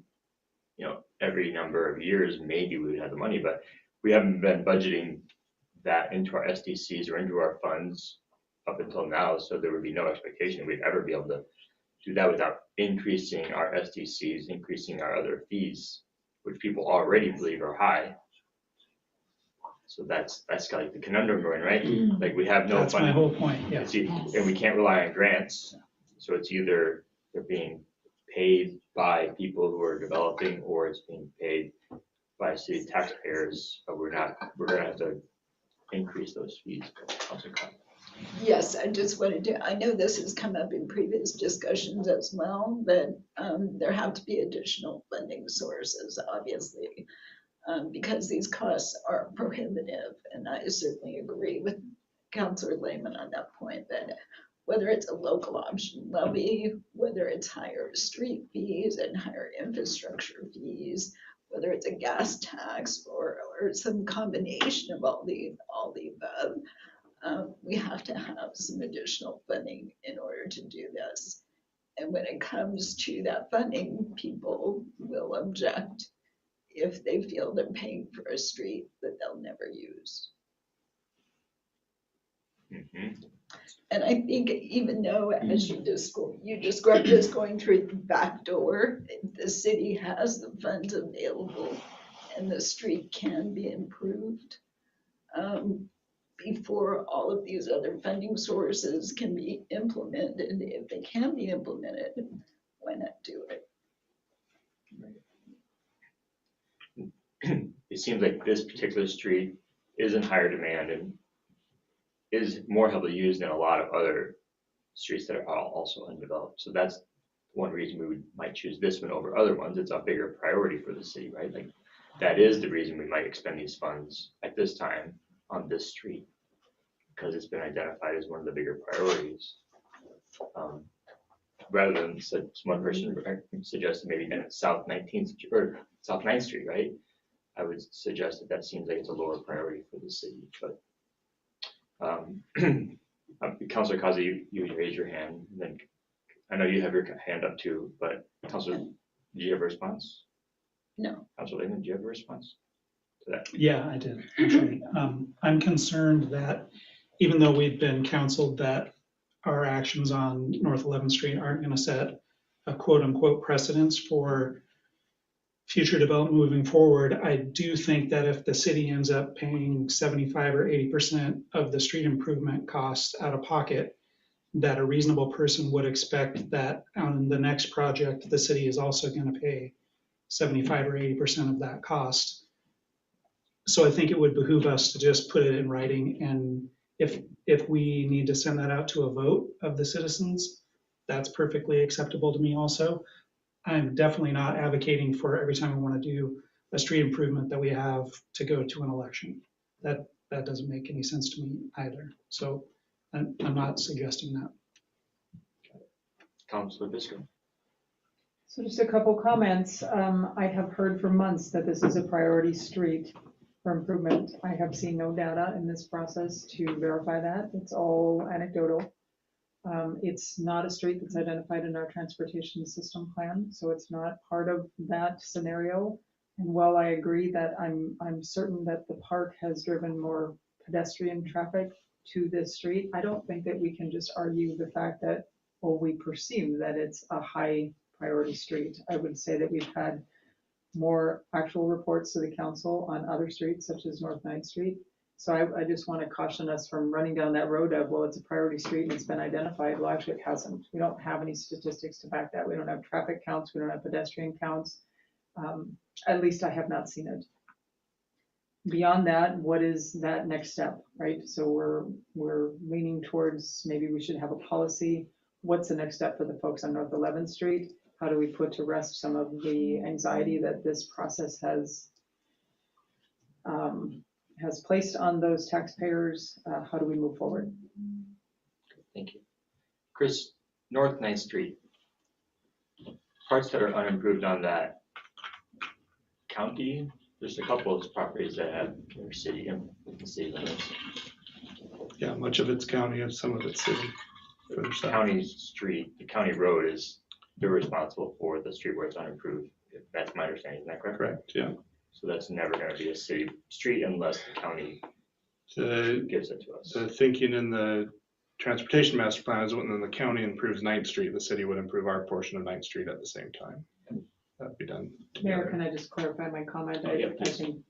Speaker 2: every number of years, maybe we would have the money, but we haven't been budgeting that into our SDCs or into our funds up until now, so there would be no expectation we'd ever be able to do that without increasing our SDCs, increasing our other fees, which people already believe are high. So that's kind of like the conundrum we're in, right? Like we have no
Speaker 14: That's my
Speaker 2: funding.
Speaker 14: whole point, yeah.
Speaker 2: And we can't rely on grants, so it's either they're being paid by people who are developing, or it's being paid by city taxpayers, but we're gonna have to increase those fees.
Speaker 7: Yes, I just wanted to, I know this has come up in previous discussions as well, but there have to be additional funding sources, obviously, because these costs are prohibitive. And I certainly agree with Councilor Lehman on that point, that whether it's a local option levy, whether it's higher street fees and higher infrastructure fees, whether it's a gas tax or some combination of all the above, we have to have some additional funding in order to do this. And when it comes to that funding, people will object if they feel they're paying for a street that they'll never use. And I think even though, as you described this going through the back door, the city has the funds available and the street can be improved before all of these other funding sources can be implemented. If they can be implemented, why not do it?
Speaker 2: It seems like this particular street is in higher demand and is more heavily used than a lot of other streets that are also undeveloped. So that's one reason we might choose this one over other ones. It's a bigger priority for the city, right? Like that is the reason we might expend these funds at this time on this street, because it's been identified as one of the bigger priorities. Rather than one person suggested maybe South 19th or South 9th Street, right? I would suggest that seems like it's a lower priority for the city, but Councilor Kazi, you raised your hand, and then I know you have your hand up too, but Councilor, do you have a response?
Speaker 7: No.
Speaker 2: Councilor Lehman, do you have a response to that?
Speaker 14: Yeah, I did, actually. I'm concerned that even though we've been counseled that our actions on North 11th Street aren't going to set a quote unquote precedence for future development moving forward, I do think that if the city ends up paying 75 or 80% of the street improvement costs out of pocket, that a reasonable person would expect that on the next project, the city is also going to pay 75 or 80% of that cost. So I think it would behoove us to just put it in writing, and if we need to send that out to a vote of the citizens, that's perfectly acceptable to me also. I'm definitely not advocating for every time we want to do a street improvement that we have to go to an election. That doesn't make any sense to me either. So I'm not suggesting that.
Speaker 2: Councilor Bisco.
Speaker 12: So just a couple comments. I have heard for months that this is a priority street for improvement. I have seen no data in this process to verify that. It's all anecdotal. It's not a street that's identified in our transportation system plan, so it's not part of that scenario. And while I agree that I'm certain that the park has driven more pedestrian traffic to this street, I don't think that we can just argue the fact that, well, we perceive that it's a high priority street. I would say that we've had more actual reports to the council on other streets such as North 9th Street. So I just want to caution us from running down that road of, well, it's a priority street and it's been identified. Well, actually it hasn't. We don't have any statistics to back that. We don't have traffic counts. We don't have pedestrian counts. At least I have not seen it. Beyond that, what is that next step, right? So we're leaning towards maybe we should have a policy. What's the next step for the folks on North 11th Street? How do we put to rest some of the anxiety that this process has placed on those taxpayers? How do we move forward?
Speaker 2: Thank you. Chris, North 9th Street, parts that are unimproved on that county, there's a couple of properties that have their city in the city limits.
Speaker 1: Yeah, much of it's county and some of it's city.
Speaker 2: The county street, the county road they're responsible for the street where it's unimproved. That's my understanding, is that correct?
Speaker 1: Correct, yeah.
Speaker 2: So that's never gonna be a city street unless the county
Speaker 1: The,
Speaker 2: gives it to us.
Speaker 1: the thinking in the transportation master plan is when the county improves 9th Street, the city would improve our portion of 9th Street at the same time. That'd be done
Speaker 12: Mayor,
Speaker 1: together.
Speaker 12: can I just clarify my comment?
Speaker 2: Oh, yeah,
Speaker 12: I
Speaker 2: please.
Speaker 12: think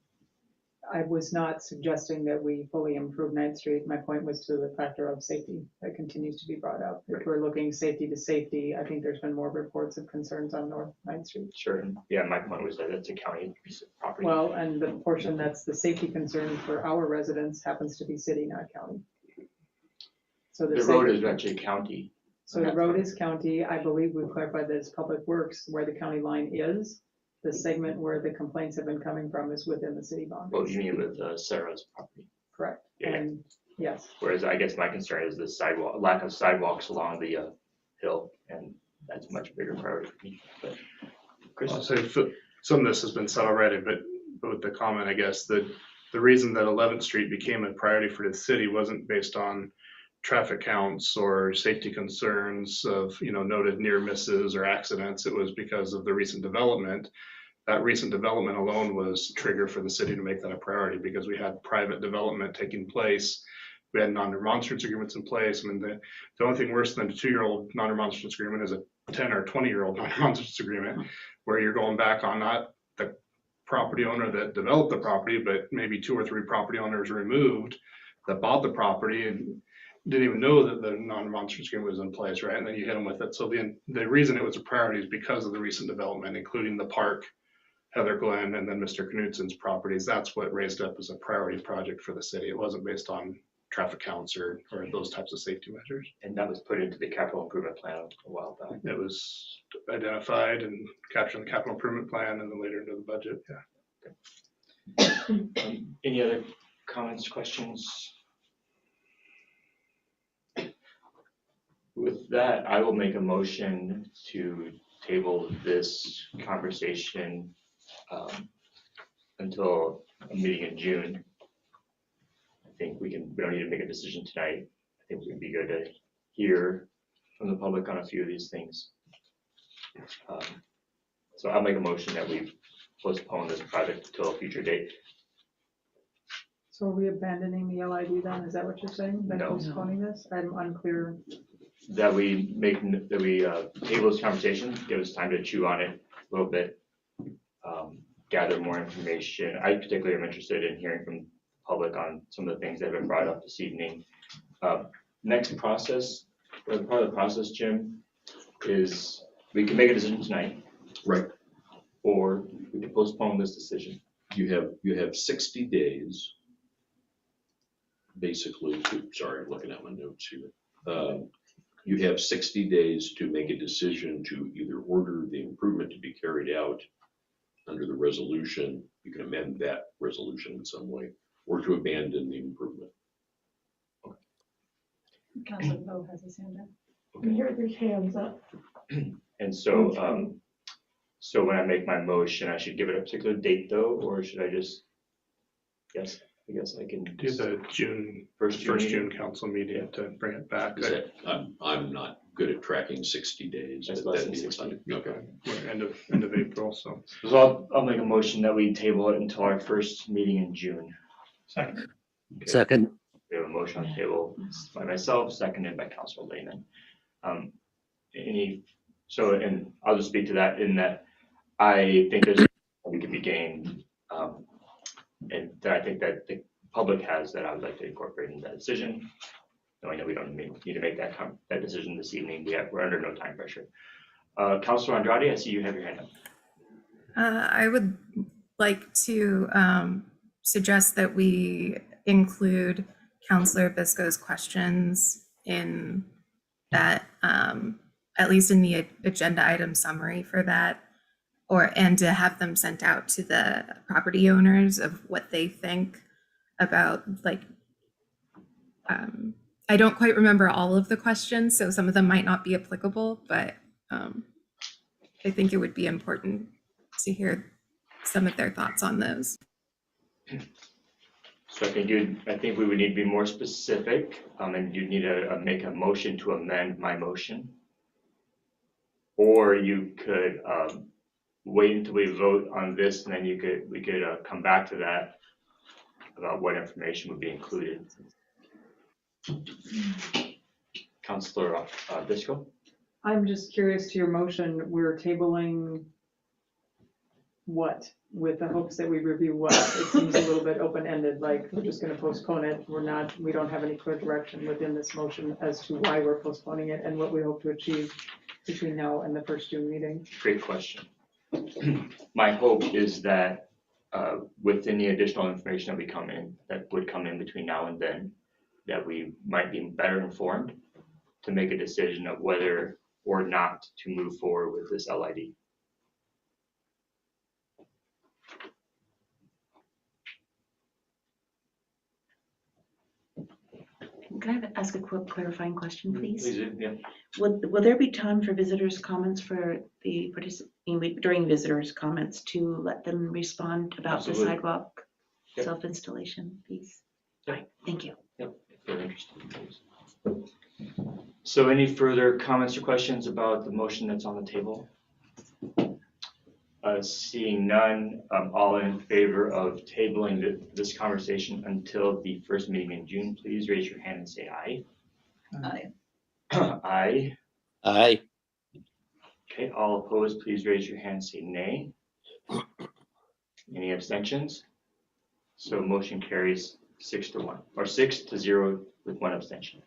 Speaker 12: I was not suggesting that we fully improve 9th Street. My point was to the factor of safety that continues to be brought up. If we're looking safety to safety, I think there's been more reports of concerns on North 9th Street.
Speaker 2: Sure, yeah, my point was that it's a county piece of property.
Speaker 12: Well, and the portion that's the safety concern for our residents happens to be city, not county. So
Speaker 2: The road
Speaker 12: safety-
Speaker 2: is actually county.
Speaker 12: So the road is county. I believe we've clarified that it's public works where the county line is. The segment where the complaints have been coming from is within the city
Speaker 2: Well,
Speaker 12: boundaries.
Speaker 2: you mean with Sarah's property.
Speaker 12: Correct.
Speaker 2: Yeah.
Speaker 12: And yes,
Speaker 2: Whereas I guess my concern is the sidewalk, lack of sidewalks along the hill, and that's a much bigger priority for me. But Chris,
Speaker 1: I'll say some of this has been said already, but with the comment, I guess, that the reason that 11th Street became a priority for the city wasn't based on traffic counts or safety concerns of, noted near misses or accidents. It was because of the recent development. That recent development alone was trigger for the city to make that a priority because we had private development taking place. We had non-remonstrance agreements in place. I mean, the only thing worse than a 2-year-old non-remonstrance agreement is a 10 or 20-year-old non-remonstrance agreement where you're going back on not the property owner that developed the property, but maybe 2 or 3 property owners removed that bought the property and didn't even know that the non-remonstrance agreement was in place, right? And then you hit them with it. So the reason it was a priority is because of the recent development, including the park, Heather Glen, and then Mr. Knutson's properties. That's what raised up as a priority project for the city. It wasn't based on traffic counts or those types of safety measures.
Speaker 2: and that was put into the capital improvement plan a while back.
Speaker 1: It was identified and captured in the capital improvement plan and then later into the budget, yeah.
Speaker 2: Any other comments, questions? With that, I will make a motion to table this conversation until a meeting in June. I think we don't need to make a decision tonight. I think it would be good to hear from the public on a few of these things. So I'll make a motion that we postpone this project until a future date.
Speaker 12: so are we abandoning the LID then? Is that what you're saying? By
Speaker 2: No.
Speaker 12: postponing this? I'm unclear.
Speaker 2: That we table this conversation, give us time to chew on it a little bit, gather more information. I particularly am interested in hearing from the public on some of the things that have been brought up this evening. Next process, or part of the process, Jim, is we can make a decision tonight.
Speaker 5: Right.
Speaker 2: Or we can postpone this decision.
Speaker 5: You have 60 days, basically, sorry, I'm looking at my notes here. You have 60 days to make a decision to either order the improvement to be carried out under the resolution, you can amend that resolution in some way, or to abandon the improvement.
Speaker 3: Councilor Lowe has his hand up.
Speaker 10: And here, there's hands up.
Speaker 2: And so, so when I make my motion, I should give it a particular date though, or should I just, yes, I guess I can
Speaker 1: Do the June,
Speaker 2: first
Speaker 1: first
Speaker 2: June.
Speaker 1: June council meeting to bring it back.
Speaker 5: Is that, I'm not good at tracking 60 days.
Speaker 2: That's
Speaker 5: but
Speaker 2: less
Speaker 5: that
Speaker 2: than
Speaker 5: means
Speaker 2: 60.
Speaker 5: Okay.
Speaker 1: We're end of April, so.
Speaker 2: So I'll make a motion that we table it until our first meeting in June.
Speaker 14: Second.
Speaker 2: Okay.
Speaker 13: Second,
Speaker 2: We have a motion on the table by myself, seconded by Councilor Lehman. And I'll just speak to that in that I think there's we could be gained, and that I think that the public has that I would like to incorporate in that decision. Knowing that we don't need to make that decision this evening, we're under no time pressure. Councilor Andrade, I see you have your hand up.
Speaker 4: I would like to suggest that we include Councilor Bisco's questions in that, at least in the agenda item summary for that, and to have them sent out to the property owners of what they think about, like, I don't quite remember all of the questions, so some of them might not be applicable, but I think it would be important to hear some of their thoughts on those.
Speaker 2: So I think we would need to be more specific, and you'd need to make a motion to amend my motion. Or you could wait until we vote on this, and then we could come back to that about what information would be included. Councilor Bisco?
Speaker 12: I'm just curious to your motion, we're tabling what? With the hopes that we review what? It seems a little bit open-ended, like we're just gonna postpone it. We don't have any clear direction within this motion as to why we're postponing it and what we hope to achieve between now and the first June meeting.
Speaker 2: Great question. My hope is that with any additional information that would come in between now and then, that we might be better informed to make a decision of whether or not to move forward with this LID.
Speaker 15: Can I ask a quick clarifying question, please?
Speaker 2: Please do, yeah.
Speaker 15: Will there be time for visitors' comments for the during visitors' comments to let them respond about
Speaker 2: Absolutely.
Speaker 15: the sidewalk
Speaker 2: Yep.
Speaker 15: self-installation, please?
Speaker 2: Yep.
Speaker 15: Right, thank you.
Speaker 2: Yep, if they're interested, please. So any further comments or questions about the motion that's on the table? Seeing none, all in favor of tabling this conversation until the first meeting in June, please raise your hand and say aye.
Speaker 7: Aye.
Speaker 2: Aye.
Speaker 13: Aye.
Speaker 2: Okay, all opposed, please raise your hand and say nay. Any abstentions? So motion carries 6-1, or 6-0 with one abstention.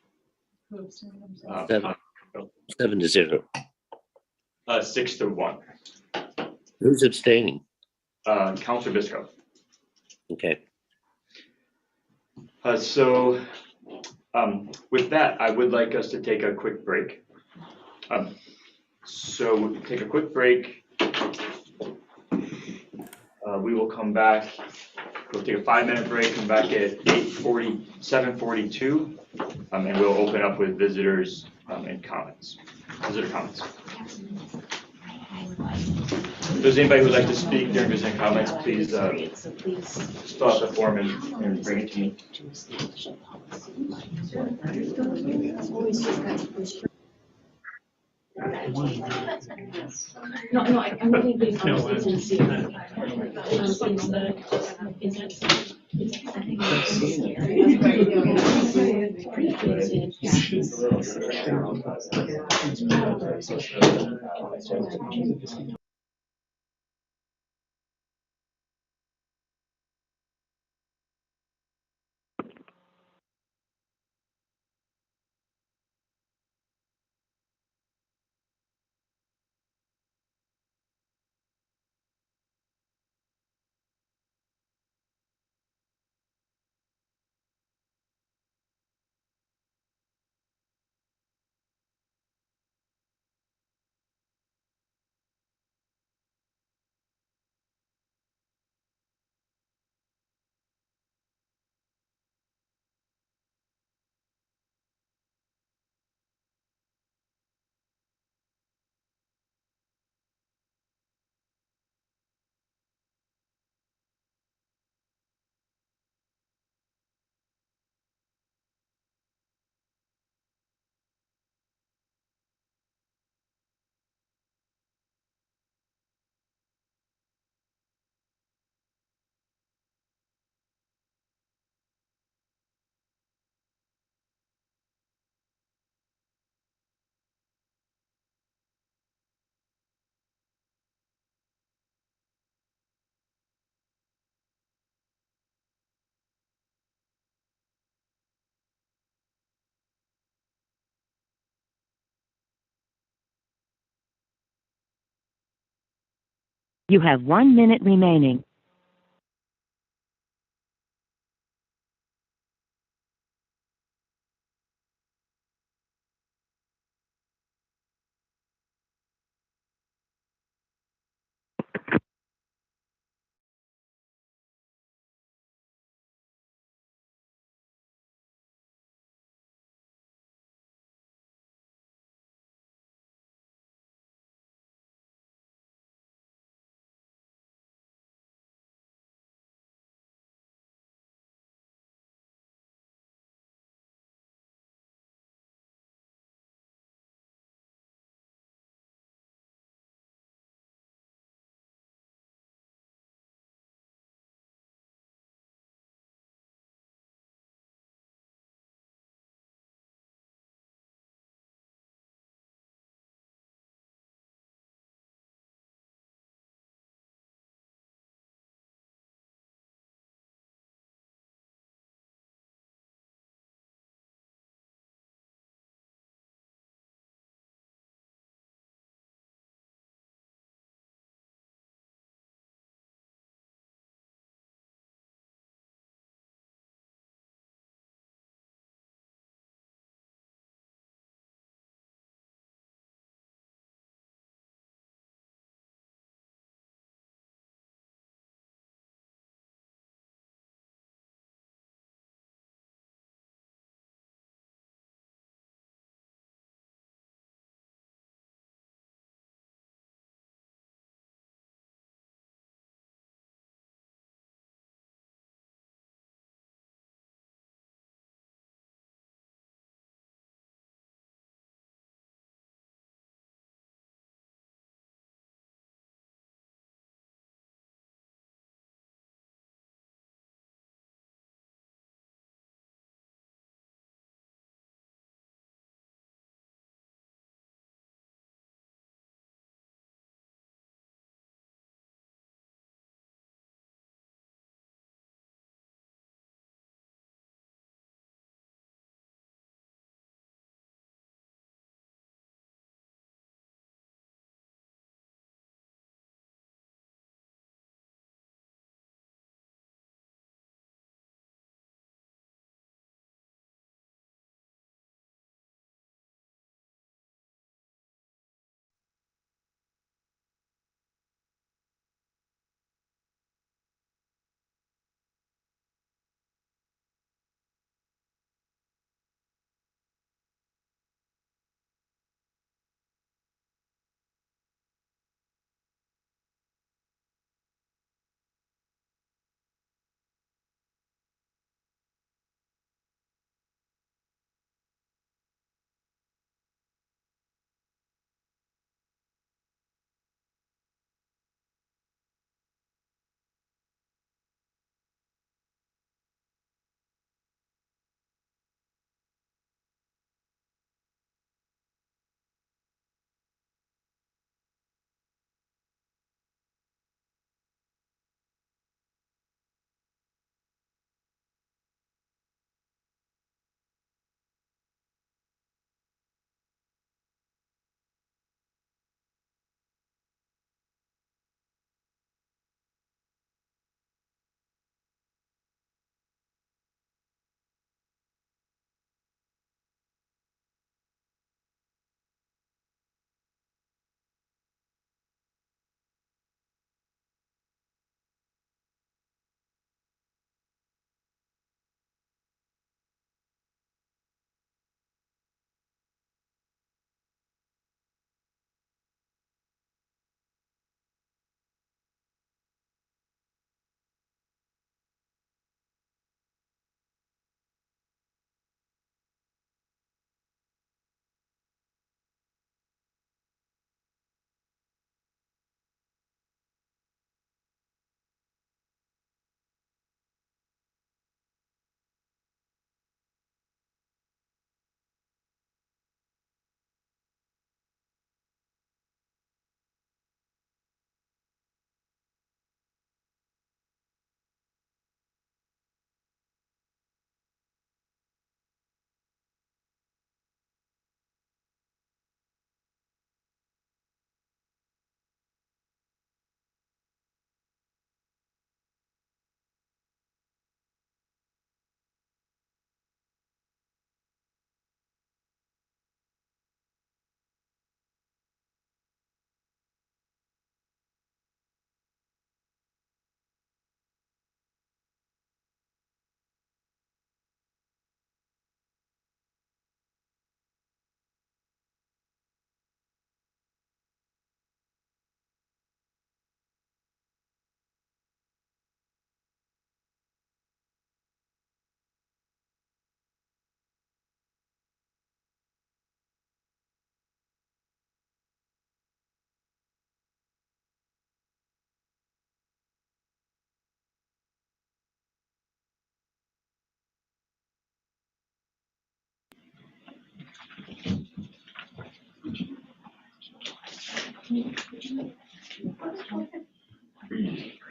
Speaker 3: Who abstained? I'm sorry.
Speaker 13: 7-0.
Speaker 2: 6-1.
Speaker 13: Who's abstaining?
Speaker 2: Councilor Biscoe.
Speaker 13: Okay.
Speaker 2: So with that, I would like us to take a quick break. So take a quick break. We will come back. We'll take a 5-minute break, come back at 7:42, and we'll open up with visitors and comments. Visitor comments. If there's anybody who'd like to speak during visitor comments, please just fill out the form and bring it to me.
Speaker 10: No, I'm really being sincere.
Speaker 16: You have 1 minute remaining.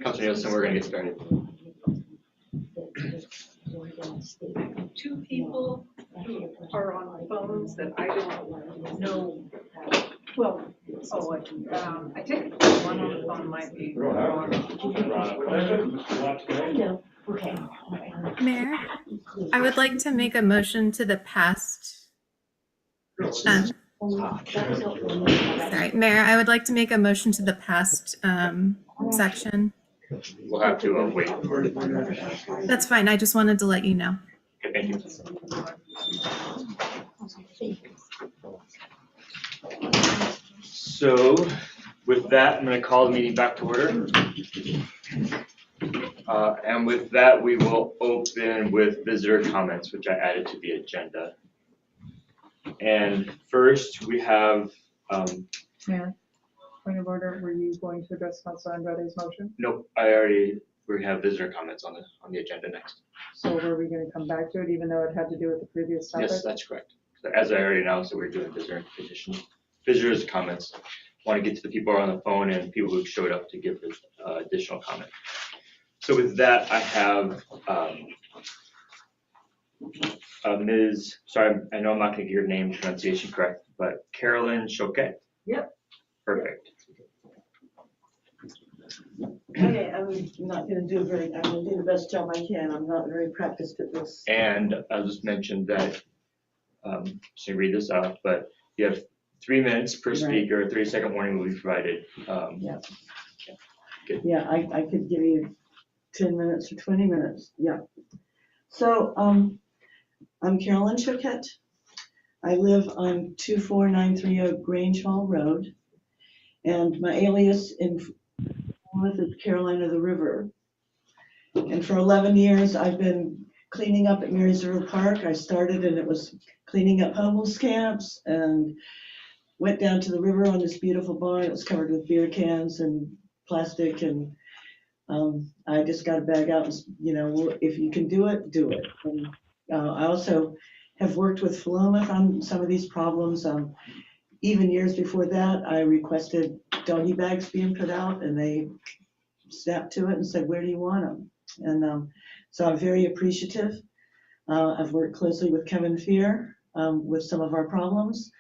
Speaker 2: Councilor Nielsen, we're gonna get started.
Speaker 3: Two people who are on phones that I don't know. Well, I take it one on the phone might be.
Speaker 8: Okay.
Speaker 4: Mayor, I would like to make a motion to the past. Sorry, Mayor, I would like to make a motion to the past section.
Speaker 2: We'll have to wait for it.
Speaker 4: That's fine. I just wanted to let you know.
Speaker 2: Okay, thank you. So with that, I'm going to call the meeting back to order. And with that, we will open with visitor comments, which I added to the agenda. And first, we have,
Speaker 12: Mayor, point of order, were you going to address Councilor Andrade's motion?
Speaker 2: nope, we have visitor comments on the agenda next.
Speaker 12: So were we going to come back to it even though it had to do with the previous topic?
Speaker 2: Yes, that's correct. As I already announced, that we're doing visitors comments. Want to get to the people who are on the phone and people who showed up to give additional comment. So with that, I have Ms. Sorry, I know I'm not going to get your name pronunciation correct, but Carolyn Choquette?
Speaker 17: Yep.
Speaker 2: Perfect.
Speaker 17: Okay, I'm not gonna do I'm gonna do the best job I can. I'm not very practiced at this.
Speaker 2: And I'll just mention that, should read this out, but you have 3 minutes per speaker, a 30-second warning will be provided.
Speaker 17: Yeah.
Speaker 2: Good.
Speaker 17: Yeah, I could give you 10 minutes or 20 minutes, yeah. So, I'm Carolyn Choquette. I live on 24930 Grange Hall Road. And my alias in is Carolina the River. And for 11 years, I've been cleaning up at Marys River Park. I started and it was cleaning up homeless camps and went down to the river on this beautiful barn. It was covered with beer cans and plastic. And I just got a bag out and, if you can do it, do it. And I also have worked with Philomath on some of these problems. Even years before that, I requested doggy bags being put out and they snapped to it and said, where do you want them? And so I'm very appreciative. I've worked closely with Kevin Fear with some of our problems.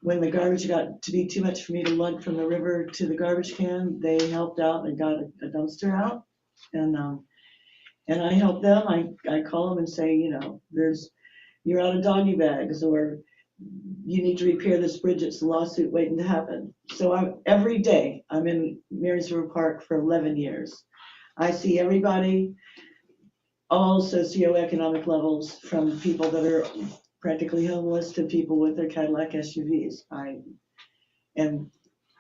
Speaker 17: When the garbage got to be too much for me to lug from the river to the garbage can, they helped out and got a dumpster out. And I help them. I call them and say, you're out of doggy bags, or you need to repair this bridge, it's a lawsuit waiting to happen. So every day, I'm in Marys River Park for 11 years. I see everybody, all socioeconomic levels, from people that are practically homeless to people with their Cadillac SUVs. And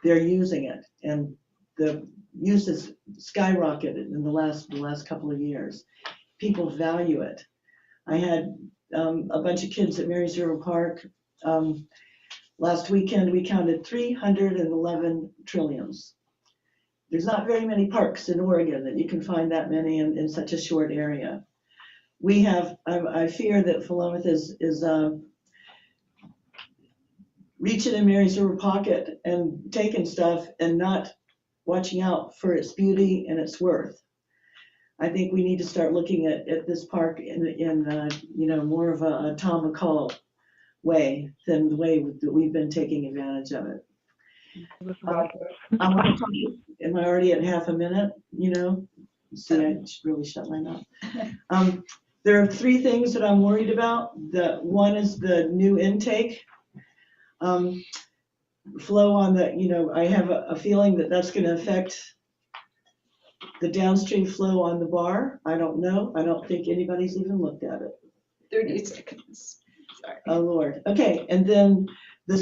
Speaker 17: they're using it, and the use has skyrocketed in the last couple of years. People value it. I had a bunch of kids at Marys River Park. Last weekend, we counted 311 trilliums. There's not very many parks in Oregon that you can find that many in such a short area. We have, I fear that Philomath is reaching in Marys River pocket and taking stuff and not watching out for its beauty and its worth. I think we need to start looking at this park in more of a Tom McCall way than the way that we've been taking advantage of it. I want to talk, am I already at half a minute? See, I should really shut my mouth. There are 3 things that I'm worried about. One is the new intake flow on the, I have a feeling that that's going to affect the downstream flow on the bar. I don't know. I don't think anybody's even looked at it.
Speaker 7: 30 seconds. Sorry.
Speaker 17: Oh, Lord. Okay, and then the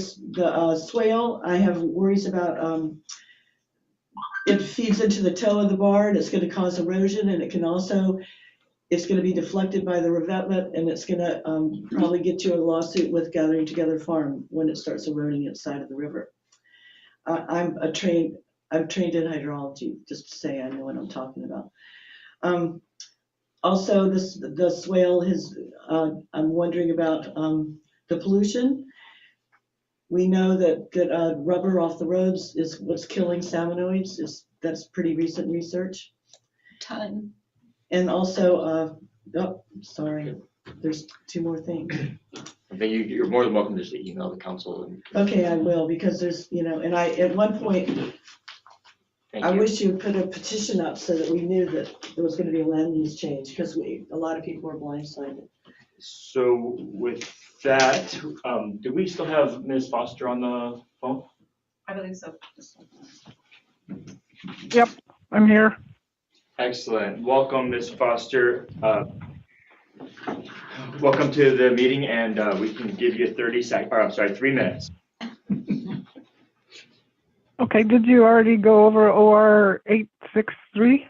Speaker 17: swale, I have worries about, it feeds into the toe of the bar and it's going to cause erosion, and it's going to be deflected by the revetment, and it's going to probably get you a lawsuit with Gathering Together Farm when it starts eroding its side of the river. I'm trained in hydrology, just to say I know what I'm talking about. Also, the swale I'm wondering about the pollution. We know that rubber off the roads is what's killing salmonoids. That's pretty recent research.
Speaker 7: Ton.
Speaker 17: And also, sorry, there's two more things.
Speaker 2: You're more than welcome to just email the council.
Speaker 17: Okay, I will, because there's, and at one point, I wish you would put a petition up so that we knew that there was gonna be a land use change, because a lot of people were blindsided.
Speaker 2: So with that, do we still have Ms. Foster on the phone?
Speaker 3: I believe so.
Speaker 18: Yep, I'm here.
Speaker 2: Excellent. Welcome, Ms. Foster. Welcome to the meeting, and we can give you 3 minutes.
Speaker 18: Okay, did you already go over OR 863?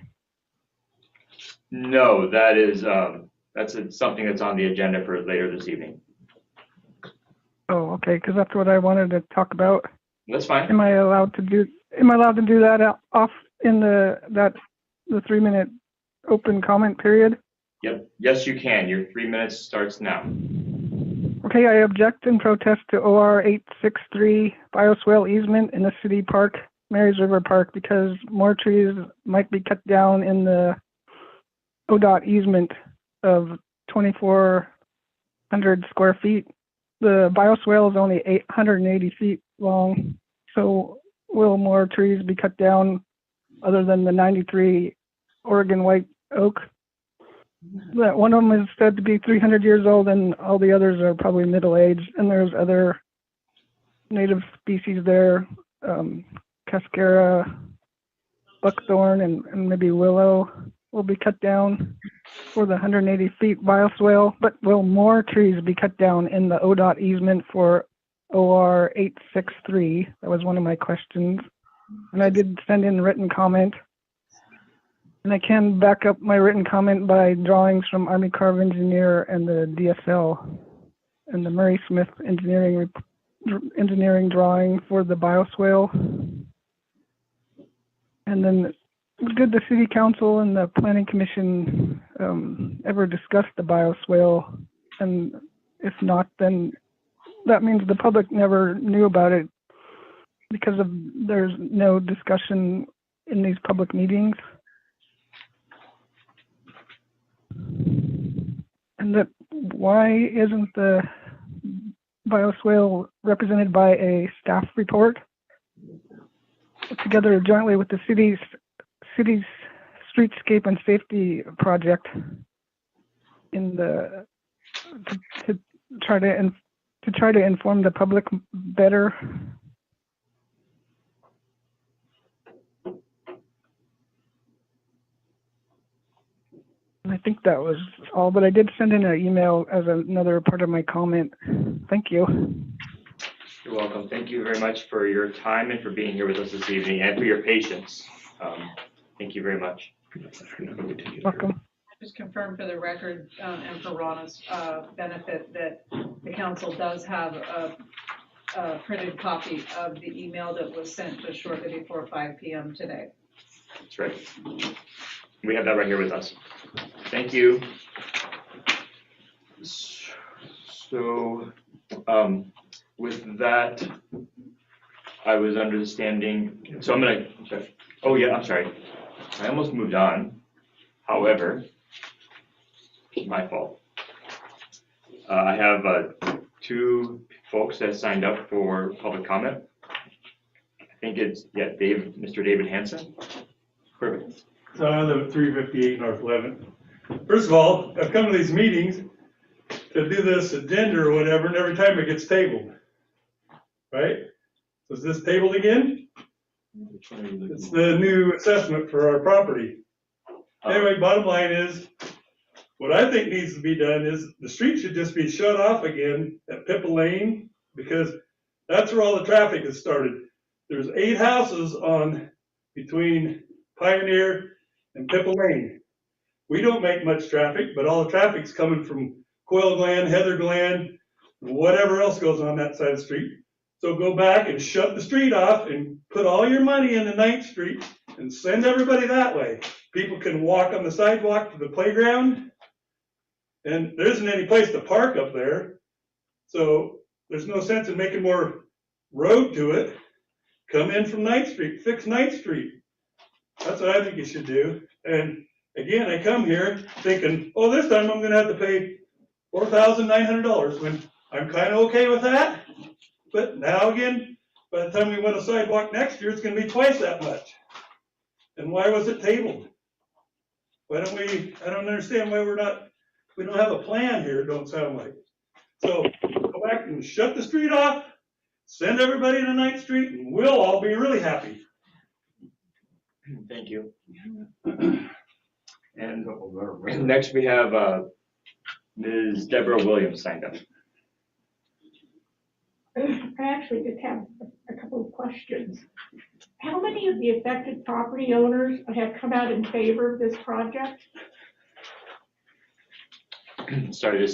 Speaker 2: No, that is something that's on the agenda for later this evening.
Speaker 18: Oh, okay, because that's what I wanted to talk about.
Speaker 2: That's fine.
Speaker 18: Am I allowed to do that off in the 3-minute open comment period?
Speaker 2: Yep. Yes, you can. Your 3 minutes starts now.
Speaker 18: Okay, I object and protest to OR 863 bioswale easement in the city park, Marys River Park, because more trees might be cut down in the ODOT easement of 2,400 square feet. The bioswale is only 880 feet long, so will more trees be cut down other than the 93 Oregon white oak? That one of them is said to be 300 years old, and all the others are probably middle-aged. And there's other native species there, cascara, buckthorn, and maybe willow will be cut down for the 180 feet bioswale. But will more trees be cut down in the ODOT easement for OR 863? That was one of my questions. And I did send in a written comment. And I can back up my written comment by drawings from Army Corps of Engineer and the DSL and the Murray Smith engineering drawing for the bioswale. And then did the City Council and the Planning Commission ever discuss the bioswale? And if not, then that means the public never knew about it because there's no discussion in these public meetings. And that why isn't the bioswale represented by a staff report together jointly with the city's streetscape and safety project in the to try to inform the public better? I think that was all, but I did send in an email as another part of my comment. Thank you.
Speaker 2: You're welcome. Thank you very much for your time and for being here with us this evening and for your patience. Thank you very much.
Speaker 18: Welcome.
Speaker 3: Just confirm for the record and for Rana's benefit that the council does have a printed copy of the email that was sent just shortly before 5 p.m. today.
Speaker 2: That's right. We have that right here with us. Thank you. So, with that, I was understanding, so I'm sorry. I almost moved on. However, my fault. I have 2 folks that signed up for public comment. I think it's, Mr. David Hansen. Perfect.
Speaker 19: So I live at 358 North 11th. First of all, I've come to these meetings to do this agenda or whatever, and every time it gets tabled, right? So is this tabled again? It's the new assessment for our property. Anyway, bottom line is, what I think needs to be done is the street should just be shut off again at Pippa Lane, because that's where all the traffic has started. There's 8 houses on between Pioneer and Pippa Lane. We don't make much traffic, but all the traffic's coming from Quail Glen, Heather Glen, whatever else goes on that side of the street. So go back and shut the street off and put all your money into 9th Street and send everybody that way. People can walk on the sidewalk to the playground, and there isn't any place to park up there. So there's no sense in making more road to it, come in from 9th Street, fix 9th Street. That's what I think you should do. And again, I come here thinking, oh, this time I'm gonna have to pay $4,900 when I'm kind of okay with that. But now again, by the time we want a sidewalk next year, it's gonna be twice that much. And why was it tabled? Why don't we, I don't understand why we don't have a plan here, it don't sound like. So go back and shut the street off, send everybody to 9th Street, and we'll all be really happy.
Speaker 2: Thank you. And next we have Ms. Deborah Williams signed up.
Speaker 10: I actually just have a couple of questions. How many of the affected property owners have come out in favor of this project?
Speaker 2: Sorry,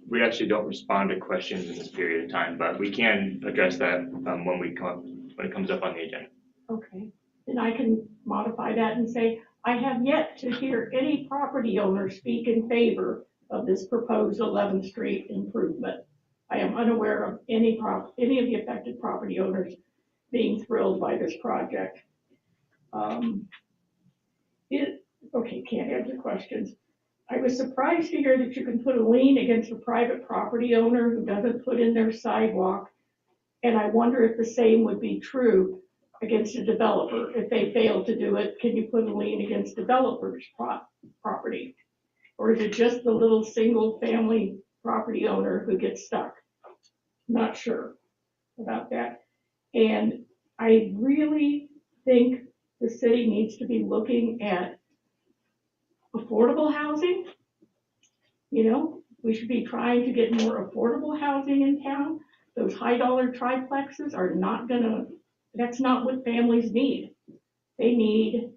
Speaker 2: we actually don't respond to questions in this period of time, but we can address that when it comes up on the agenda.
Speaker 10: Okay, then I can modify that and say, I have yet to hear any property owner speak in favor of this proposed 11th Street improvement. I am unaware of any of the affected property owners being thrilled by this project. Okay, can't answer questions. I was surprised to hear that you can put a lien against a private property owner who doesn't put in their sidewalk. And I wonder if the same would be true against a developer. If they fail to do it, can you put a lien against developers' property? Or is it just the little single family property owner who gets stuck? Not sure about that. And I really think the city needs to be looking at affordable housing. You know, we should be trying to get more affordable housing in town. Those high dollar triplexes are not that's not what families need. They need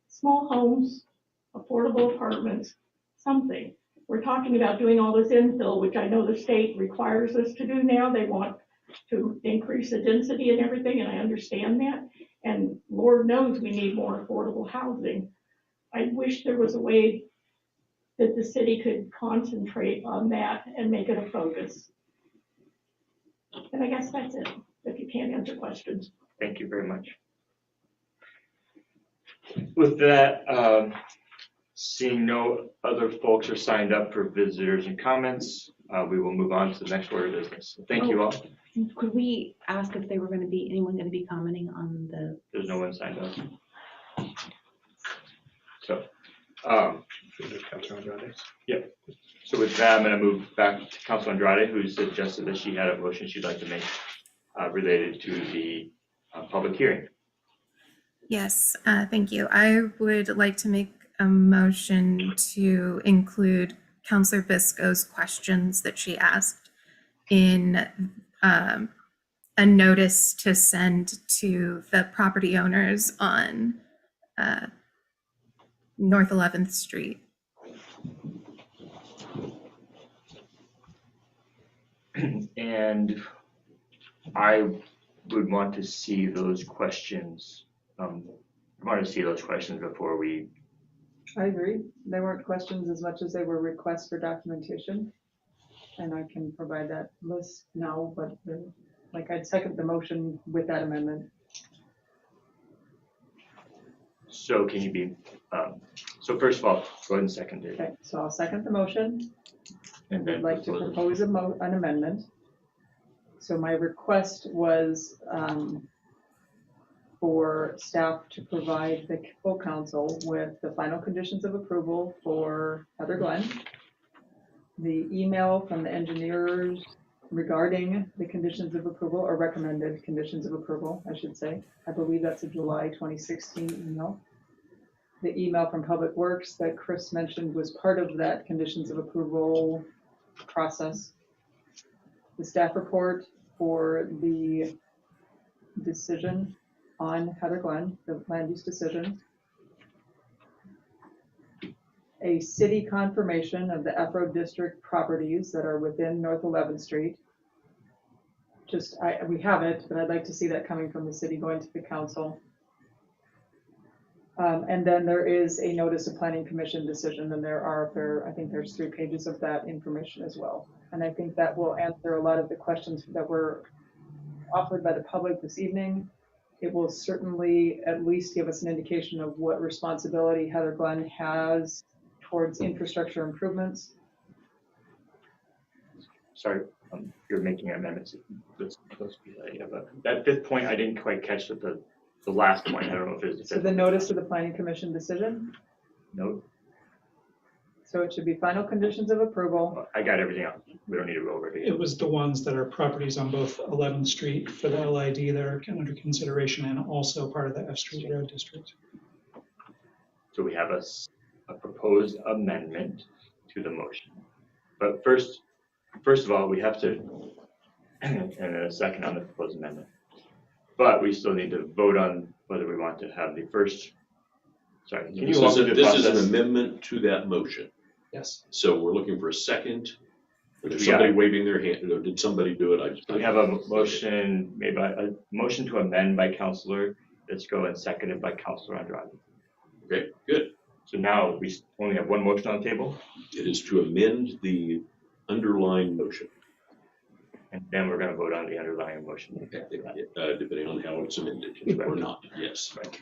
Speaker 10: small homes, affordable apartments, something. We're talking about doing all this infill, which I know the state requires us to do now. They want to increase the density and everything, and I understand that. And Lord knows we need more affordable housing. I wish there was a way that the city could concentrate on that and make it a focus. And I guess that's it, if you can't answer questions.
Speaker 2: Thank you very much. With that, seeing no other folks are signed up for visitors and comments, we will move on to the next order of business. Thank you all.
Speaker 15: Could we ask if anyone going to be commenting on the?
Speaker 2: There's no one signed up. So, yeah. So with that, I'm going to move back to Council Andrade, who suggested that she had a motion she'd like to make related to the public hearing.
Speaker 4: Yes, thank you. I would like to make a motion to include Councilor Bisco's questions that she asked in a notice to send to the property owners on North 11th Street.
Speaker 2: And I would want to see those questions. Before we.
Speaker 12: I agree. They weren't questions as much as they were requests for documentation. And I can provide that list now, but I'd second the motion with that amendment.
Speaker 2: So can you be, so first of all, go ahead and second it.
Speaker 12: Okay, so I'll second the motion.
Speaker 2: And then
Speaker 12: I'd like to propose an amendment. So my request was for staff to provide the full council with the final conditions of approval for Heather Glen, the email from the engineers regarding the conditions of approval, or recommended conditions of approval, I should say. I believe that's a July 2016 email. The email from Public Works that Chris mentioned was part of that conditions of approval process. The staff report for the decision on Heather Glen, the land use decision. A city confirmation of the Afro District properties that are within North 11th Street. We have it, but I'd like to see that coming from the city going to the council. And then there is a notice of planning commission decision, and I think there's 3 pages of that information as well. And I think that will answer a lot of the questions that were offered by the public this evening. It will certainly at least give us an indication of what responsibility Heather Glen has towards infrastructure improvements.
Speaker 2: Sorry, you're making amendments. That's supposed to be the idea, but that fifth point, I didn't quite catch the last point. I don't know if it's the
Speaker 12: So
Speaker 2: fifth.
Speaker 12: the notice of the planning commission decision,
Speaker 2: No,
Speaker 12: so it should be final conditions of approval.
Speaker 2: I got everything else. We don't need to go over it again.
Speaker 14: It was the ones that are properties on both 11th Street for the LID that are under consideration and also part of the F Street Road District.
Speaker 2: So we have a proposed amendment to the motion. But first of all, we have to, and a second on the proposed amendment. But we still need to vote on whether we want to have the first, sorry, can you walk through the
Speaker 5: This is an
Speaker 2: process?
Speaker 5: amendment to that motion.
Speaker 14: Yes.
Speaker 5: So we're looking for a second. There's
Speaker 2: Yeah.
Speaker 5: somebody waving their hand. Did somebody do it?
Speaker 2: We have a motion made by, a motion to amend by Councilor Visco and seconded by Councilor Andrade.
Speaker 5: Okay, good.
Speaker 2: So now we only have one motion on the table,
Speaker 5: It is to amend the underlying motion,
Speaker 2: and then we're gonna vote on the underlying motion.
Speaker 5: depending on how it's amended or not. Yes,
Speaker 2: Right.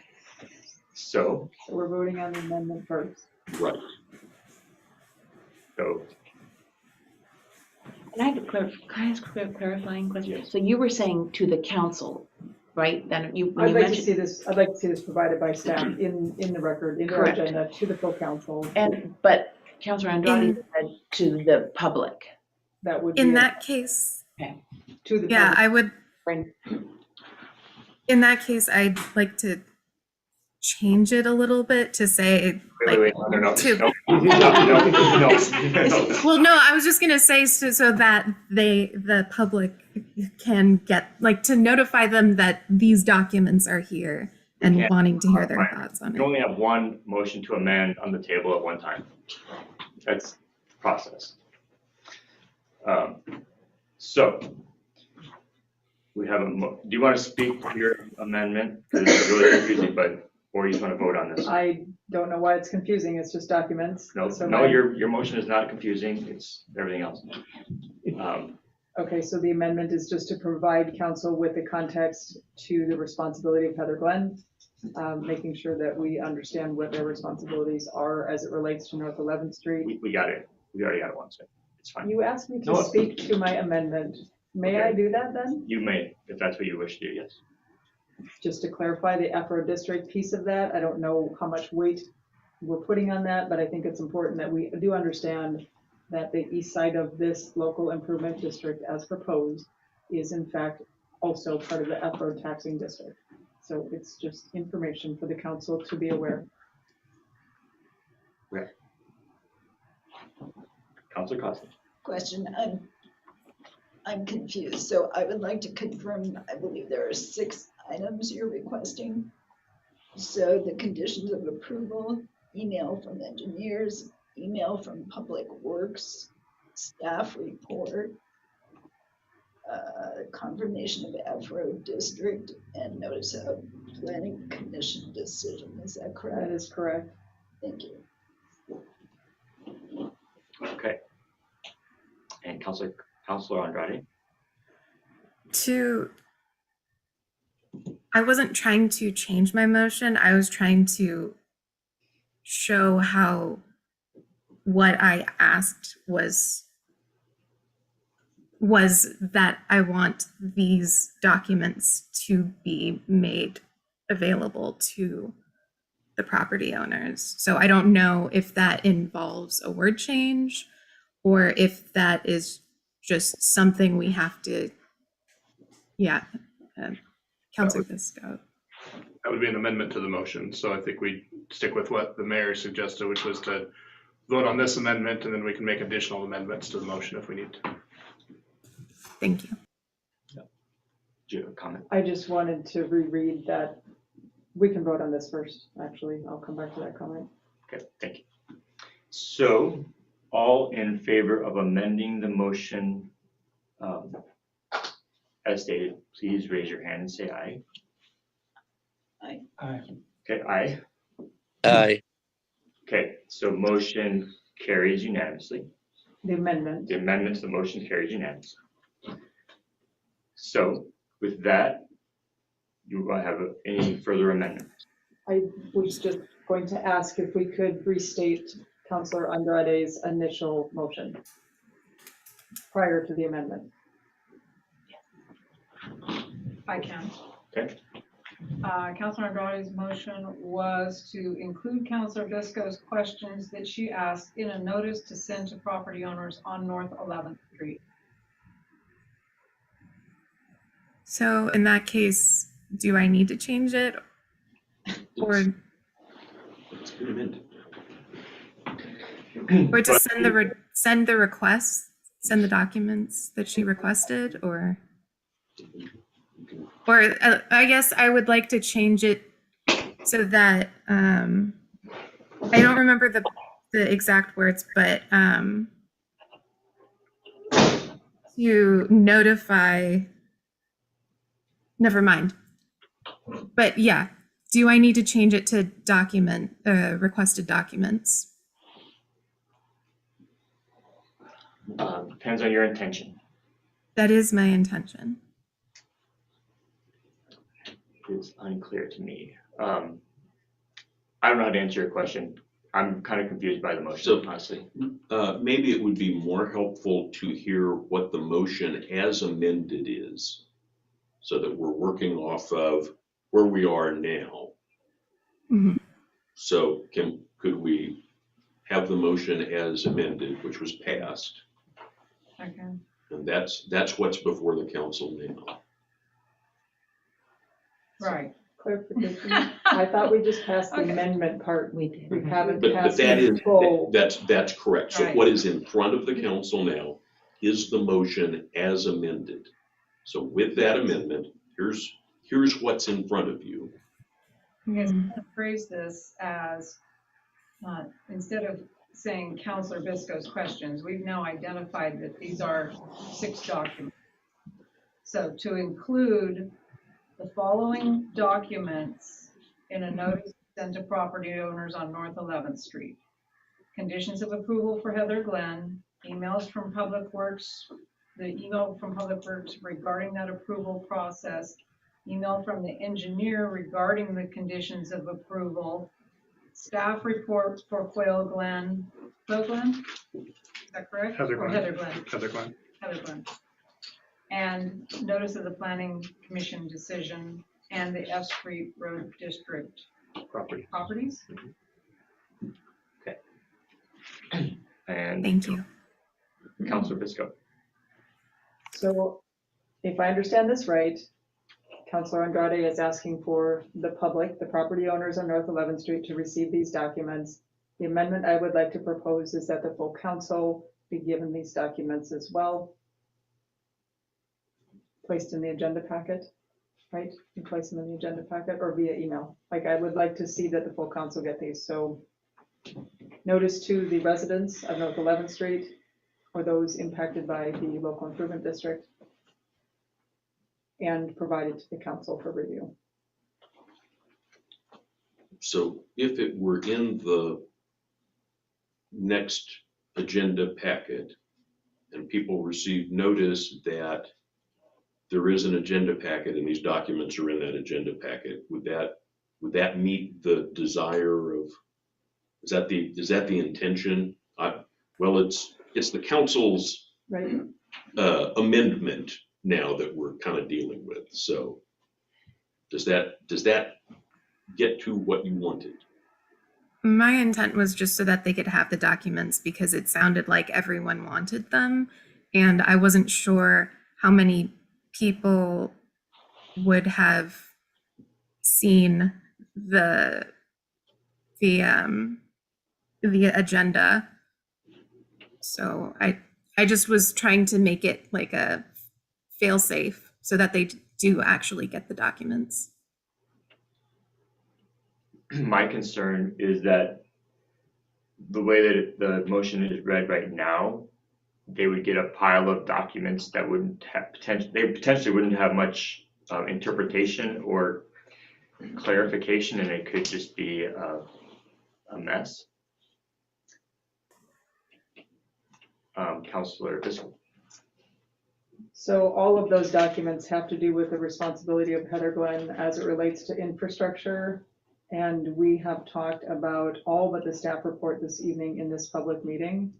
Speaker 2: So,
Speaker 12: So we're voting on the amendment first.
Speaker 5: right.
Speaker 2: so
Speaker 15: Can I ask a clarifying question? So you were saying to the council, right? Then you, when
Speaker 12: I'd
Speaker 15: you
Speaker 12: like to
Speaker 15: mentioned,
Speaker 12: see this, I'd like to see this provided by staff in the record, in our
Speaker 15: Correct.
Speaker 12: agenda to the full council.
Speaker 15: but Councilor Andrade said to the public.
Speaker 12: That would be.
Speaker 4: In
Speaker 12: a-
Speaker 4: that case,
Speaker 12: To the.
Speaker 4: yeah,
Speaker 12: public.
Speaker 4: I would,
Speaker 15: Right.
Speaker 4: in that case, I'd like to change it a little bit to say,
Speaker 2: wait,
Speaker 4: like,
Speaker 2: no,
Speaker 4: to-
Speaker 2: no.
Speaker 4: well, no, I was just gonna say so that the public can get, like, to notify them that these documents are here and
Speaker 2: Yeah.
Speaker 4: wanting to hear their
Speaker 2: Right.
Speaker 4: thoughts on
Speaker 2: You
Speaker 4: it.
Speaker 2: only have one motion to amend on the table at one time. That's the process. So we have do you want to speak to your amendment? Because it's really confusing, but, or you just want to vote on this?
Speaker 12: I don't know why it's confusing, it's just documents.
Speaker 2: No,
Speaker 12: So
Speaker 2: no,
Speaker 12: my-
Speaker 2: your motion is not confusing, it's everything else.
Speaker 12: Okay, so the amendment is just to provide council with the context to the responsibility of Heather Glen, making sure that we understand what their responsibilities are as it relates to North 11th Street.
Speaker 2: We got it, we already got it once, so it's fine.
Speaker 12: You asked me to
Speaker 2: No.
Speaker 12: speak to my amendment. May I do that then?
Speaker 2: You may, if that's what you wish to do, yes.
Speaker 12: Just to clarify the Afro district piece of that, I don't know how much weight we're putting on that, but I think it's important that we do understand that the east side of this local improvement district as proposed is in fact also part of the Afro taxing district. So it's just information for the council to be aware.
Speaker 2: Okay. Councilor Costa.
Speaker 7: Question, I'm confused, so I would like to confirm, I believe there are 6 items you're requesting. So the conditions of approval, email from engineers, email from Public Works, staff report, confirmation of Afro district, and notice of planning commission decision, is that correct?
Speaker 12: That is correct.
Speaker 7: Thank you.
Speaker 2: Okay. And Councilor Andrade.
Speaker 4: I wasn't trying to change my motion. I was trying to show how what I asked was that I want these documents to be made available to the property owners. So I don't know if that involves a word change or if that is just something we have to, Councilor Visco.
Speaker 1: That would be an amendment to the motion, so I think we stick with what the mayor suggested, which was to vote on this amendment, and then we can make additional amendments to the motion if we need to.
Speaker 4: Thank you.
Speaker 2: Do you have a comment?
Speaker 12: I just wanted to reread that. We can vote on this first, actually. I'll come back to that comment.
Speaker 2: Okay, thank you. So, all in favor of amending the motion as stated, please raise your hand and say aye.
Speaker 7: Aye.
Speaker 14: Aye.
Speaker 2: Okay, aye.
Speaker 13: Aye.
Speaker 2: Okay, so motion carries unanimously.
Speaker 12: The amendment.
Speaker 2: The amendment to the motion carries unanimously. So With that, you have any further amendments?
Speaker 12: I was just going to ask if we could restate Counselor Andrade's initial motion prior to the amendment.
Speaker 3: I can.
Speaker 2: Okay.
Speaker 3: Counselor Andrade's motion was to include Counselor Bisco's questions that she asked in a notice to send to property owners on North 11th Street.
Speaker 4: So in that case, do I need to change it? Or to send the request, send the documents that she requested, or I guess I would like to change it so that I don't remember the exact words, but to notify. Never mind. But yeah, do I need to change it to document requested documents?
Speaker 2: Depends on your intention.
Speaker 4: That is my intention.
Speaker 2: It's unclear to me. I don't know how to answer your question. I'm kind of confused by the motion, honestly.
Speaker 5: Maybe it would be more helpful to hear what the motion as amended is, so that we're working off of where we are now.
Speaker 4: Mm-hmm.
Speaker 5: So could we have the motion as amended, which was passed?
Speaker 3: Okay.
Speaker 5: And that's what's before the council now.
Speaker 3: Right.
Speaker 12: Clarification. I thought we just passed the amendment part.
Speaker 15: We did.
Speaker 12: We haven't
Speaker 5: But
Speaker 12: passed
Speaker 5: that
Speaker 12: the
Speaker 5: is,
Speaker 12: full.
Speaker 5: that's correct. So
Speaker 3: Right.
Speaker 5: what is in front of the council now is the motion as amended. So with that amendment, here's what's in front of you.
Speaker 3: You guys can phrase this as, instead of saying Counselor Bisco's questions, we've now identified that these are 6 documents. So to include the following documents in a notice sent to property owners on North 11th Street. Conditions of approval for Heather Glen, emails from Public Works, the email from Public Works regarding that approval process, email from the engineer regarding the conditions of approval, staff report for Quail Glen. Quail Glen? Is that correct?
Speaker 1: Heather
Speaker 3: Or
Speaker 1: Glen.
Speaker 3: Heather Glen.
Speaker 1: Heather Glen.
Speaker 3: Heather Glen. And notice of the Planning Commission decision and the F Street Road District properties.
Speaker 2: Okay. And
Speaker 4: Thank you.
Speaker 2: Counselor Bisco.
Speaker 12: So if I understand this right, Counselor Andrade is asking for the public, the property owners on North 11th Street, to receive these documents. The amendment I would like to propose is that the full council be given these documents as well, placed in the agenda packet, right? You place them in the agenda packet or via email. Like, I would like to see that the full council get these. So notice to the residents of North 11th Street or those impacted by the local improvement district, and provided to the council for review.
Speaker 5: So if it were in the next agenda packet and people receive notice that there is an agenda packet and these documents are in that agenda packet, would that meet the desire of, is that the intention? Well, it's the council's
Speaker 12: Right.
Speaker 5: amendment now that we're kind of dealing with. So does that get to what you wanted?
Speaker 4: My intent was just so that they could have the documents because it sounded like everyone wanted them. And I wasn't sure how many people would have seen the agenda. So I just was trying to make it like a fail-safe so that they do actually get the documents.
Speaker 2: My concern is that the way that the motion is read right now, they would get a pile of documents that wouldn't have potentially wouldn't have much interpretation or clarification, and it could just be a mess. Counselor Bisco.
Speaker 12: So all of those documents have to do with the responsibility of Heather Glen as it relates to infrastructure. And we have talked about all but the staff report this evening in this public meeting.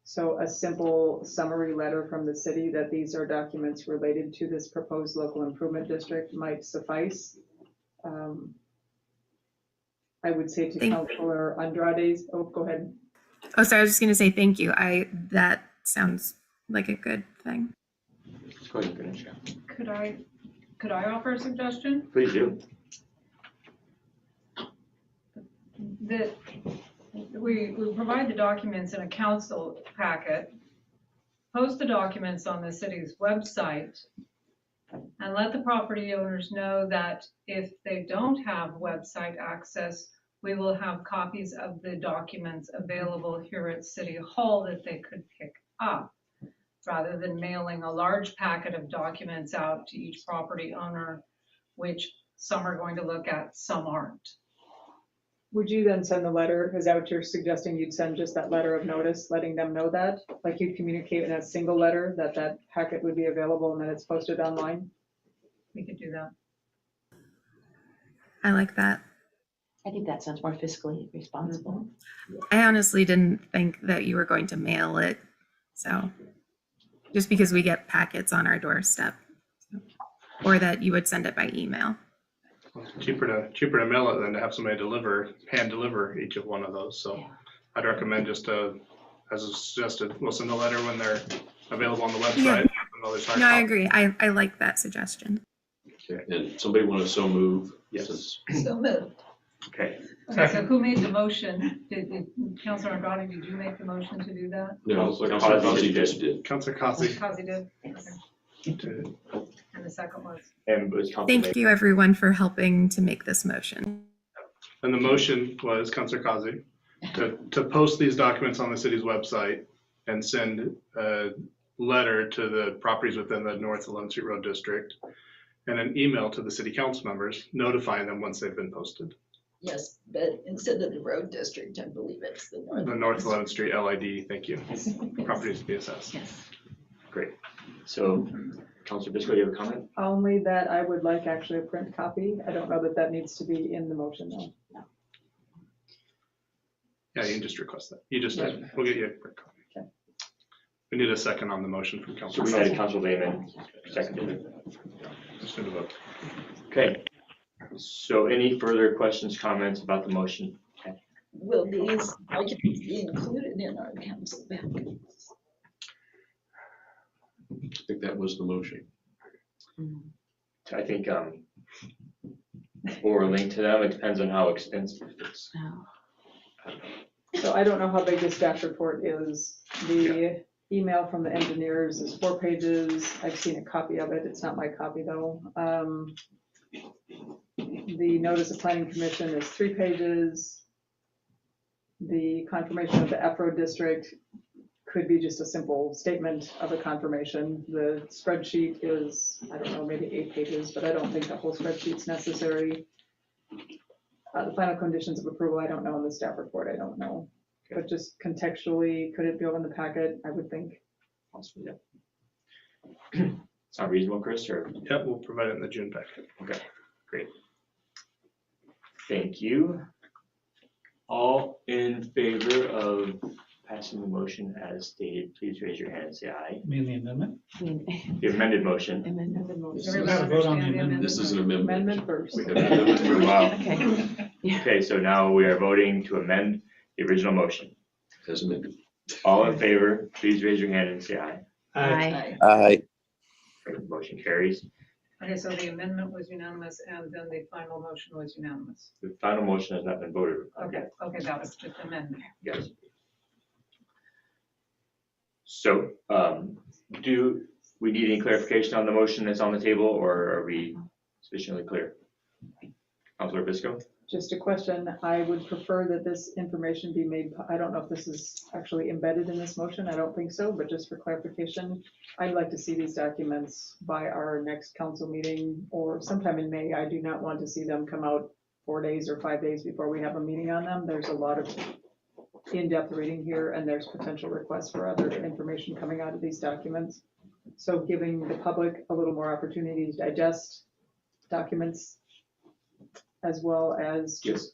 Speaker 12: So a simple summary letter from the city that these are documents related to this proposed local improvement district might suffice. I would say to Councilor Andrade's, oh, go ahead.
Speaker 4: Oh, sorry, I was just gonna say thank you. That sounds like a good thing.
Speaker 2: Go ahead and finish.
Speaker 3: Could I offer a suggestion?
Speaker 2: Please do.
Speaker 3: That we provide the documents in a council packet, post the documents on the city's website, and let the property owners know that if they don't have website access, we will have copies of the documents available here at City Hall that they could pick up, rather than mailing a large packet of documents out to each property owner, which some are going to look at, some aren't.
Speaker 12: Would you then send the letter? Is that what you're suggesting? You'd send just that letter of notice, letting them know that? Like you'd communicate in a single letter that that packet would be available and that it's posted online?
Speaker 3: We could do that.
Speaker 4: I like that.
Speaker 15: I think that sounds more fiscally responsible.
Speaker 4: I honestly didn't think that you were going to mail it. So just because we get packets on our doorstep, or that you would send it by email.
Speaker 1: Cheaper to mail it than to have somebody hand deliver each of one of those. So I'd recommend just as suggested, we'll send a letter when they're available on the website.
Speaker 4: No, I agree. I like that suggestion.
Speaker 5: Okay, and somebody want to so move?
Speaker 2: Yes.
Speaker 7: So moved.
Speaker 2: Okay.
Speaker 3: Okay, so who made the motion? Did Councilor Andrade, did you make the motion to do that?
Speaker 5: No,
Speaker 2: Councilor
Speaker 5: Kazi just did.
Speaker 1: Councilor Kazi.
Speaker 3: Kazi did? Okay. And the second was?
Speaker 2: And was Councilor
Speaker 4: Thank you everyone for helping to make this motion.
Speaker 1: And the motion was Councilor Kazi to post these documents on the city's website and send a letter to the properties within the North 11th Street Road District and an email to the city council members notifying them once they've been posted.
Speaker 7: Yes, but instead of the road district, I believe it's the North.
Speaker 1: The North 11th Street LID, thank you. Properties to be assessed.
Speaker 15: Yes.
Speaker 2: Great. So, Councilor Bisco, you have a comment?
Speaker 12: Only that I would like actually a print copy. I don't know that that needs to be in the motion though.
Speaker 1: Yeah, you can just request that. You just did. We'll get you a quick copy.
Speaker 12: Okay.
Speaker 1: We need a second on the motion from
Speaker 2: So
Speaker 1: Councilor
Speaker 2: we had
Speaker 1: Kazi.
Speaker 2: Councilor Lehman seconded.
Speaker 1: Just need a vote.
Speaker 2: Okay. So any further questions, comments about the motion? Okay.
Speaker 7: Will these documents be included in our council packets?
Speaker 5: I think that was the motion.
Speaker 2: I think, or a link to them, it depends on how extensive it is.
Speaker 12: So I don't know how big the staff report is. The email from the engineers is 4 pages. I've seen a copy of it. It's not my copy though. The notice of planning commission is 3 pages. The confirmation of the EFRO district could be just a simple statement of a confirmation. The spreadsheet is, I don't know, maybe 8 pages, but I don't think the whole spreadsheet's necessary. The final conditions of approval, I don't know, in the staff report, I don't know.
Speaker 2: Okay.
Speaker 12: But just contextually, could it go in the packet? I would think.
Speaker 2: Possibly, yeah. Sound reasonable, Chris, or?
Speaker 1: Yep, we'll provide it in the June packet.
Speaker 2: Okay, great. Thank you. All in favor of passing the motion as stated, please raise your hand and say aye.
Speaker 14: You mean the amendment?
Speaker 2: The amended motion.
Speaker 14: We gotta vote on the amendment.
Speaker 5: This is an amendment.
Speaker 12: Amendment first.
Speaker 5: We have an amendment.
Speaker 2: Wow.
Speaker 15: Okay.
Speaker 2: Okay, so now we are voting to amend the original motion.
Speaker 5: As amended.
Speaker 2: All in favor, please raise your hand and say aye.
Speaker 15: Aye.
Speaker 13: Aye.
Speaker 2: Motion carries.
Speaker 3: Okay, so the amendment was unanimous and then the final motion was unanimous.
Speaker 2: The final motion has not been voted on.
Speaker 3: Okay, okay, that was just amendment.
Speaker 2: Yes. So, do we need any clarification on the motion that's on the table, or are we sufficiently clear? Councilor Bisco?
Speaker 12: Just a question. I would prefer that this information be made, I don't know if this is actually embedded in this motion. I don't think so, but just for clarification, I'd like to see these documents by our next council meeting or sometime in May. I do not want to see them come out 4 days or 5 days before we have a meeting on them. There's a lot of in-depth reading here and there's potential requests for other information coming out of these documents. So giving the public a little more opportunity to digest documents as well as
Speaker 2: Just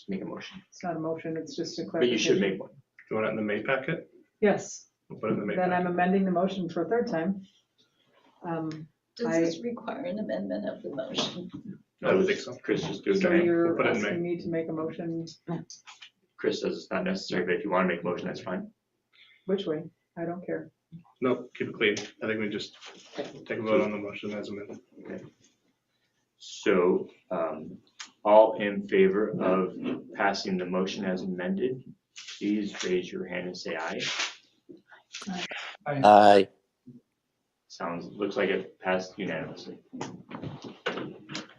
Speaker 2: make a motion.
Speaker 12: it's not a motion, it's just a
Speaker 2: But
Speaker 12: clarification.
Speaker 2: you should make one.
Speaker 1: Do you want it in the May packet?
Speaker 12: Yes,
Speaker 1: We'll put it in the May
Speaker 12: then I'm
Speaker 1: packet.
Speaker 12: amending the motion for a third time.
Speaker 7: Does
Speaker 12: I-
Speaker 7: this require an amendment of the motion?
Speaker 1: I would think so.
Speaker 2: Chris just do
Speaker 12: So
Speaker 2: it.
Speaker 12: you're
Speaker 1: put it in May.
Speaker 12: asking me to make a motion,
Speaker 2: Chris says it's not necessary, but if you want to make a motion, that's fine.
Speaker 12: which way? I don't care.
Speaker 1: Nope, keep it clean. I think we just take a vote on the motion as amended.
Speaker 2: So, all in favor of passing the motion as amended, please raise your hand and say aye.
Speaker 13: Aye.
Speaker 2: Looks like it passed unanimously.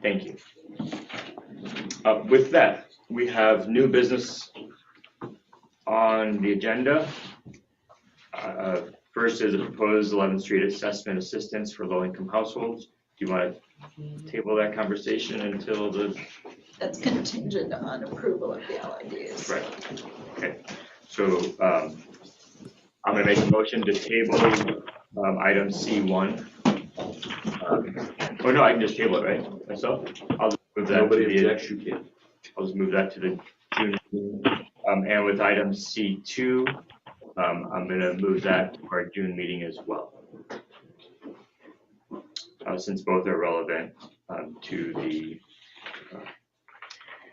Speaker 2: Thank you. With that, we have new business on the agenda. First is a proposed 11th Street assessment assistance for low-income households. Do you want to table that conversation until the?
Speaker 7: That's contingent on approval of the LIDs.
Speaker 2: Right, okay. So I'm gonna make a motion to table item C1. Oh no, I can just table it, right? Myself? I'll just move that.
Speaker 5: Nobody
Speaker 2: to the-
Speaker 5: objects, you can.
Speaker 2: I'll just move that to the June meeting. And with item C2, I'm gonna move that to our June meeting as well. Since both are relevant to the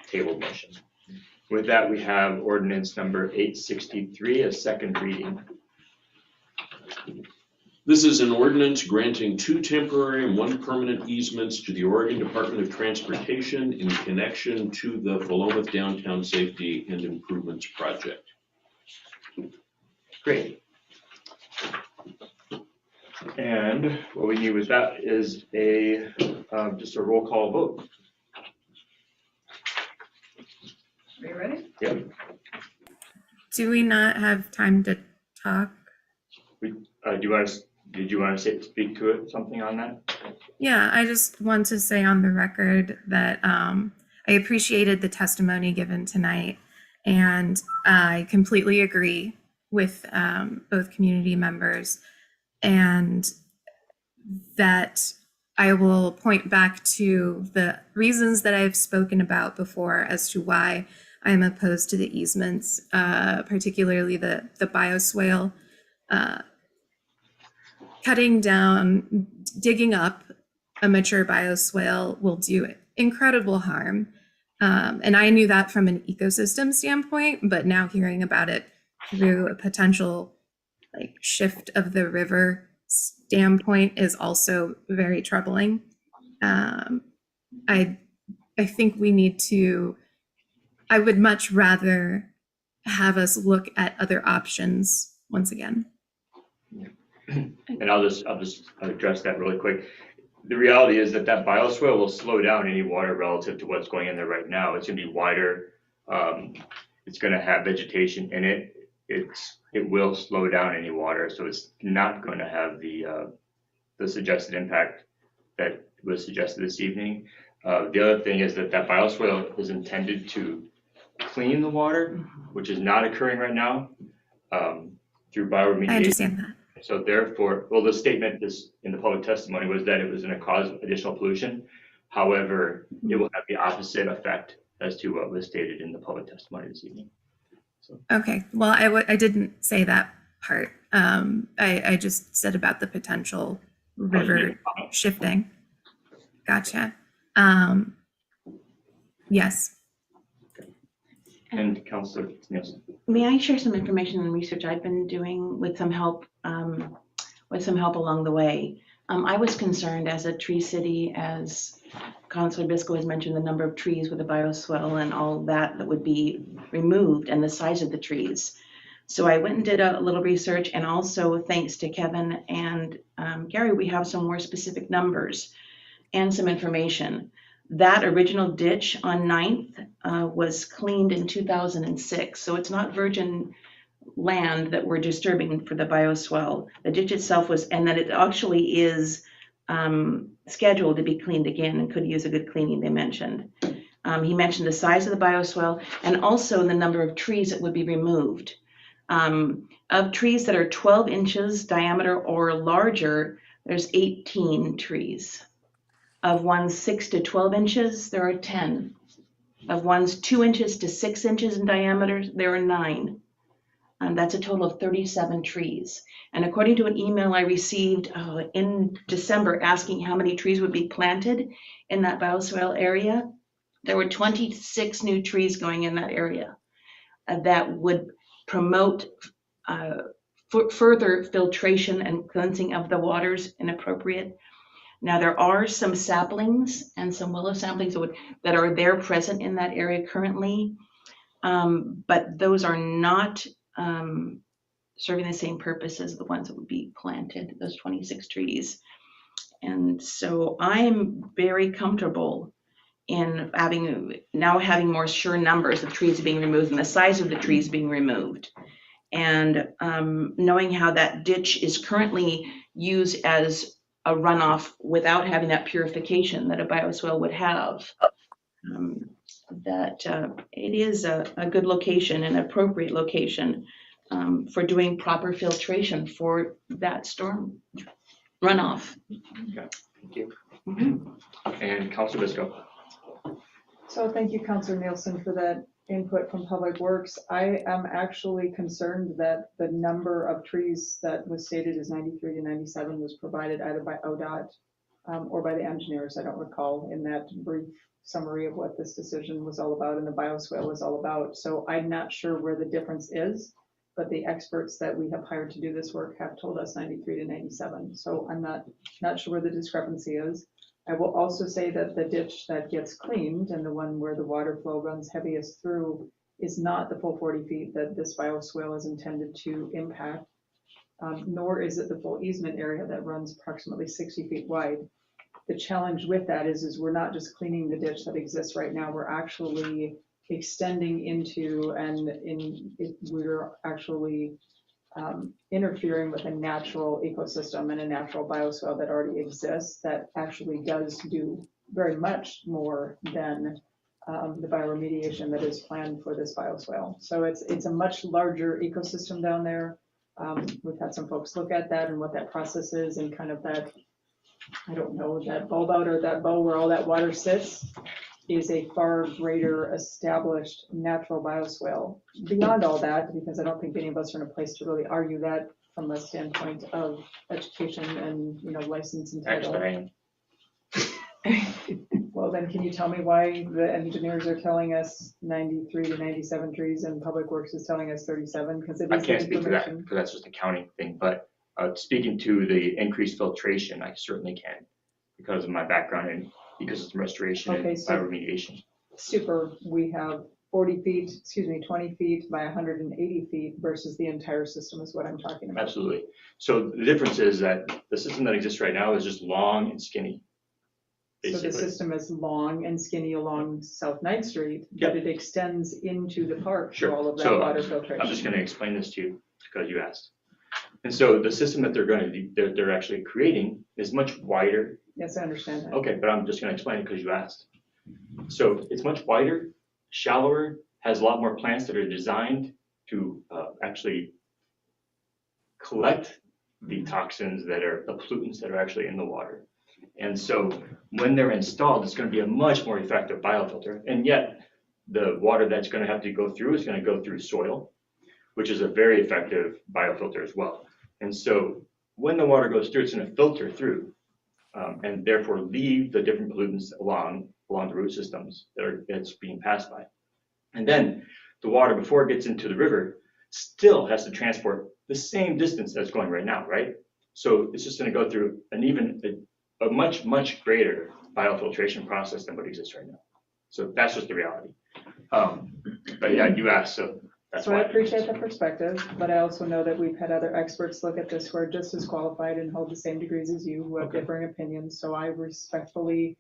Speaker 2: table motion. With that, we have ordinance number 863, a second reading.
Speaker 5: This is an ordinance granting 2 temporary and 1 permanent easements to the Oregon Department of Transportation in connection to the Philomath Downtown Safety and Improvements Project.
Speaker 2: Great. And what we need with that is just a roll call vote.
Speaker 3: Are you ready?
Speaker 2: Yep.
Speaker 4: Do we not have time to talk?
Speaker 2: Did you want to speak to it, something on that?
Speaker 4: Yeah, I just want to say on the record that I appreciated the testimony given tonight, and I completely agree with both community members, and that I will point back to the reasons that I've spoken about before as to why I'm opposed to the easements, particularly the bioswale. Cutting down, digging up a mature bioswale will do incredible harm. And I knew that from an ecosystem standpoint, but now hearing about it through a potential shift of the river standpoint is also very troubling. I think we need to, I would much rather have us look at other options once again.
Speaker 2: And I'll just address that really quick. The reality is that bioswale will slow down any water relative to what's going in there right now. It's gonna be wider. It's gonna have vegetation in it. It will slow down any water, so it's not gonna have the suggested impact that was suggested this evening. The other thing is that bioswale is intended to clean the water, which is not occurring right now through bioremediation.
Speaker 4: I understand that.
Speaker 2: So therefore, the statement in the public testimony was that it was going to cause additional pollution. However, it will have the opposite effect as to what was stated in the public testimony this evening.
Speaker 4: Okay, well, I didn't say that part. I just said about the potential river shifting. Gotcha. Yes.
Speaker 2: And Councilor Nielsen.
Speaker 15: May I share some information and research I've been doing with some help along the way? I was concerned as a tree city, as Councilor Bisco has mentioned, the number of trees with a bioswale and all that would be removed and the size of the trees. So I went and did a little research, and also thanks to Kevin and Gary, we have some more specific numbers and some information. That original ditch on 9th was cleaned in 2006, so it's not virgin land that we're disturbing for the bioswale. The ditch itself was, and that it actually is scheduled to be cleaned again and could use a good cleaning, they mentioned. He mentioned the size of the bioswale and also the number of trees that would be removed. Of trees that are 12 inches diameter or larger, there's 18 trees. Of ones 6 to 12 inches, there are 10. Of ones 2 inches to 6 inches in diameter, there are 9. And that's a total of 37 trees. And according to an email I received in December asking how many trees would be planted in that bioswale area, there were 26 new trees going in that area that would promote further filtration and cleansing of the waters inappropriate. Now, there are some saplings and some willow saplings that are there present in that area currently, but those are not serving the same purpose as the ones that would be planted, those 26 trees. And so I'm very comfortable in having more sure numbers of trees being removed and the size of the trees being removed. And knowing how that ditch is currently used as a runoff without having that purification that a bioswale would have, that it is a good location, an appropriate location for doing proper filtration for that storm runoff.
Speaker 2: Okay, thank you. And Councilor Biscoe.
Speaker 12: So thank you, Councilor Nielsen, for that input from Public Works. I am actually concerned that the number of trees that was stated as 93 to 97 was provided either by ODOT or by the engineers. I don't recall in that brief summary of what this decision was all about and the bioswale was all about. So I'm not sure where the difference is, but the experts that we have hired to do this work have told us 93 to 97. So I'm not sure where the discrepancy is. I will also say that the ditch that gets cleaned and the one where the water flow runs heaviest through is not the full 40 feet that this bioswale is intended to impact, nor is it the full easement area that runs approximately 60 feet wide. The challenge with that is we're not just cleaning the ditch that exists right now, we're actually extending into we're actually interfering with a natural ecosystem and a natural bioswale that already exists that actually does do very much more than the bioremediation that is planned for this bioswale. So it's a much larger ecosystem down there. We've had some folks look at that and what that process is and kind of that, I don't know, that bulb out or that bowl where all that water sits is a far greater established natural bioswale. Beyond all that, because I don't think any of us are in a place to really argue that from a standpoint of education and license and title. Well, then can you tell me why the engineers are telling us 93 to 97 trees and Public Works is telling us 37? Because
Speaker 2: I can't speak to that because that's just a counting thing. But speaking to the increased filtration, I certainly can because of my background in ecosystem restoration and bioremediation.
Speaker 12: Super. We have 20 feet by 180 feet versus the entire system is what I'm talking about.
Speaker 2: Absolutely. So the difference is that the system that exists right now is just long and skinny. Basically.
Speaker 12: So the system is long and skinny along South 9th Street, but it extends into the park for all of that water filtration.
Speaker 2: I'm just going to explain this to you because you asked. And so the system that they're actually creating is much wider.
Speaker 12: Yes, I understand that.
Speaker 2: Okay, but I'm just going to explain it because you asked. So it's much wider, shallower, has a lot more plants that are designed to actually collect the toxins the pollutants that are actually in the water. And so when they're installed, it's going to be a much more effective biofilter. And yet the water that's going to have to go through is going to go through soil, which is a very effective biofilter as well. And so when the water goes through, it's going to filter through and therefore leave the different pollutants along the root systems that's being passed by. And then the water, before it gets into the river, still has to transport the same distance that's going right now, right? So it's just going to go through a much, much greater biofiltration process than what exists right now. So that's just the reality. But yeah, you asked, so that's why.
Speaker 12: I appreciate the perspective, but I also know that we've had other experts look at this who are just as qualified and hold the same degrees as you, who have differing opinions. So I respectfully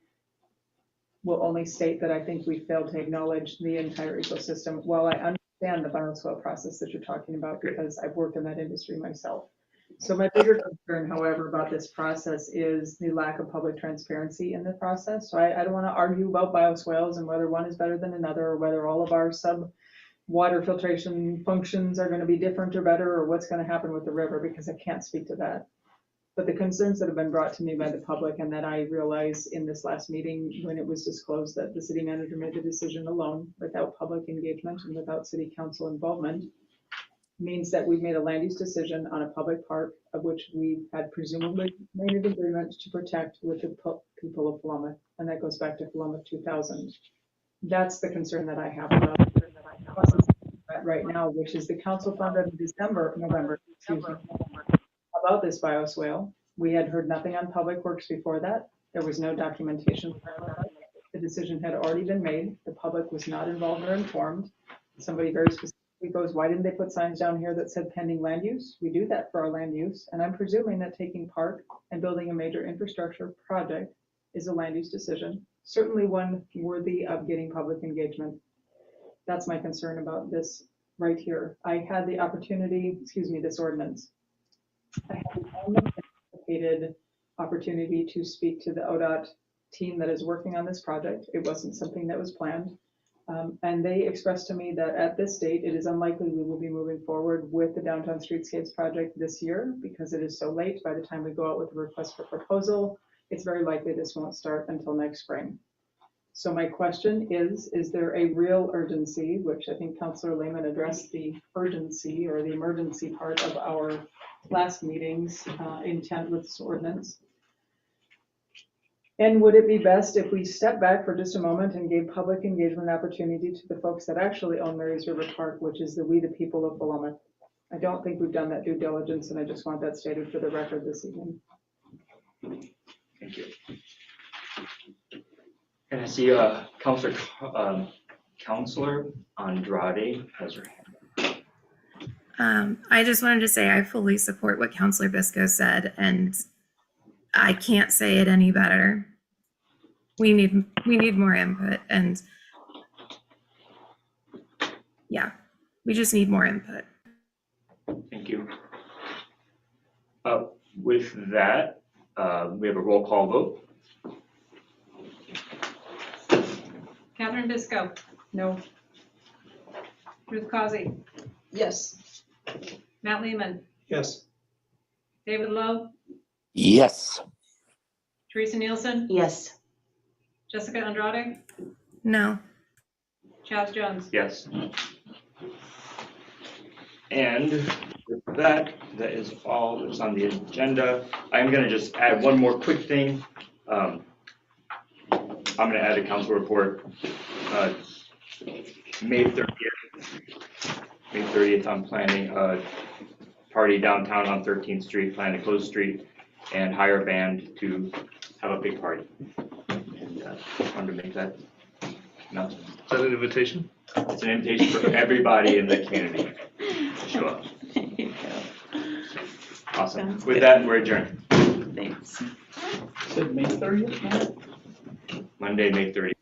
Speaker 12: will only state that I think we failed to acknowledge the entire ecosystem. While I understand the bioswale process that you're talking about, because I've worked in that industry myself. So my bigger concern, however, about this process is the lack of public transparency in the process. So I don't want to argue about bioswales and whether one is better than another, or whether all of our water filtration functions are going to be different or better, or what's going to happen with the river, because I can't speak to that. But the concerns that have been brought to me by the public and that I realized in this last meeting when it was disclosed that the city manager made the decision alone without public engagement and without city council involvement means that we've made a land use decision on a public park of which we had presumably made an agreement to protect with the people of Philomath. And that goes back to Philomath 2000. That's the concern that I have about right now, which is the council found out in November, about this bioswale. We had heard nothing on Public Works before that. There was no documentation. The decision had already been made. The public was not involved or informed. Somebody very specifically goes, why didn't they put signs down here that said pending land use? We do that for our land use. And I'm presuming that taking park and building a major infrastructure project is a land use decision, certainly one worthy of getting public engagement. That's my concern about this right here. I had the opportunity, this ordinance. I had an unanticipated opportunity to speak to the ODOT team that is working on this project. It wasn't something that was planned. And they expressed to me that at this date, it is unlikely we will be moving forward with the Downtown Streetscapes project this year because it is so late. By the time we go out with the request for proposal, it's very likely this won't start until next spring. So my question is there a real urgency, which I think Councilor Lehman addressed the urgency or the emergency part of our last meeting's intent with this ordinance? And would it be best if we step back for just a moment and gave public engagement opportunity to the folks that actually own Mary's River Park, which is we the people of Philomath? I don't think we've done that due diligence, and I just want that stated for the record this evening.
Speaker 2: Thank you. And I see Councilor Andrade has her hand.
Speaker 4: I just wanted to say I fully support what Councilor Bisco said, and I can't say it any better. We need more input, and yeah, we just need more input.
Speaker 2: Thank you. With that, we have a roll call vote.
Speaker 3: Catherine Bisco.
Speaker 12: No.
Speaker 3: Ruth Causey.
Speaker 7: Yes.
Speaker 3: Matt Lehman.
Speaker 14: Yes.
Speaker 3: David Lowe.
Speaker 13: Yes.
Speaker 3: Teresa Nielsen.
Speaker 15: Yes.
Speaker 3: Jessica Andrade.
Speaker 4: No.
Speaker 3: Chaz Jones.
Speaker 2: Yes. And with that, that is all that's on the agenda. I'm going to just add one more quick thing. I'm going to add a council report. May 30th, I'm planning a party downtown on 13th Street, plan to close the street and hire a band to have a big party. And just wanted to make that announcement.
Speaker 1: Is that an invitation?
Speaker 2: It's an invitation for everybody in the community to show up. Awesome. With that, we're adjourned.
Speaker 15: Thanks.
Speaker 14: Said May 30th?
Speaker 2: Monday, May 30th.